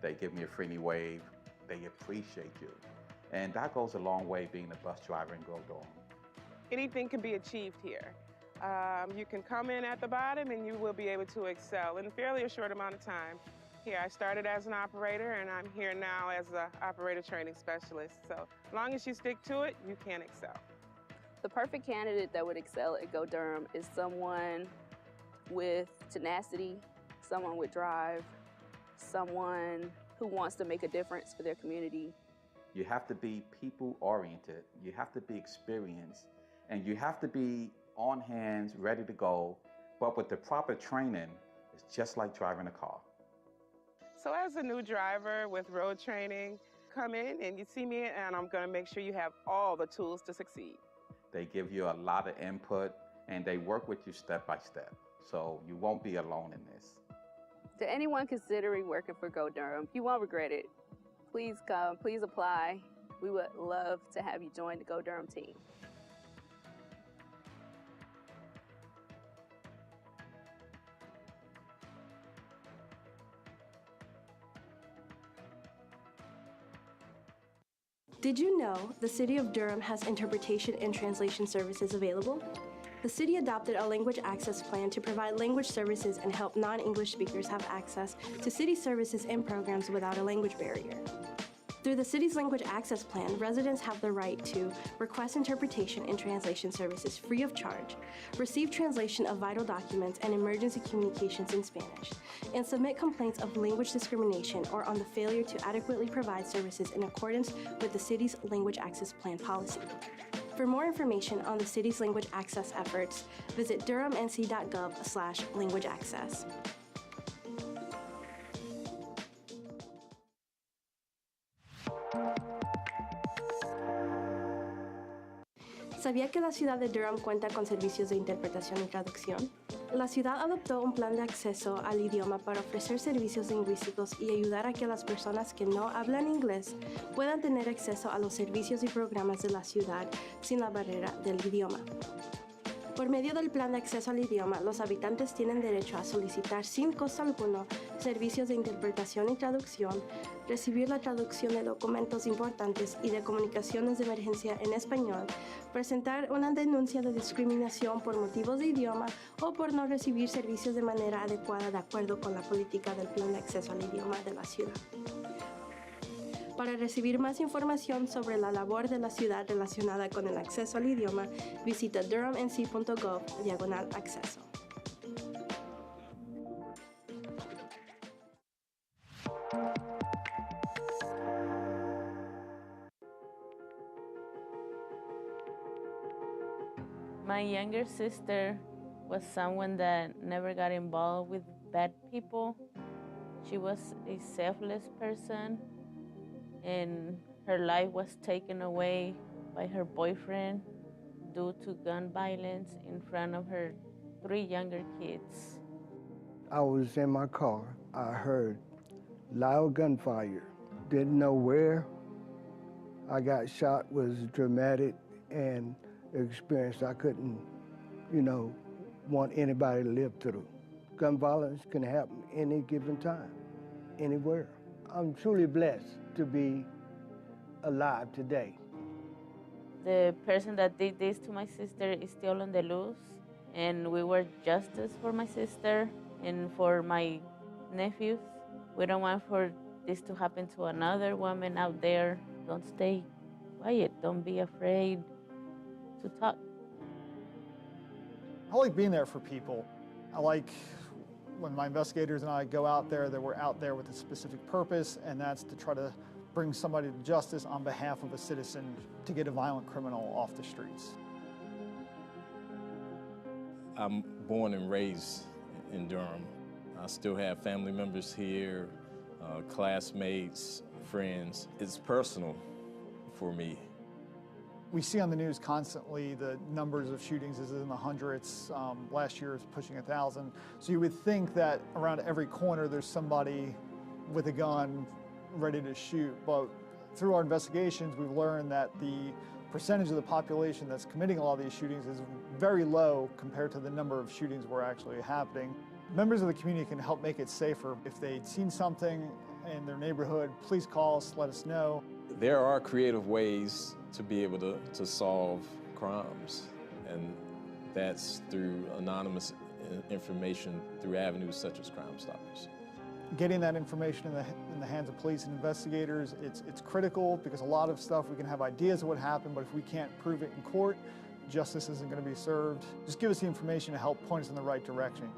they give me a friendly wave, they appreciate you. And that goes a long way being a bus driver in Go Durham. Anything can be achieved here. You can come in at the bottom and you will be able to excel in a fairly short amount of time. Here, I started as an operator and I'm here now as an operator training specialist. So as long as you stick to it, you can excel. The perfect candidate that would excel at Go Durham is someone with tenacity, someone with drive, someone who wants to make a difference for their community. You have to be people-oriented, you have to be experienced, and you have to be on hands, ready to go, but with the proper training, it's just like driving a car. So as a new driver with road training, come in and you see me and I'm gonna make sure you have all the tools to succeed. They give you a lot of input and they work with you step by step. So you won't be alone in this. To anyone considering working for Go Durham, you won't regret it. Please come, please apply. We would love to have you join the Go Durham team. Did you know the City of Durham has interpretation and translation services available? The city adopted a language access plan to provide language services and help non-English speakers have access to city services and programs without a language barrier. Through the city's language access plan, residents have the right to request interpretation and translation services free of charge, receive translation of vital documents and emergency communications in Spanish, and submit complaints of language discrimination or on the failure to adequately provide services in accordance with the city's language access plan policy. For more information on the city's language access efforts, visit durhamnc.gov/languageaccess. ¿Sabía que la ciudad de Durham cuenta con servicios de interpretación y traducción? La ciudad adoptó un plan de acceso al idioma para ofrecer servicios lingüísticos y ayudar a que las personas que no hablan inglés puedan tener acceso a los servicios y programas de la ciudad sin la barrera del idioma. Por medio del plan de acceso al idioma, los habitantes tienen derecho a solicitar sin costo alguno servicios de interpretación y traducción, recibir la traducción de documentos importantes y de comunicaciones de emergencia en español, presentar una denuncia de discriminación por motivos de idioma o por no recibir servicios de manera adecuada de acuerdo con la política del plan de acceso al idioma de la ciudad. Para recibir más información sobre la labor de la ciudad relacionada con el acceso al idioma, visita durhamnc.gov/acceso. My younger sister was someone that never got involved with bad people. She was a selfless person, and her life was taken away by her boyfriend due to gun violence in front of her 3 younger kids. I was in my car. I heard loud gunfire. Didn't know where. I got shot was dramatic and experience I couldn't, want anybody to live through. Gun violence can happen any given time, anywhere. I'm truly blessed to be alive today. The person that did this to my sister is still on the loose, and we want justice for my sister and for my nephews. We don't want for this to happen to another woman out there. Don't stay quiet. Don't be afraid to talk. I like being there for people. I like when my investigators and I go out there that we're out there with a specific purpose, and that's to try to bring somebody to justice on behalf of a citizen to get a violent criminal off the streets. I'm born and raised in Durham. I still have family members here, classmates, friends. It's personal for me. We see on the news constantly the numbers of shootings is in the hundreds. Last year is pushing 1,000. So you would think that around every corner there's somebody with a gun ready to shoot. But through our investigations, we've learned that the percentage of the population that's committing a lot of these shootings is very low compared to the number of shootings were actually happening. Members of the community can help make it safer. If they'd seen something in their neighborhood, please call us, let us know. There are creative ways to be able to solve crimes, and that's through anonymous information through avenues such as Crime Stoppers. Getting that information in the hands of police and investigators, it's critical because a lot of stuff we can have ideas of what happened, but if we can't prove it in court, justice isn't going to be served. Just give us the information to help point us in the right direction.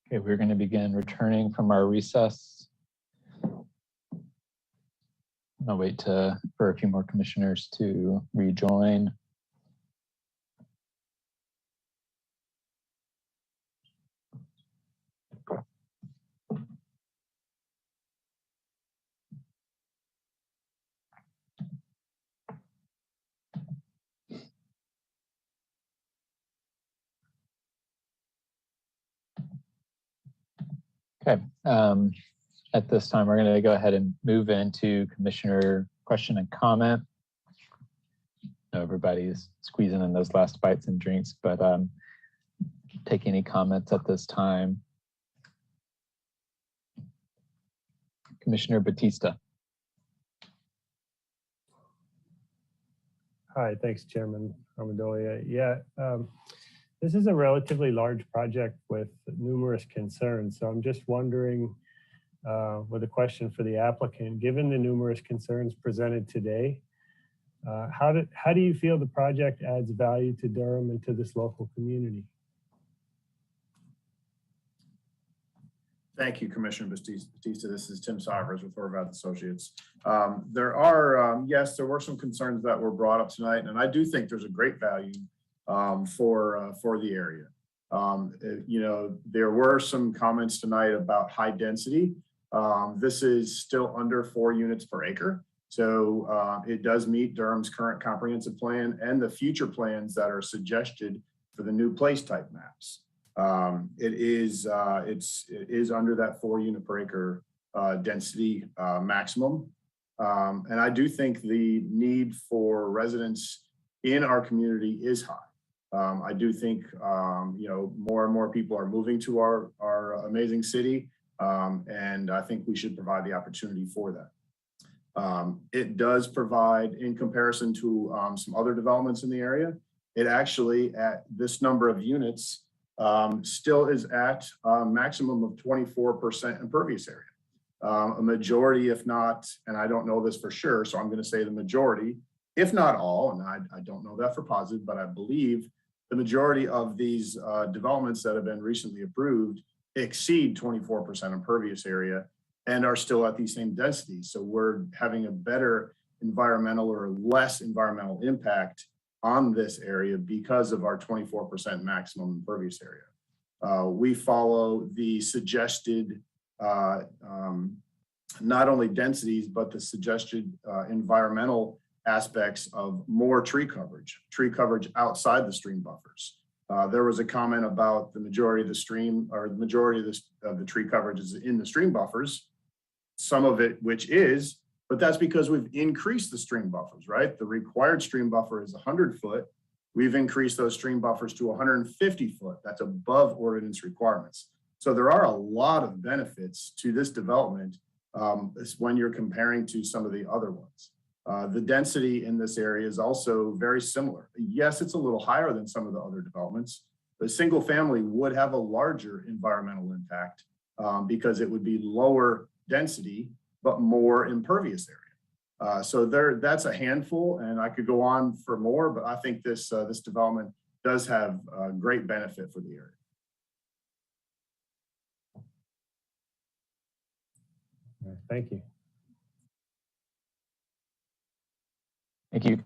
Okay, we're going to begin returning from our recess. I'll wait for a few more commissioners to rejoin. Okay, at this time, we're going to go ahead and move into commissioner question and comment. I know everybody's squeezing in those last bites and drinks, but take any comments at this time. Commissioner Batista. Hi, thanks, Chairman Armadolia. Yeah, this is a relatively large project with numerous concerns. So I'm just wondering, with a question for the applicant, given the numerous concerns presented today, how do you feel the project adds value to Durham and to this local community? Thank you, Commissioner Batista. This is Tim Sivers with Horvath Associates. There are, yes, there were some concerns that were brought up tonight, and I do think there's a great value for the area. You know, there were some comments tonight about high density. This is still under 4 units per acre. So it does meet Durham's current comprehensive plan and the future plans that are suggested for the new place type maps. It is under that 4 unit per acre density maximum. And I do think the need for residents in our community is high. I do think, you know, more and more people are moving to our amazing city. And I think we should provide the opportunity for that. It does provide, in comparison to some other developments in the area, it actually, at this number of units, still is at a maximum of 24% impervious area. A majority, if not, and I don't know this for sure, so I'm going to say the majority, if not all, and I don't know that for positive, but I believe the majority of these developments that have been recently approved exceed 24% impervious area and are still at these same densities. So we're having a better environmental or less environmental impact on this area because of our 24% maximum impervious area. We follow the suggested not only densities, but the suggested environmental aspects of more tree coverage outside the stream buffers. There was a comment about the majority of the stream, or the majority of the tree coverage is in the stream buffers, some of it which is, but that's because we've increased the stream buffers, right? The required stream buffer is 100 foot. We've increased those stream buffers to 150 foot. That's above ordinance requirements. So there are a lot of benefits to this development when you're comparing to some of the other ones. The density in this area is also very similar. Yes, it's a little higher than some of the other developments, but single family would have a larger environmental impact because it would be lower density, but more impervious area. So that's a handful, and I could go on for more, but I think this development does have a great benefit for the area. Thank you. Thank you,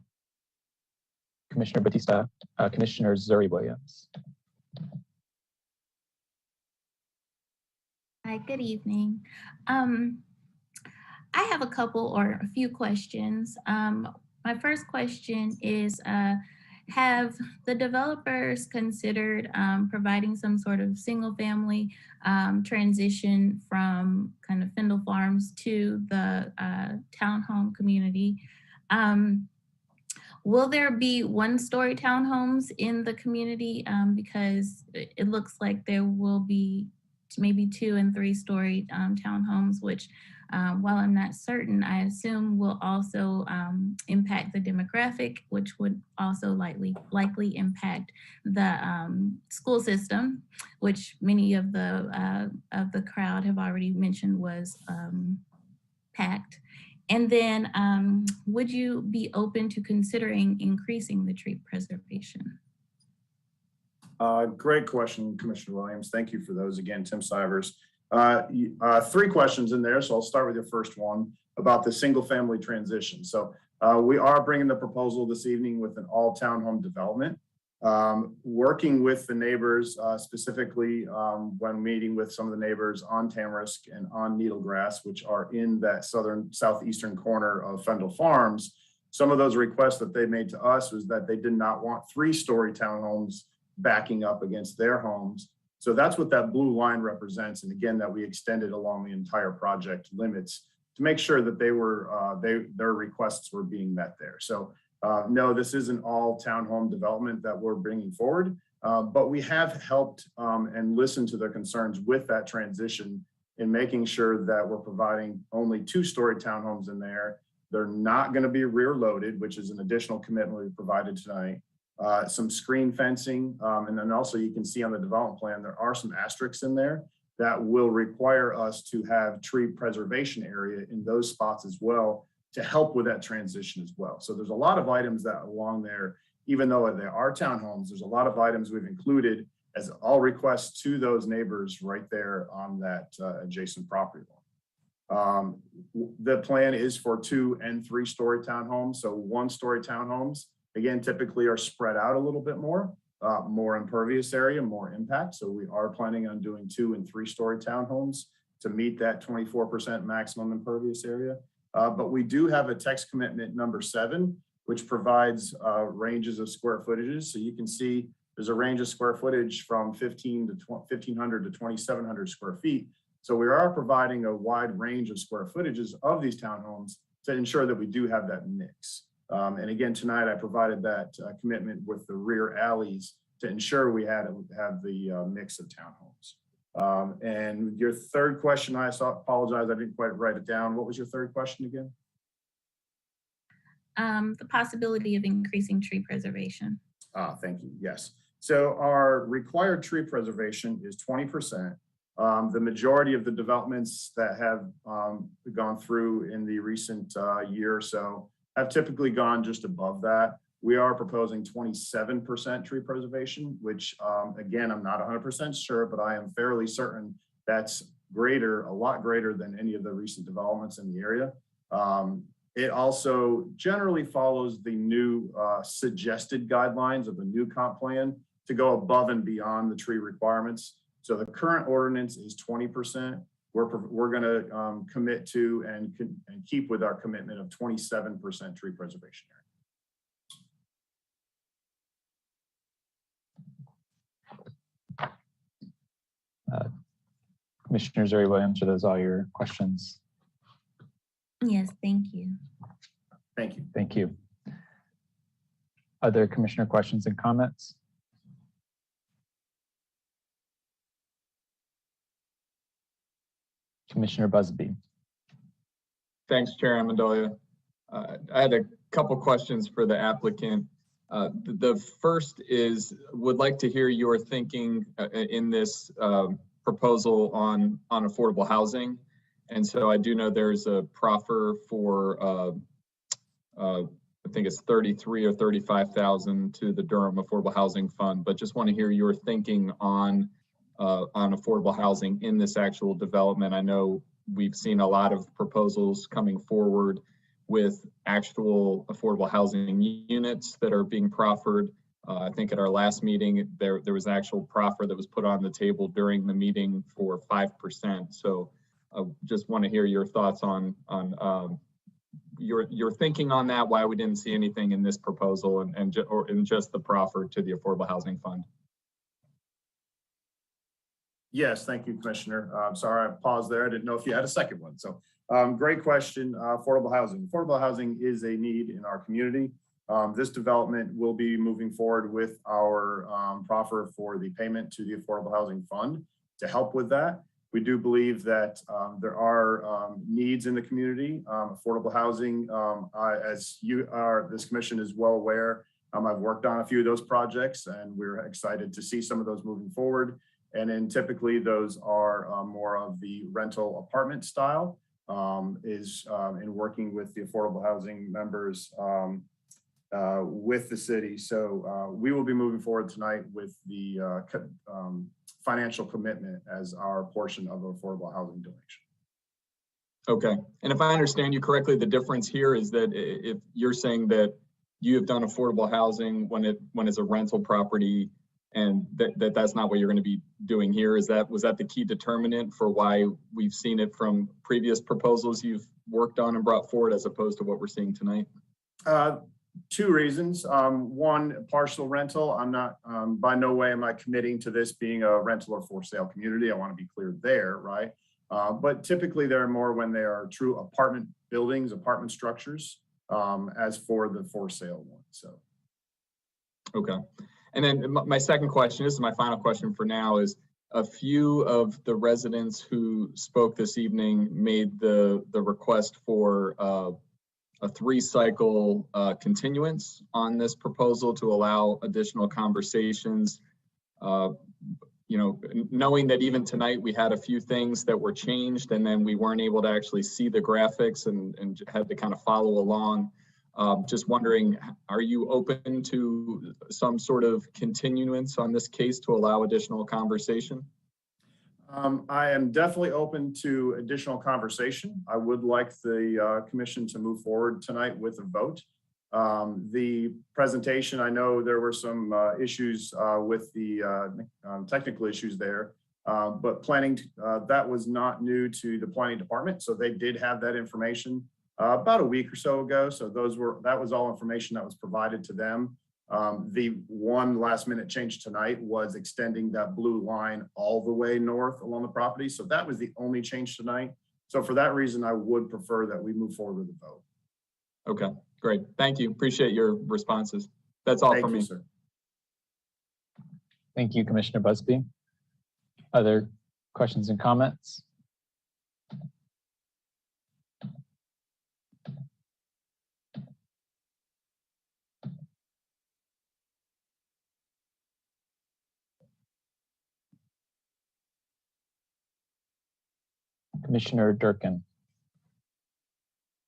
Commissioner Batista. Commissioner Zuri Williams. Hi, good evening. I have a couple or a few questions. My first question is, have the developers considered providing some sort of single family transition from kind of Findle Farms to the townhome community? Will there be 1-story townhomes in the community? Because it looks like there will be maybe 2- and 3-story townhomes, which while I'm not certain, I assume will also impact the demographic, which would also likely impact the school system, which many of the crowd have already mentioned was packed. And then would you be open to considering increasing the tree preservation? Great question, Commissioner Williams. Thank you for those. Again, Tim Sivers. 3 questions in there, so I'll start with your first one about the single family transition. So we are bringing the proposal this evening with an all townhome development. Working with the neighbors, specifically when meeting with some of the neighbors on Tamarisk and on Needlegrass, which are in that southeastern corner of Fendel Farms, some of those requests that they made to us was that they did not want 3-story townhomes backing up against their homes. So that's what that blue line represents. And again, that we extended along the entire project limits to make sure that they were their requests were being met there. So no, this isn't all townhome development that we're bringing forward, but we have helped and listened to their concerns with that transition in making sure that we're providing only 2-story townhomes in there. They're not going to be rear loaded, which is an additional commitment we provided tonight. Some screen fencing, and then also you can see on the development plan, there are some asterisks in there that will require us to have tree preservation area in those spots as well to help with that transition as well. So there's a lot of items that along there, even though they are townhomes, there's a lot of items we've included as all requests to those neighbors right there on that adjacent property line. The plan is for 2- and 3-story townhomes. So 1-story townhomes, again, typically are spread out a little bit more impervious area, more impact. So we are planning on doing 2- and 3-story townhomes to meet that 24% maximum impervious area. But we do have a text commitment number 7, which provides ranges of square footages. So you can see there's a range of square footage from 1,500 to 2,700 square feet. So we are providing a wide range of square footages of these townhomes to ensure that we do have that mix. And again, tonight I provided that commitment with the rear alleys to ensure we have the mix of townhomes. And your third question, I apologize, I didn't quite write it down. What was your third question again? The possibility of increasing tree preservation. Thank you. Yes. So our required tree preservation is 20%. The majority of the developments that have gone through in the recent year or so have typically gone just above that. We are proposing 27% tree preservation, which again, I'm not 100% sure, but I am fairly certain that's a lot greater than any of the recent developments in the area. It also generally follows the new suggested guidelines of the new comp plan to go above and beyond the tree requirements. So the current ordinance is 20%. We're going to commit to and keep with our commitment of 27% tree preservation area. Commissioner Zuri Williams, are those all your questions? Yes, thank you. Thank you. Thank you. Other commissioner questions and comments? Commissioner Busby. Thanks, Chair Amendolia. I had a couple questions for the applicant. The first is, would like to hear your thinking in this proposal on affordable housing. And so I do know there's a proffer for, I think it's 33 or 35,000 to the Durham Affordable Housing Fund, but just want to hear your thinking on affordable housing in this actual development. I know we've seen a lot of proposals coming forward with actual affordable housing units that are being proffered. I think at our last meeting, there was an actual proffer that was put on the table during the meeting for 5%. So I just want to hear your thoughts on your thinking on that, why we didn't see anything in this proposal or in just the proffer to the Affordable Housing Fund. Yes, thank you, Commissioner. Sorry, I paused there. I didn't know if you had a second one. So great question. Affordable housing. Affordable housing is a need in our community. This development will be moving forward with our proffer for the payment to the Affordable Housing Fund to help with that. We do believe that there are needs in the community. Affordable housing, as this commission is well aware, I've worked on a few of those projects and we're excited to see some of those moving forward. And then typically those are more of the rental apartment style. is in working with the affordable housing members with the city. So we will be moving forward tonight with the financial commitment as our portion of affordable housing donation. Okay, and if I understand you correctly, the difference here is that if you're saying that you have done affordable housing when it's a rental property, and that's not what you're going to be doing here, was that the key determinant for why we've seen it from previous proposals you've worked on and brought forward as opposed to what we're seeing tonight? Two reasons. One, partial rental. I'm not, by no way am I committing to this being a rental or for sale community. I want to be clear there, right? But typically they're more when they are true apartment buildings, apartment structures, as for the for sale one. So. Okay. And then my second question, this is my final question for now, is a few of the residents who spoke this evening made the request for a 3-cycle continuance on this proposal to allow additional conversations. You know, knowing that even tonight we had a few things that were changed and then we weren't able to actually see the graphics and had to kind of follow along. Just wondering, are you open to some sort of continuance on this case to allow additional conversation? I am definitely open to additional conversation. I would like the commission to move forward tonight with a vote. The presentation, I know there were some issues with the technical issues there, but planning, that was not new to the planning department. So they did have that information about a week or so ago. So that was all information that was provided to them. The one last minute change tonight was extending that blue line all the way north along the property. So that was the only change tonight. So for that reason, I would prefer that we move forward with the vote. Okay, great. Thank you. Appreciate your responses. That's all from me. Sir. Thank you, Commissioner Busby. Other questions and comments? Commissioner Durkin.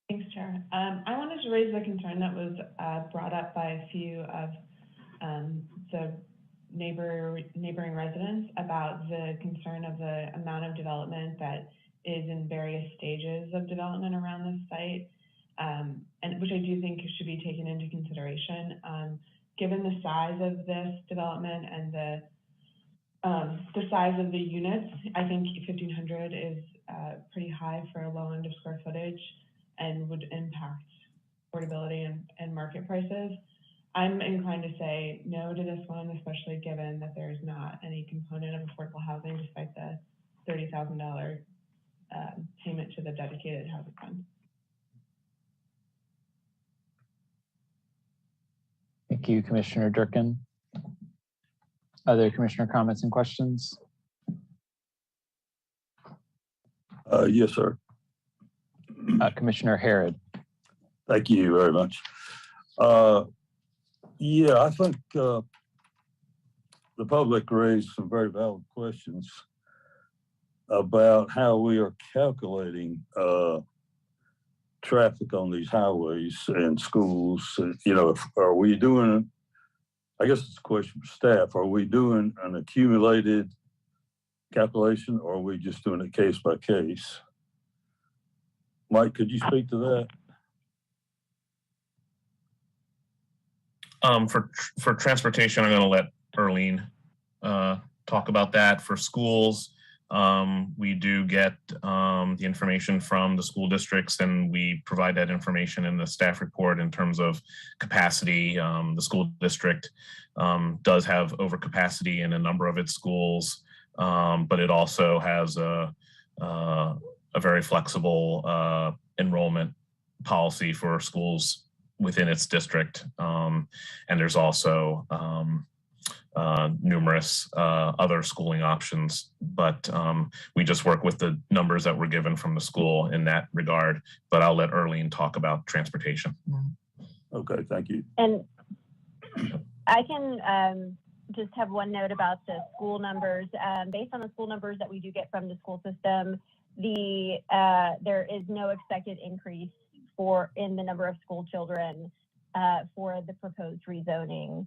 Thanks, Chair. I wanted to raise a concern that was brought up by a few of the neighboring residents about the concern of the amount of development that is in various stages of development around this site, and which I do think should be taken into consideration. Given the size of this development and the size of the units, I think 1,500 is pretty high for a low end of square footage and would impact affordability and market prices. I'm inclined to say no to this one, especially given that there's not any component of affordable housing despite the $30,000 payment to the dedicated housing fund. Thank you, Commissioner Durkin. Other commissioner comments and questions? Yes, sir. Commissioner Harrod. Thank you very much. Yeah, I think the public raised some very valid questions about how we are calculating traffic on these highways and schools. You know, are we doing, I guess it's a question for staff, are we doing an accumulated calculation or are we just doing it case by case? Mike, could you speak to that? For transportation, I'm going to let Earlene talk about that. For schools, we do get the information from the school districts, and we provide that information in the staff report in terms of capacity. The school district does have overcapacity in a number of its schools, but it also has a very flexible enrollment policy for schools within its district. And there's also numerous other schooling options, but we just work with the numbers that were given from the school in that regard. But I'll let Earlene talk about transportation. Okay, thank you. And I can just have one note about the school numbers. Based on the school numbers that we do get from the school system, there is no expected increase in the number of school children for the proposed rezoning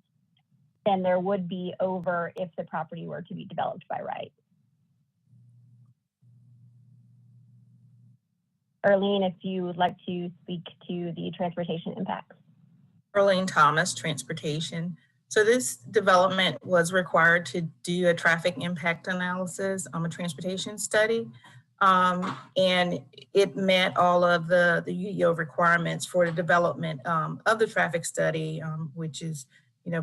than there would be over if the property were to be developed by right. Arlene, if you would like to speak to the transportation impacts. Arlene Thomas, Transportation. So this development was required to do a traffic impact analysis on a transportation study. And it met all of the UDO requirements for the development of the traffic study, which is,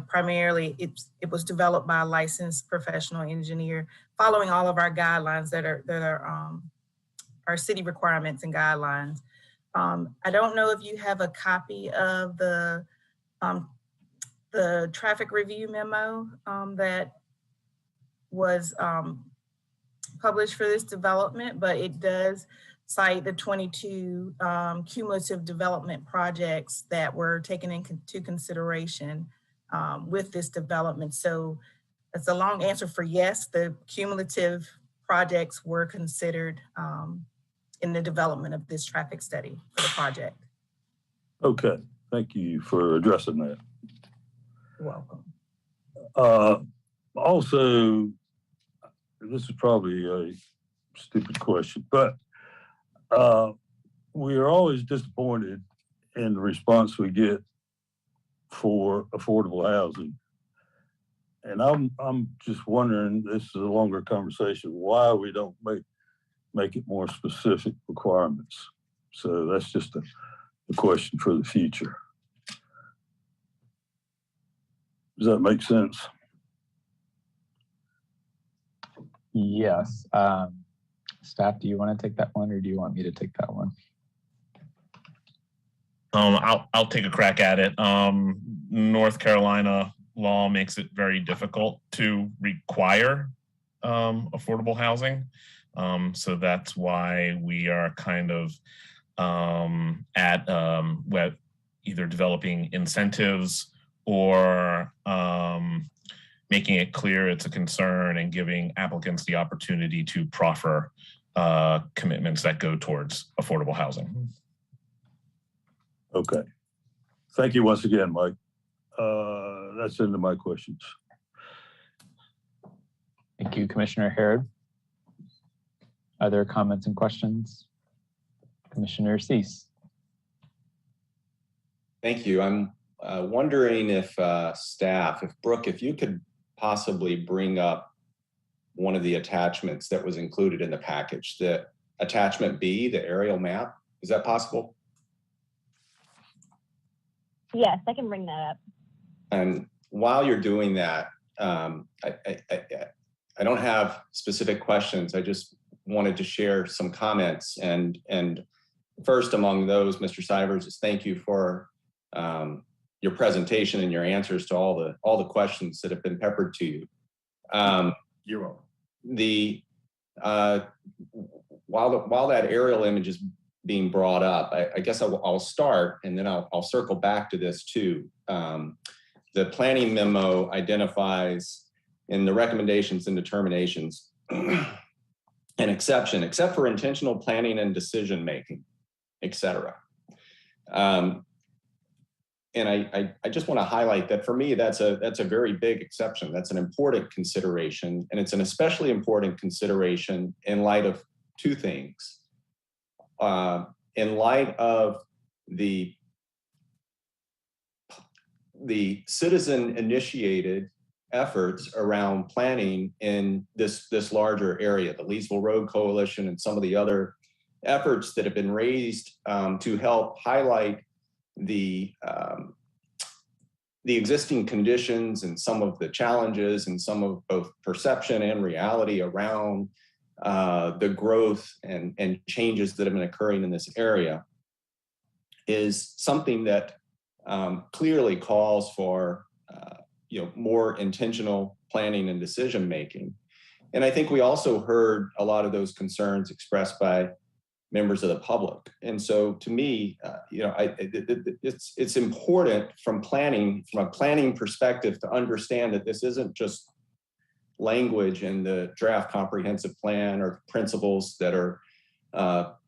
primarily it was developed by a licensed professional engineer, following all of our guidelines that are our city requirements and guidelines. I don't know if you have a copy of the traffic review memo that was published for this development, but it does cite the 22 cumulative development projects that were taken into consideration with this development. So that's a long answer for yes, the cumulative projects were considered in the development of this traffic study for the project. Okay, thank you for addressing that. You're welcome. Also, this is probably a stupid question, but we are always disappointed in the response we get for affordable housing. And I'm just wondering, this is a longer conversation, why we don't make it more specific requirements. So that's just a question for the future. Does that make sense? Yes. Staff, do you want to take that one or do you want me to take that one? I'll take a crack at it. North Carolina law makes it very difficult to require affordable housing. So that's why we are kind of at either developing incentives or making it clear it's a concern and giving applicants the opportunity to proffer commitments that go towards affordable housing. Okay. Thank you once again, Mike. That's the end of my questions. Thank you, Commissioner Harrod. Other comments and questions? Commissioner Cease. Thank you. I'm wondering if staff, Brooke, if you could possibly bring up one of the attachments that was included in the package, the attachment B, the aerial map. Is that possible? Yes, I can bring that up. And while you're doing that, I don't have specific questions. I just wanted to share some comments. And first among those, Mr. Sivers, is thank you for your presentation and your answers to all the questions that have been peppered to you. You're welcome. While that aerial image is being brought up, I guess I'll start and then I'll circle back to this too. The planning memo identifies in the recommendations and determinations an exception, except for intentional planning and decision making, et cetera. And I just want to highlight that for me, that's a very big exception. That's an important consideration, and it's an especially important consideration in light of two things. In light of the citizen-initiated efforts around planning in this larger area, the Leesville Road Coalition and some of the other efforts that have been raised to help highlight the existing conditions and some of the challenges and some of both perception and reality around the growth and changes that have been occurring in this area is something that clearly calls for more intentional planning and decision making. And I think we also heard a lot of those concerns expressed by members of the public. And so to me, it's important from a planning perspective to understand that this isn't just language in the draft comprehensive plan or principles that are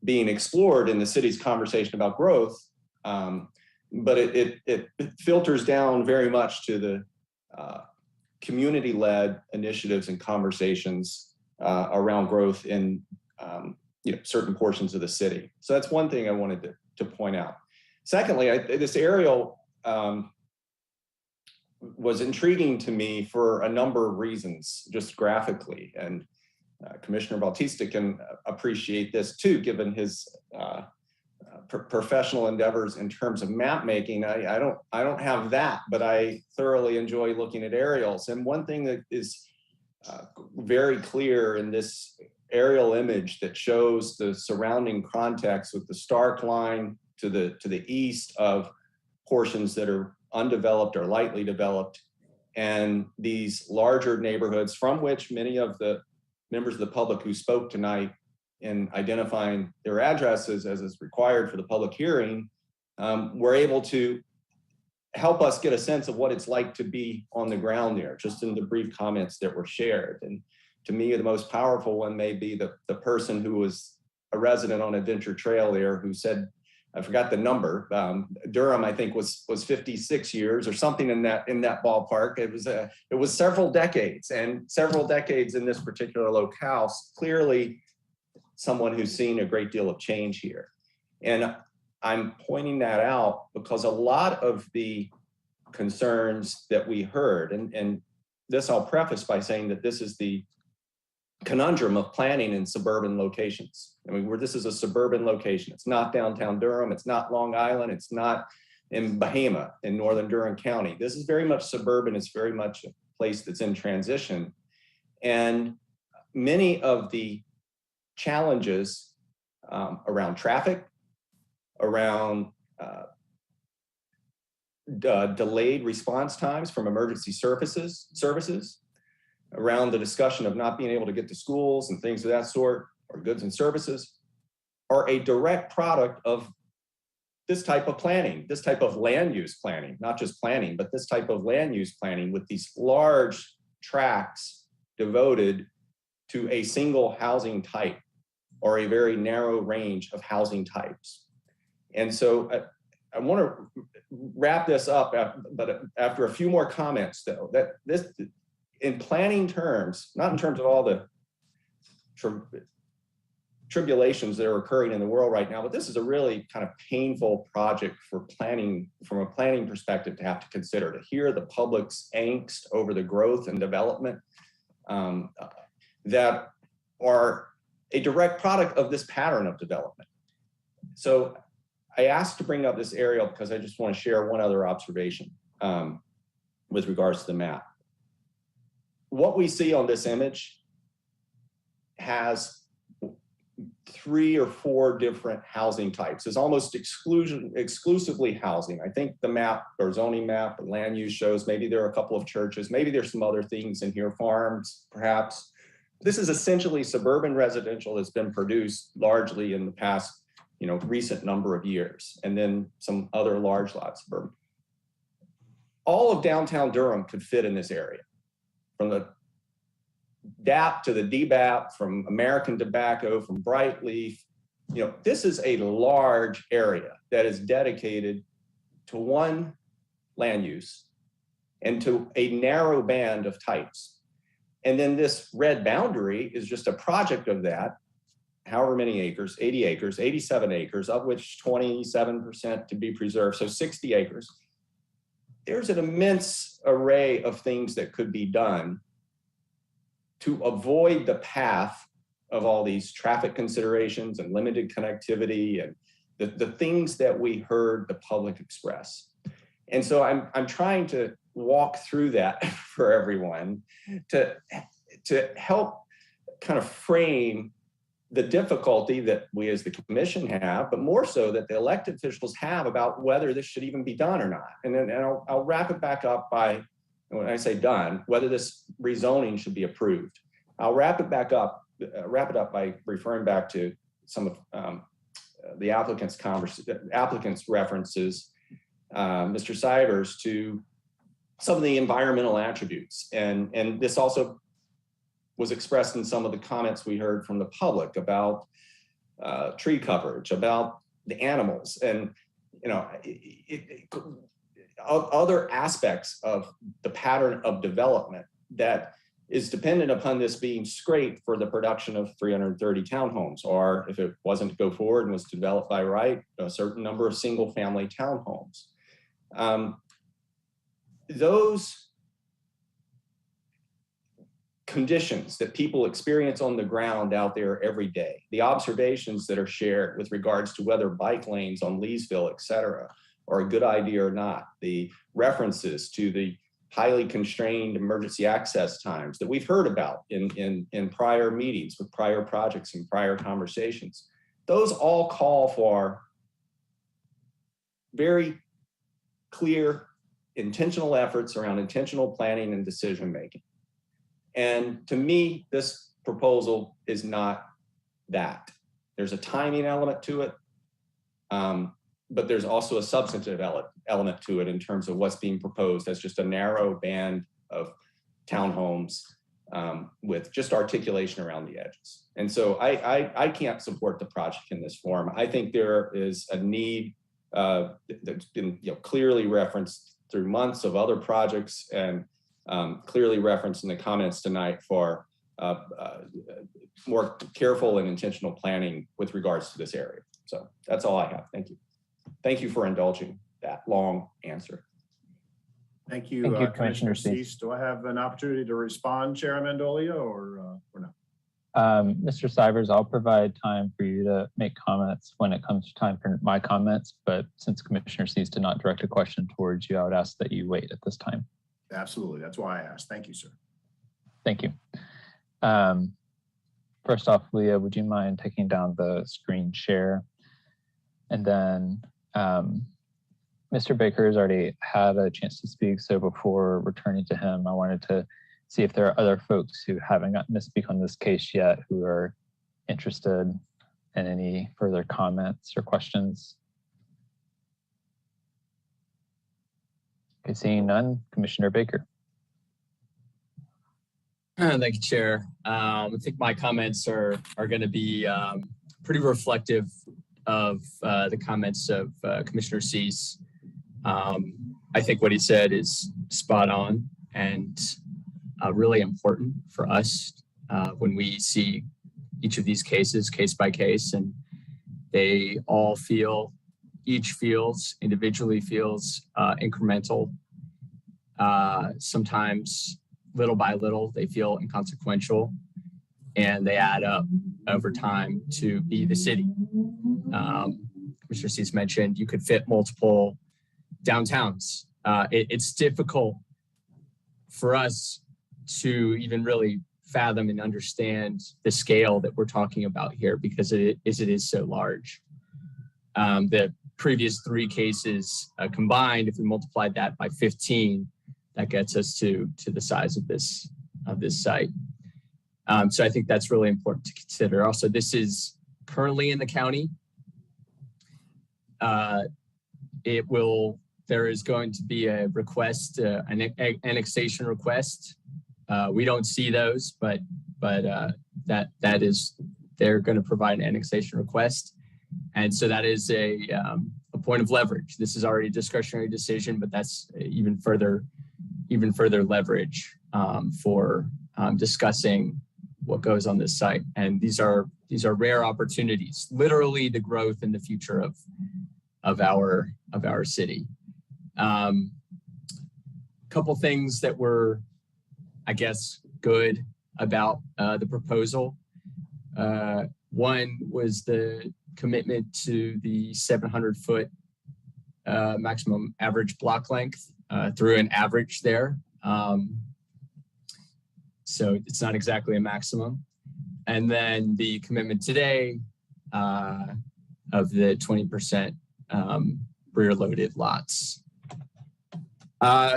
being explored in the city's conversation about growth. But it filters down very much to the community-led initiatives and conversations around growth in certain portions of the city. So that's one thing I wanted to point out. Secondly, this aerial was intriguing to me for a number of reasons, just graphically. And Commissioner Bautista can appreciate this too, given his professional endeavors in terms of map making. I don't have that, but I thoroughly enjoy looking at aerials. And one thing that is very clear in this aerial image that shows the surrounding context with the Stark line to the east of portions that are undeveloped or lightly developed, and these larger neighborhoods from which many of the members of the public who spoke tonight in identifying their addresses as is required for the public hearing, were able to help us get a sense of what it's like to be on the ground there, just in the brief comments that were shared. And to me, the most powerful one may be the person who was a resident on Adventure Trail there who said, I forgot the number, Durham, I think was 56 years or something in that ballpark. It was several decades, and several decades in this particular locale, clearly someone who's seen a great deal of change here. And I'm pointing that out because a lot of the concerns that we heard, and this I'll preface by saying that this is the conundrum of planning in suburban locations. I mean, this is a suburban location. It's not downtown Durham. It's not Long Island. It's not in Bahama in northern Durham County. This is very much suburban. It's very much a place that's in transition. And many of the challenges around traffic, around delayed response times from emergency services, around the discussion of not being able to get to schools and things of that sort, or goods and services, are a direct product of this type of planning, this type of land use planning, not just planning, but this type of land use planning with these large tracts devoted to a single housing type or a very narrow range of housing types. And so I want to wrap this up, but after a few more comments though, that this, in planning terms, not in terms of all the tribulations that are occurring in the world right now, but this is a really kind of painful project for planning, from a planning perspective, to have to consider, to hear the public's angst over the growth and development that are a direct product of this pattern of development. So I asked to bring up this aerial because I just want to share one other observation with regards to the map. What we see on this image has 3 or 4 different housing types. It's almost exclusively housing. I think the map or zoning map or land use shows maybe there are a couple of churches, maybe there's some other things in here, farms perhaps. This is essentially suburban residential that's been produced largely in the past, recent number of years, and then some other large lots suburban. All of downtown Durham could fit in this area. From the DAP to the DBAP, from American Tobacco, from Brightleaf, this is a large area that is dedicated to one land use and to a narrow band of types. And then this red boundary is just a project of that, however many acres, 80 acres, 87 acres, of which 27% to be preserved, so 60 acres. There's an immense array of things that could be done to avoid the path of all these traffic considerations and limited connectivity and the things that we heard the public express. And so I'm trying to walk through that for everyone to help kind of frame the difficulty that we as the commission have, but more so that the elected officials have about whether this should even be done or not. And then I'll wrap it back up by, when I say done, whether this rezoning should be approved. I'll wrap it up by referring back to some of the applicant's references, Mr. Sivers, to some of the environmental attributes. And this also was expressed in some of the comments we heard from the public about tree coverage, about the animals, and other aspects of the pattern of development that is dependent upon this being scraped for the production of 330 townhomes, or if it wasn't to go forward and was developed by right, a certain number of single family townhomes. Those conditions that people experience on the ground out there every day, the observations that are shared with regards to whether bike lanes on Leesville, et cetera, are a good idea or not, the references to the highly constrained emergency access times that we've heard about in prior meetings with prior projects and prior conversations, those all call for very clear intentional efforts around intentional planning and decision making. And to me, this proposal is not that. There's a timing element to it, but there's also a substantive element to it in terms of what's being proposed as just a narrow band of townhomes with just articulation around the edges. And so I can't support the project in this form. I think there is a need that's been clearly referenced through months of other projects and clearly referenced in the comments tonight for more careful and intentional planning with regards to this area. So that's all I have. Thank you. Thank you for indulging that long answer. Thank you, Commissioner Cease. Do I have an opportunity to respond, Chair Amendolia, or no? Mr. Stivers, I'll provide time for you to make comments when it comes to time for my comments, but since Commissioner Cease did not direct a question towards you, I would ask that you wait at this time. Absolutely. That's why I asked. Thank you, sir. Thank you. First off, Leah, would you mind taking down the screen share? And then Mr. Baker has already had a chance to speak, so before returning to him, I wanted to see if there are other folks who haven't gotten to speak on this case yet who are interested in any further comments or questions. Okay, seeing none, Commissioner Baker. Thank you, Chair. I think my comments are going to be pretty reflective of the comments of Commissioner Cease. I think what he said is spot on and really important for us when we see each of these cases case by case, and they all feel, each feels, individually feels incremental. Sometimes little by little, they feel inconsequential, and they add up over time to be the city. Commissioner Cease mentioned you could fit multiple downtowns. It's difficult for us to even really fathom and understand the scale that we're talking about here because it is so large. The previous three cases combined, if we multiplied that by 15, that gets us to the size of this site. So I think that's really important to consider. Also, this is currently in the county. There is going to be a request, an annexation request. We don't see those, but that is, they're going to provide an annexation request. And so that is a point of leverage. This is already a discretionary decision, but that's even further leverage for discussing what goes on this site. And these are rare opportunities, literally the growth and the future of our city. Couple things that were, I guess, good about the proposal. One was the commitment to the 700-foot maximum average block length through an average there. So it's not exactly a maximum. And then the commitment today of the 20% rear-loaded lots.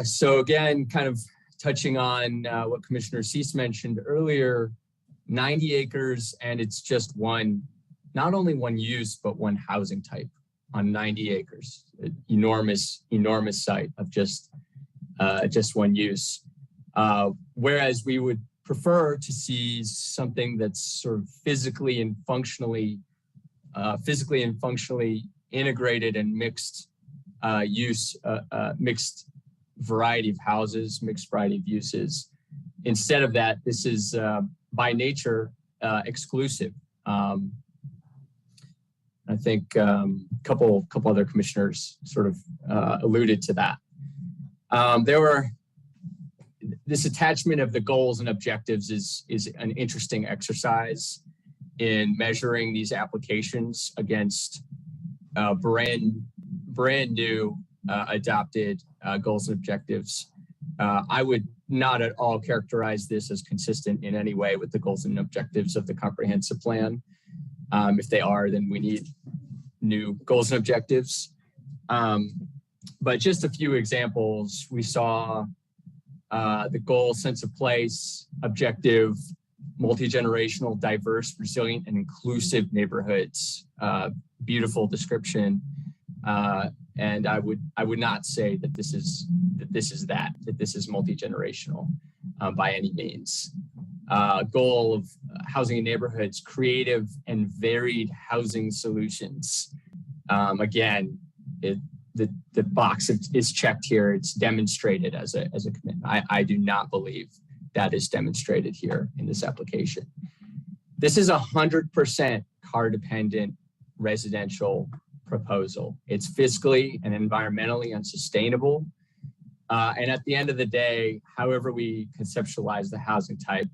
So again, kind of touching on what Commissioner Cease mentioned earlier, 90 acres, and it's just one, not only one use, but one housing type on 90 acres. Enormous site of just one use. Whereas we would prefer to see something that's sort of physically and functionally physically and functionally integrated and mixed mixed variety of houses, mixed variety of uses. Instead of that, this is by nature exclusive. I think a couple other commissioners sort of alluded to that. This attachment of the goals and objectives is an interesting exercise in measuring these applications against brand new adopted goals and objectives. I would not at all characterize this as consistent in any way with the goals and objectives of the comprehensive plan. If they are, then we need new goals and objectives. But just a few examples, we saw the goal, sense of place, objective, multi-generational, diverse, resilient, and inclusive neighborhoods. Beautiful description. And I would not say that this is multi-generational by any means. Goal of housing in neighborhoods, creative and varied housing solutions. Again, the box is checked here. It's demonstrated as a commitment. I do not believe that is demonstrated here in this application. This is 100% car-dependent residential proposal. It's fiscally and environmentally unsustainable. And at the end of the day, however we conceptualize the housing type,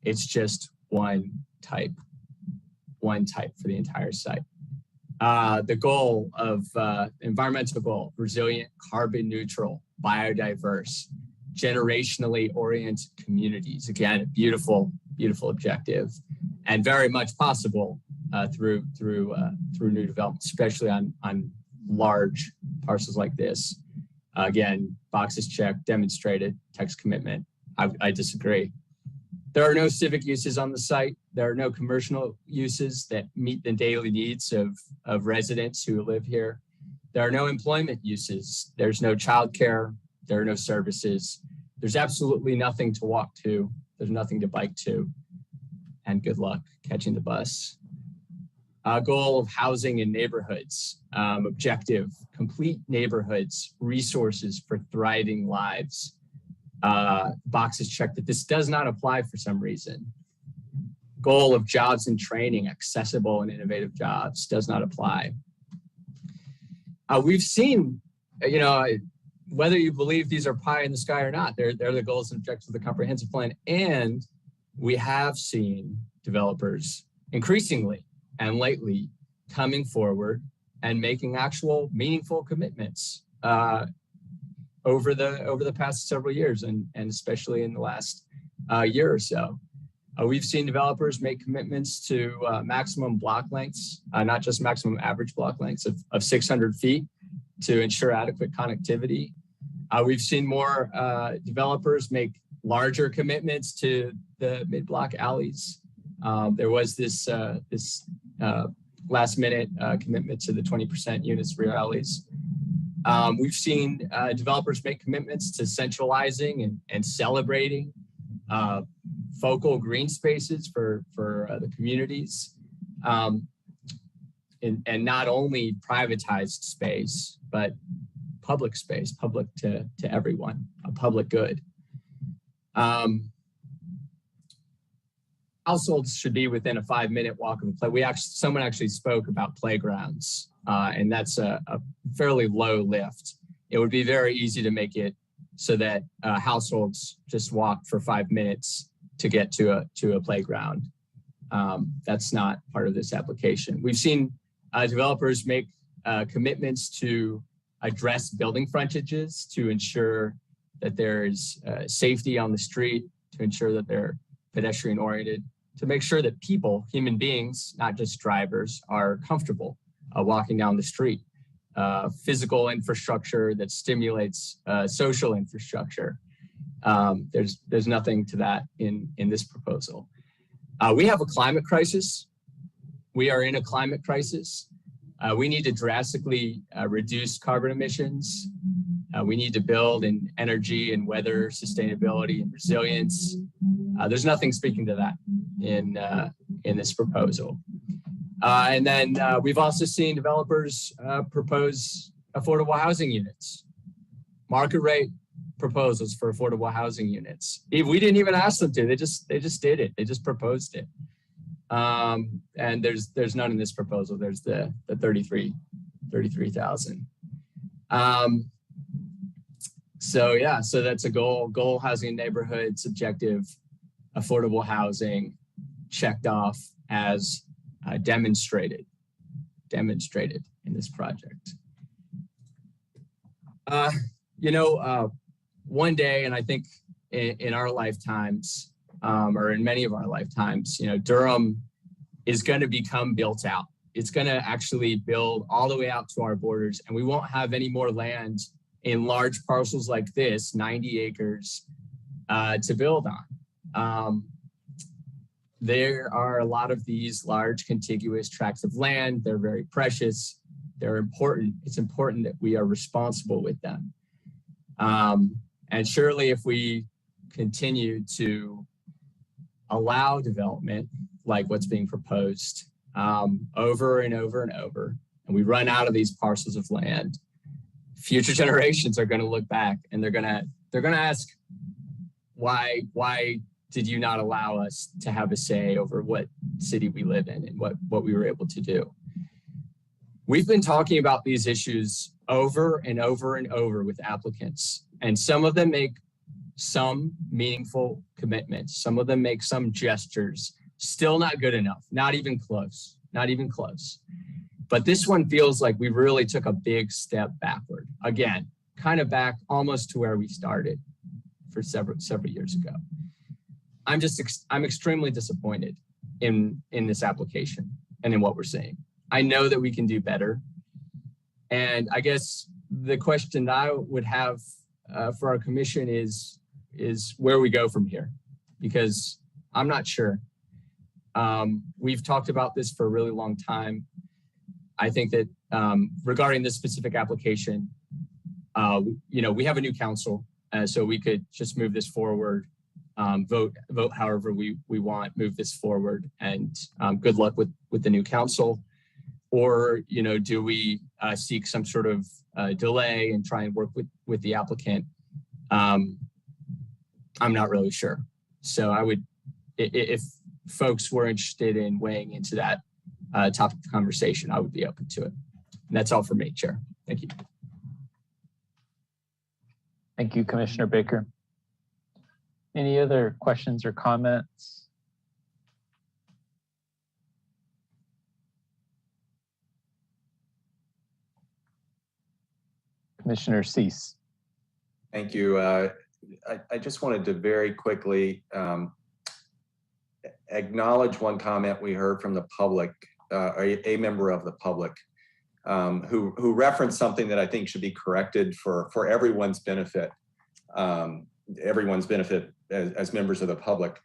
it's just one type for the entire site. The goal of environmental goal, resilient, carbon neutral, biodiverse, generationally oriented communities. Again, a beautiful objective, and very much possible through new development, especially on large parcels like this. Again, boxes checked, demonstrated, text commitment. I disagree. There are no civic uses on the site. There are no commercial uses that meet the daily needs of residents who live here. There are no employment uses. There's no childcare. There are no services. There's absolutely nothing to walk to. There's nothing to bike to. And good luck catching the bus. Goal of housing in neighborhoods. Objective, complete neighborhoods, resources for thriving lives. Boxes checked that this does not apply for some reason. Goal of jobs and training, accessible and innovative jobs, does not apply. We've seen, whether you believe these are pie in the sky or not, they're the goals and objectives of the comprehensive plan. And we have seen developers increasingly and lately coming forward and making actual meaningful commitments over the past several years, and especially in the last year or so. We've seen developers make commitments to maximum block lengths, not just maximum average block lengths of 600 feet to ensure adequate connectivity. We've seen more developers make larger commitments to the mid-block alleys. There was this last minute commitment to the 20% units rear alleys. We've seen developers make commitments to centralizing and celebrating focal green spaces for the communities, and not only privatized space, but public space, public to everyone, a public good. Households should be within a 5-minute walk of a play. Someone actually spoke about playgrounds, and that's a fairly low lift. It would be very easy to make it so that households just walk for 5 minutes to get to a playground. That's not part of this application. We've seen developers make commitments to address building frontages to ensure that there's safety on the street, to ensure that they're pedestrian oriented, to make sure that people, human beings, not just drivers, are comfortable walking down the street. Physical infrastructure that stimulates social infrastructure. There's nothing to that in this proposal. We have a climate crisis. We are in a climate crisis. We need to drastically reduce carbon emissions. We need to build in energy and weather sustainability and resilience. There's nothing speaking to that in this proposal. And then we've also seen developers propose affordable housing units, market rate proposals for affordable housing units. We didn't even ask them to, they just did it. They just proposed it. And there's none in this proposal. There's the 33,000. So yeah, so that's a goal housing neighborhood, subjective, affordable housing, checked off as demonstrated in this project. One day, and I think in our lifetimes, or in many of our lifetimes, Durham is going to become built out. It's going to actually build all the way out to our borders, and we won't have any more land in large parcels like this, 90 acres, to build on. There are a lot of these large contiguous tracts of land. They're very precious. They're important. It's important that we are responsible with them. And surely if we continue to allow development like what's being proposed over and over and over, and we run out of these parcels of land, future generations are going to look back and they're going to ask, why did you not allow us to have a say over what city we live in and what we were able to do? We've been talking about these issues over and over and over with applicants, and some of them make some meaningful commitments. Some of them make some gestures, still not good enough, not even close. But this one feels like we really took a big step backward. Again, kind of back almost to where we started for several years ago. I'm extremely disappointed in this application and in what we're seeing. I know that we can do better. And I guess the question that I would have for our commission is where we go from here, because I'm not sure. We've talked about this for a really long time. I think that regarding this specific application, we have a new council, so we could just move this forward, vote however we want, move this forward, and good luck with the new council. Or, do we seek some sort of delay and try and work with the applicant? I'm not really sure. So I would, if folks were interested in weighing into that topic of conversation, I would be open to it. And that's all for me, Chair. Thank you. Thank you, Commissioner Baker. Any other questions or comments? Commissioner Cease. Thank you. I just wanted to very quickly acknowledge one comment we heard from the public, a member of the public, who referenced something that I think should be corrected for everyone's benefit, as members of the public.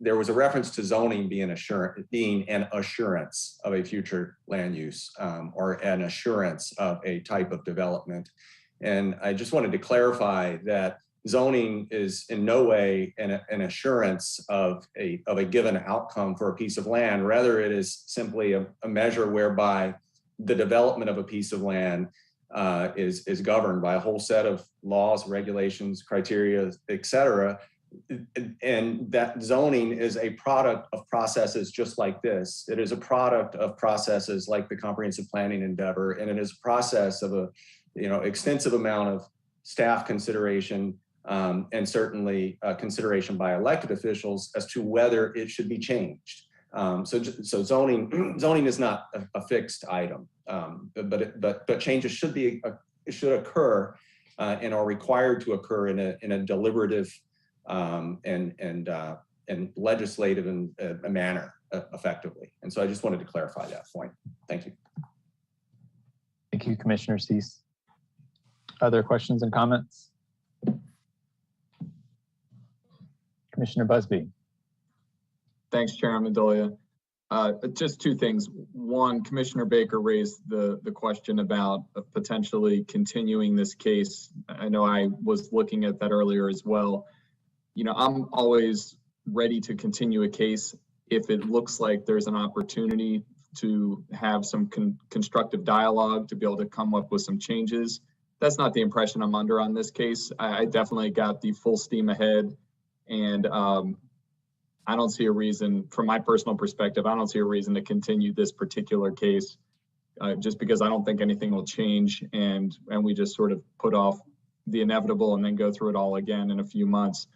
There was a reference to zoning being an assurance of a future land use, or an assurance of a type of development. And I just wanted to clarify that zoning is in no way an assurance of a given outcome for a piece of land. Rather, it is simply a measure whereby the development of a piece of land is governed by a whole set of laws, regulations, criteria, et cetera. And that zoning is a product of processes just like this. It is a product of processes like the comprehensive planning endeavor, and it is a process of a extensive amount of staff consideration, and certainly consideration by elected officials as to whether it should be changed. So zoning is not a fixed item, but changes should occur and are required to occur in a deliberative and legislative manner effectively. And so I just wanted to clarify that point. Thank you. Thank you, Commissioner Cease. Other questions and comments? Commissioner Busby. Thanks, Chairman Mendolia. Just two things. One, Commissioner Baker raised the question about potentially continuing this case. I know I was looking at that earlier as well. I'm always ready to continue a case if it looks like there's an opportunity to have some constructive dialogue, to be able to come up with some changes. That's not the impression I'm under on this case. I definitely got the full steam ahead, and I don't see a reason, from my personal perspective, I don't see a reason to continue this particular case just because I don't think anything will change, and we just sort of put off the inevitable and then go through it all again in a few months.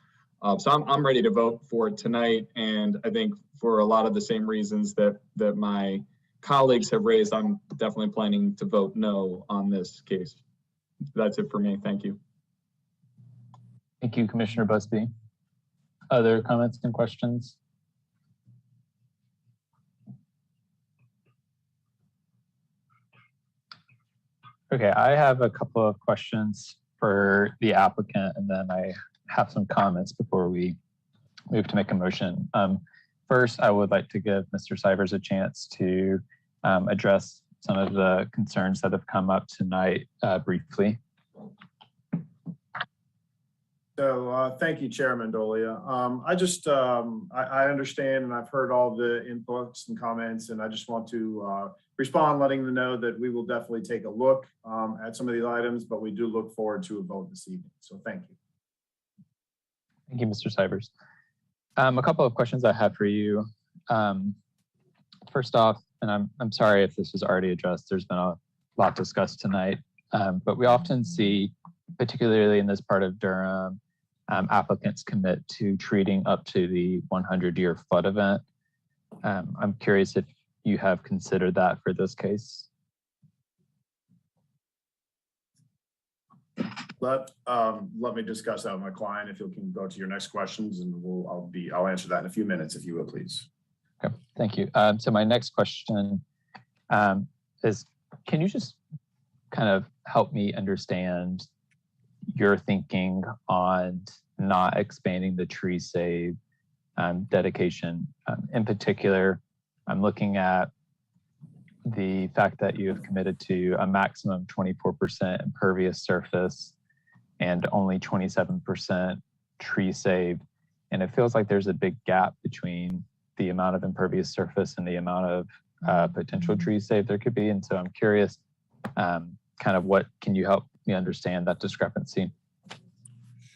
So I'm ready to vote for it tonight, and I think for a lot of the same reasons that my colleagues have raised, I'm definitely planning to vote no on this case. That's it for me. Thank you. Thank you, Commissioner Busby. Other comments and questions? Okay, I have a couple of questions for the applicant, and then I have some comments before we move to make a motion. First, I would like to give Mr. Sivers a chance to address some of the concerns that have come up tonight briefly. So thank you, Chair Mandolia. I understand, and I've heard all the inputs and comments, and I just want to respond, letting them know that we will definitely take a look at some of these items, but we do look forward to a vote this evening. So thank you. Thank you, Mr. Sivers. A couple of questions I have for you. First off, and I'm sorry if this was already addressed, there's been a lot discussed tonight, but we often see, particularly in this part of Durham, applicants commit to treating up to the 100-year flood event. I'm curious if you have considered that for this case. Let me discuss that with my client. If you can go to your next questions, and I'll answer that in a few minutes, if you will, please. Okay, thank you. So my next question is, can you just kind of help me understand your thinking on not expanding the tree save dedication? In particular, I'm looking at the fact that you have committed to a maximum 24% impervious surface and only 27% tree saved. And it feels like there's a big gap between the amount of impervious surface and the amount of potential tree saved there could be. And so I'm curious, kind of what, can you help me understand that discrepancy?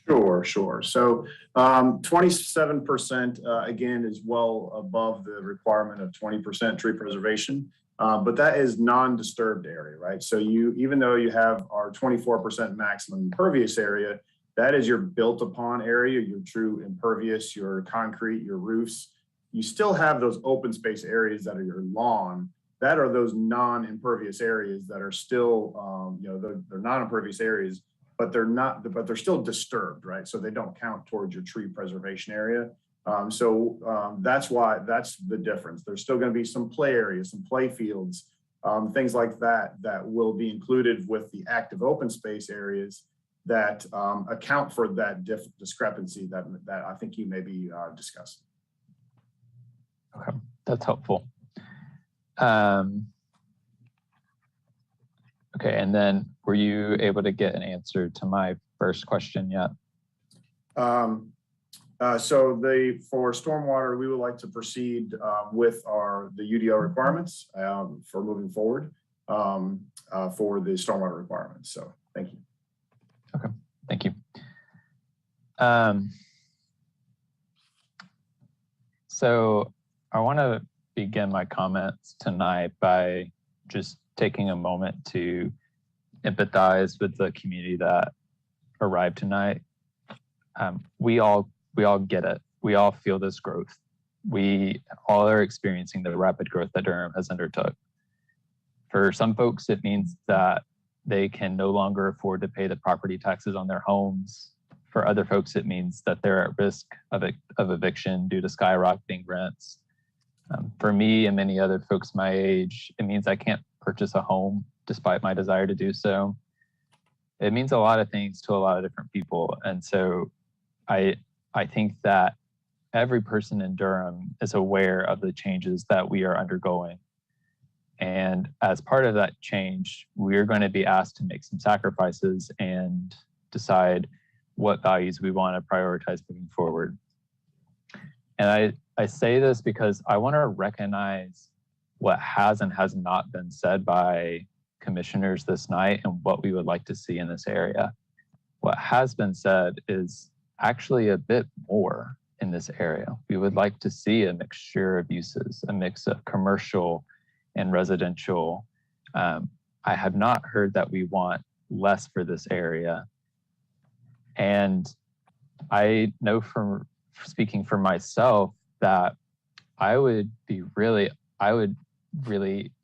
Sure. So 27% again is well above the requirement of 20% tree preservation, but that is non-disturbed area, right? So even though you have our 24% maximum impervious area, that is your built upon area, your true impervious, your concrete, your roofs. You still have those open space areas that are your lawn. That are those non-impervious areas that are still, they're non-impervious areas, but they're still disturbed, right? So they don't count towards your tree preservation area. That's the difference. There's still going to be some play areas, some play fields, things like that will be included with the active open space areas that account for that discrepancy that I think you may be discussing. Okay, that's helpful. Okay, and then were you able to get an answer to my first question yet? So for stormwater, we would like to proceed with the UDO requirements for moving forward for the stormwater requirements. So thank you. Okay, thank you. So I want to begin my comments tonight by just taking a moment to empathize with the community that arrived tonight. We all get it. We all feel this growth. We all are experiencing the rapid growth that Durham has undertook. For some folks, it means that they can no longer afford to pay the property taxes on their homes. For other folks, it means that they're at risk of eviction due to skyrocketing rents. For me and many other folks my age, it means I can't purchase a home despite my desire to do so. It means a lot of things to a lot of different people. And so I think that every person in Durham is aware of the changes that we are undergoing. And as part of that change, we're going to be asked to make some sacrifices and decide what values we want to prioritize moving forward. And I say this because I want to recognize what has and has not been said by commissioners this night and what we would like to see in this area. What has been said is actually a bit more in this area. We would like to see a mixture of uses, a mix of commercial and residential. I have not heard that we want less for this area. And I know from speaking for myself that I would really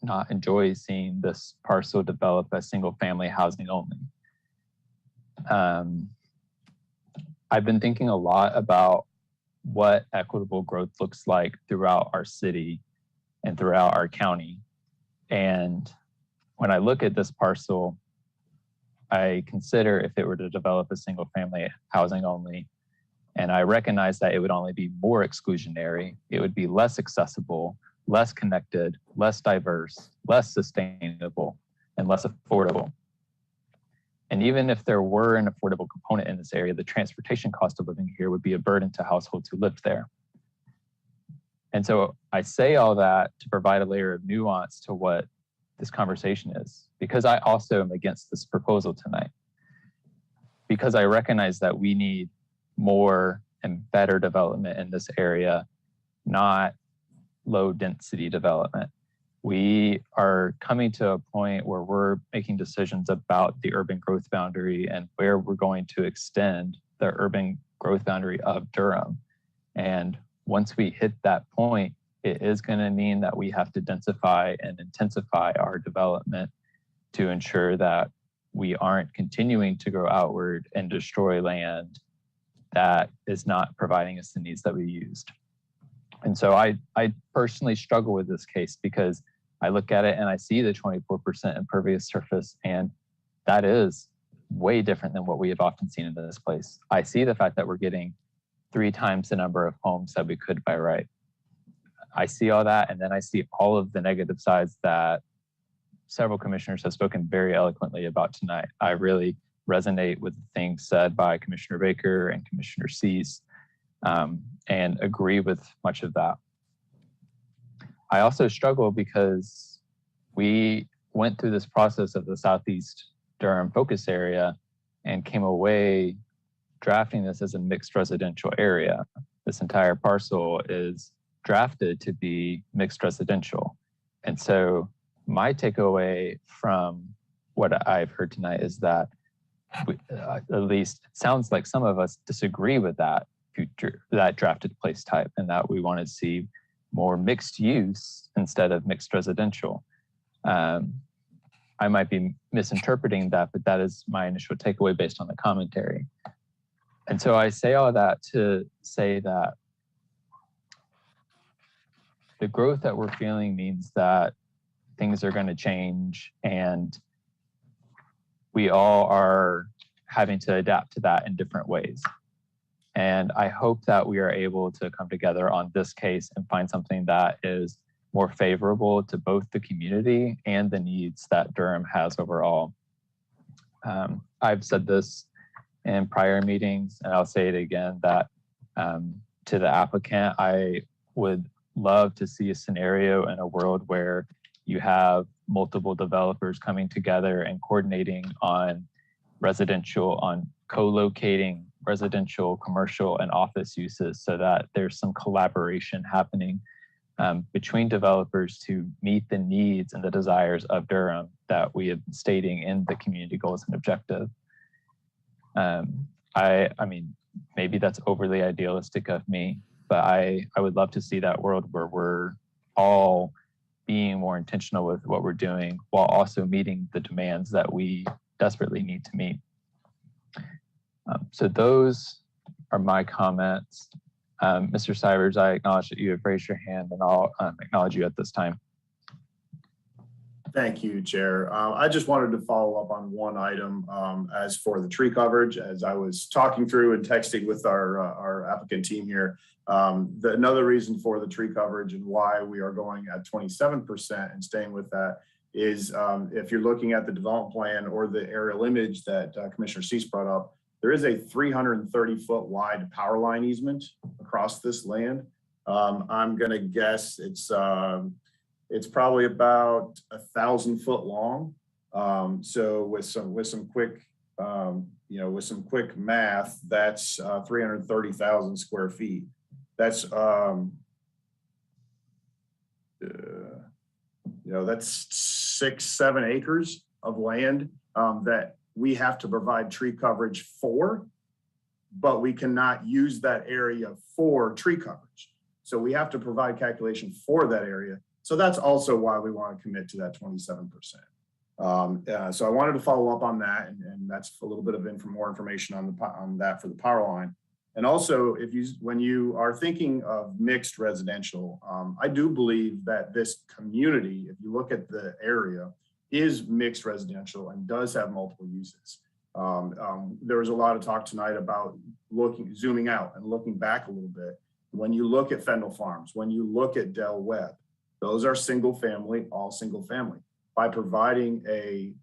not enjoy seeing this parcel develop as single family housing only. I've been thinking a lot about what equitable growth looks like throughout our city and throughout our county. And when I look at this parcel, I consider if it were to develop as single family housing only, and I recognize that it would only be more exclusionary, it would be less accessible, less connected, less diverse, less sustainable, and less affordable. And even if there were an affordable component in this area, the transportation cost of living here would be a burden to households who lived there. And so I say all that to provide a layer of nuance to what this conversation is, because I also am against this proposal tonight, because I recognize that we need more and better development in this area, not low density development. We are coming to a point where we're making decisions about the urban growth boundary and where we're going to extend the urban growth boundary of Durham. And once we hit that point, it is going to mean that we have to densify and intensify our development to ensure that we aren't continuing to go outward and destroy land that is not providing us the needs that we used. And so I personally struggle with this case because I look at it and I see the 24% impervious surface, and that is way different than what we have often seen in this place. I see the fact that we're getting 3 times the number of homes that we could by right. I see all that, and then I see all of the negative sides that several commissioners have spoken very eloquently about tonight. I really resonate with the things said by Commissioner Baker and Commissioner Cease, and agree with much of that. I also struggle because we went through this process of the Southeast Durham focus area and came away drafting this as a mixed residential area. This entire parcel is drafted to be mixed residential. And so my takeaway from what I've heard tonight is that at least it sounds like some of us disagree with that drafted place type, and that we want to see more mixed use instead of mixed residential. I might be misinterpreting that, but that is my initial takeaway based on the commentary. And so I say all that to say that the growth that we're feeling means that things are going to change, and we all are having to adapt to that in different ways. And I hope that we are able to come together on this case and find something that is more favorable to both the community and the needs that Durham has overall. I've said this in prior meetings, and I'll say it again, that to the applicant, I would love to see a scenario in a world where you have multiple developers coming together and coordinating on residential, on co-locating residential, commercial, and office uses, so that there's some collaboration happening between developers to meet the needs and the desires of Durham that we have been stating in the community goals and objective. I mean, maybe that's overly idealistic of me, but I would love to see that world where we're all being more intentional with what we're doing while also meeting the demands that we desperately need to meet. So those are my comments. Mr. Sivers, I acknowledge that you have raised your hand, and I'll acknowledge you at this time. Thank you, Chair. I just wanted to follow up on one item as for the tree coverage. As I was talking through and texting with our applicant team here, another reason for the tree coverage and why we are going at 27% and staying with that is if you're looking at the development plan or the aerial image that Commissioner Cease brought up, there is a 330-foot wide power line easement across this land. I'm going to guess it's It's probably about 1,000 foot long. So with some quick, with some quick math, that's 330,000 square feet. That's, that's 6-7 acres of land that we have to provide tree coverage for, but we cannot use that area for tree coverage. So we have to provide calculation for that area. So that's also why we want to commit to that 27%. So I wanted to follow up on that, and that's a little bit of more information on that for the power line. And also, when you are thinking of mixed residential, I do believe that this community, if you look at the area, is mixed residential and does have multiple uses. There was a lot of talk tonight about zooming out and looking back a little bit. When you look at Fendel Farms, when you look at Del Webb, those are single family, all single family. By providing a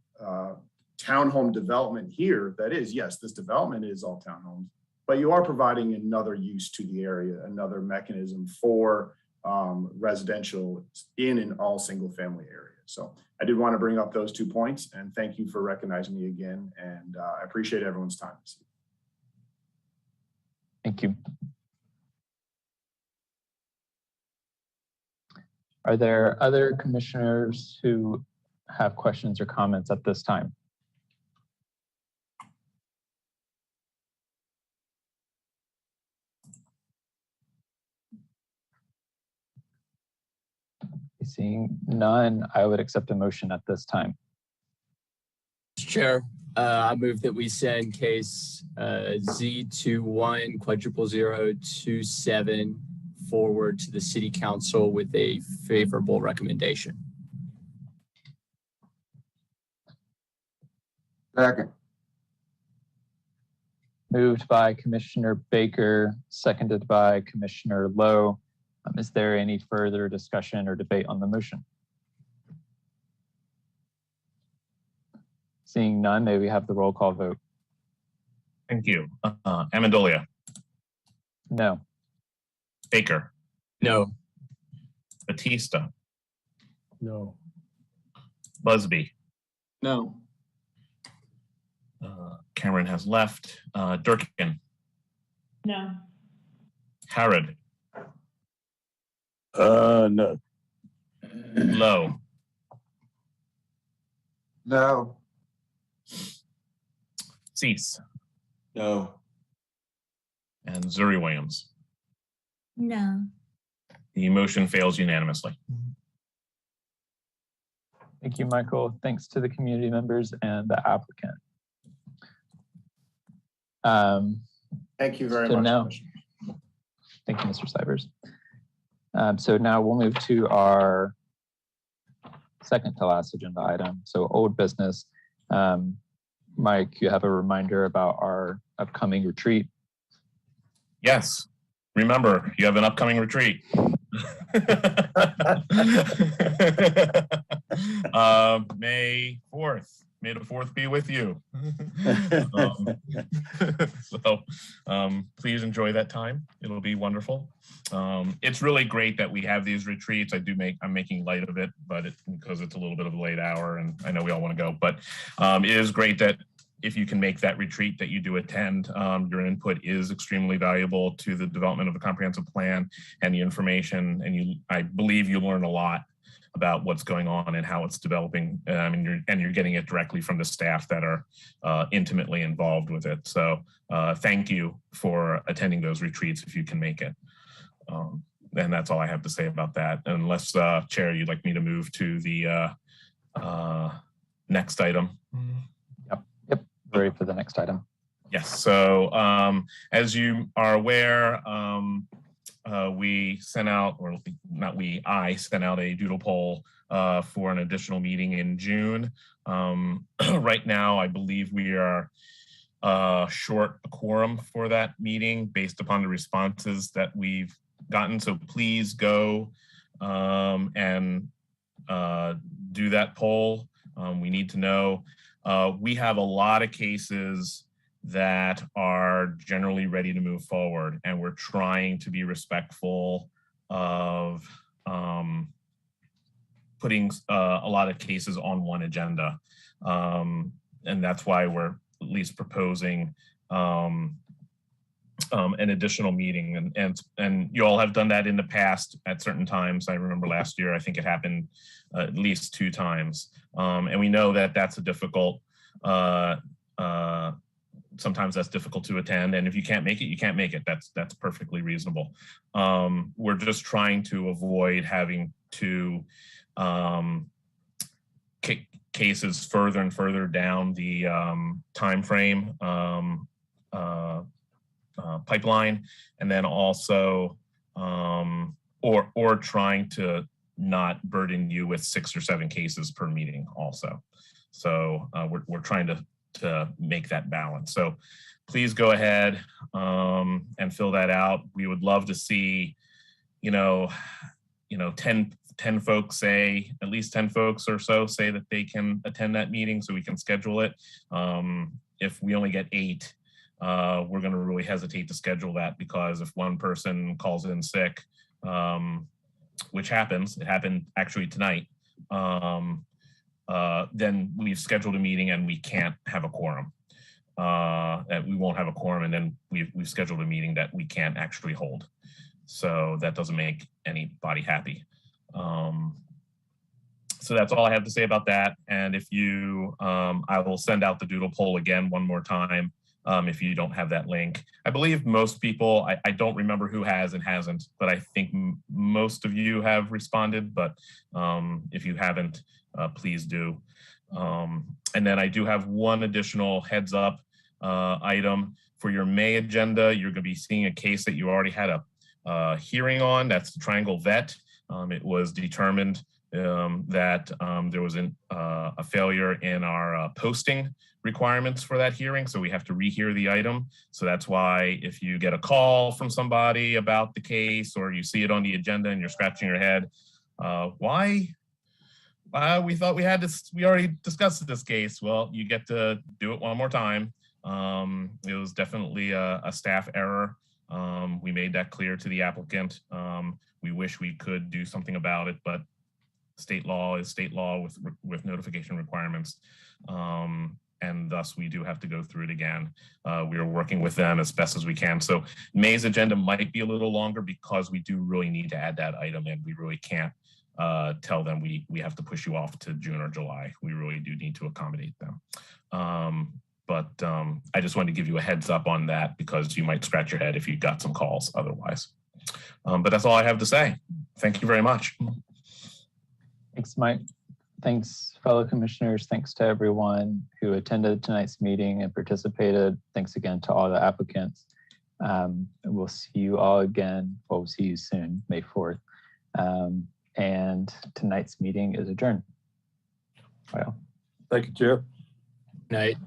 townhome development here, that is, yes, this development is all townhomes, but you are providing another use to the area, another mechanism for residential in an all single family area. So I did want to bring up those 2 points, and thank you for recognizing me again. And I appreciate everyone's time. Thank you. Are there other commissioners who have questions or comments at this time? Seeing none, I would accept a motion at this time. Mr. Chair, I move that we send case Z210027 forward to the City Council with a favorable recommendation. Second. Moved by Commissioner Baker, seconded by Commissioner Lowe. Is there any further discussion or debate on the motion? Seeing none, may we have the roll call vote? Thank you. Amendolia. No. Baker. No. Batista. No. Busby. No. Cameron has left. Durkin. No. Harrod. No. Lowe. No. Cease. No. And Zuri Williams. No. The motion fails unanimously. Thank you, Michael. Thanks to the community members and the applicant. Thank you very much. Now, thank you, Mr. Sivers. So now we'll move to our second to last agenda item. So old business. Mike, you have a reminder about our upcoming retreat. Yes. Remember, you have an upcoming retreat. May 4th. May the 4th be with you. Please enjoy that time. It'll be wonderful. It's really great that we have these retreats. I'm making light of it, but because it's a little bit of a late hour and I know we all want to go, but it is great that if you can make that retreat that you do attend, your input is extremely valuable to the development of the comprehensive plan and the information. And I believe you learn a lot about what's going on and how it's developing, and you're getting it directly from the staff that are intimately involved with it. So thank you for attending those retreats if you can make it. And that's all I have to say about that. Unless, Chair, you'd like me to move to the next item. Yep, ready for the next item. Yes, so as you are aware, we sent out, or not we, I sent out a doodle poll for an additional meeting in June. Right now, I believe we are short a quorum for that meeting based upon the responses that we've gotten. So please go and do that poll. We need to know. We have a lot of cases that are generally ready to move forward, and we're trying to be respectful of putting a lot of cases on one agenda. And that's why we're at least proposing an additional meeting, and you all have done that in the past at certain times. I remember last year, I think it happened at least 2 times. And we know that that's a difficult, sometimes that's difficult to attend. And if you can't make it, you can't make it. That's perfectly reasonable. We're just trying to avoid having to kick cases further and further down the time frame pipeline, and then also or trying to not burden you with 6 or 7 cases per meeting also. So we're trying to make that balance. So please go ahead and fill that out. We would love to see, 10 folks say, at least 10 folks or so say that they can attend that meeting so we can schedule it. If we only get 8, we're going to really hesitate to schedule that, because if one person calls in sick, which happens, it happened actually tonight, then we've scheduled a meeting and we can't have a quorum. And we won't have a quorum, and then we've scheduled a meeting that we can't actually hold. So that doesn't make anybody happy. So that's all I have to say about that. And if you, I will send out the doodle poll again one more time. If you don't have that link, I believe most people, I don't remember who has and hasn't, but I think most of you have responded, but if you haven't, please do. And then I do have one additional heads up item for your May agenda. You're going to be seeing a case that you already had a hearing on. That's the Triangle Vet. It was determined that there was a failure in our posting requirements for that hearing, so we have to rehear the item. So that's why if you get a call from somebody about the case, or you see it on the agenda and you're scratching your head, why? We thought we already discussed this case. Well, you get to do it one more time. It was definitely a staff error. We made that clear to the applicant. We wish we could do something about it, but state law is state law with notification requirements. And thus we do have to go through it again. We are working with them as best as we can. So May's agenda might be a little longer because we do really need to add that item in. We really can't tell them we have to push you off to June or July. We really do need to accommodate them. But I just wanted to give you a heads up on that, because you might scratch your head if you got some calls otherwise. But that's all I have to say. Thank you very much. Thanks, Mike. Thanks, fellow commissioners. Thanks to everyone who attended tonight's meeting and participated. Thanks again to all the applicants. We'll see you all again. Well, we'll see you soon, May 4th. And tonight's meeting is adjourned. Well, thank you, Chair. Night.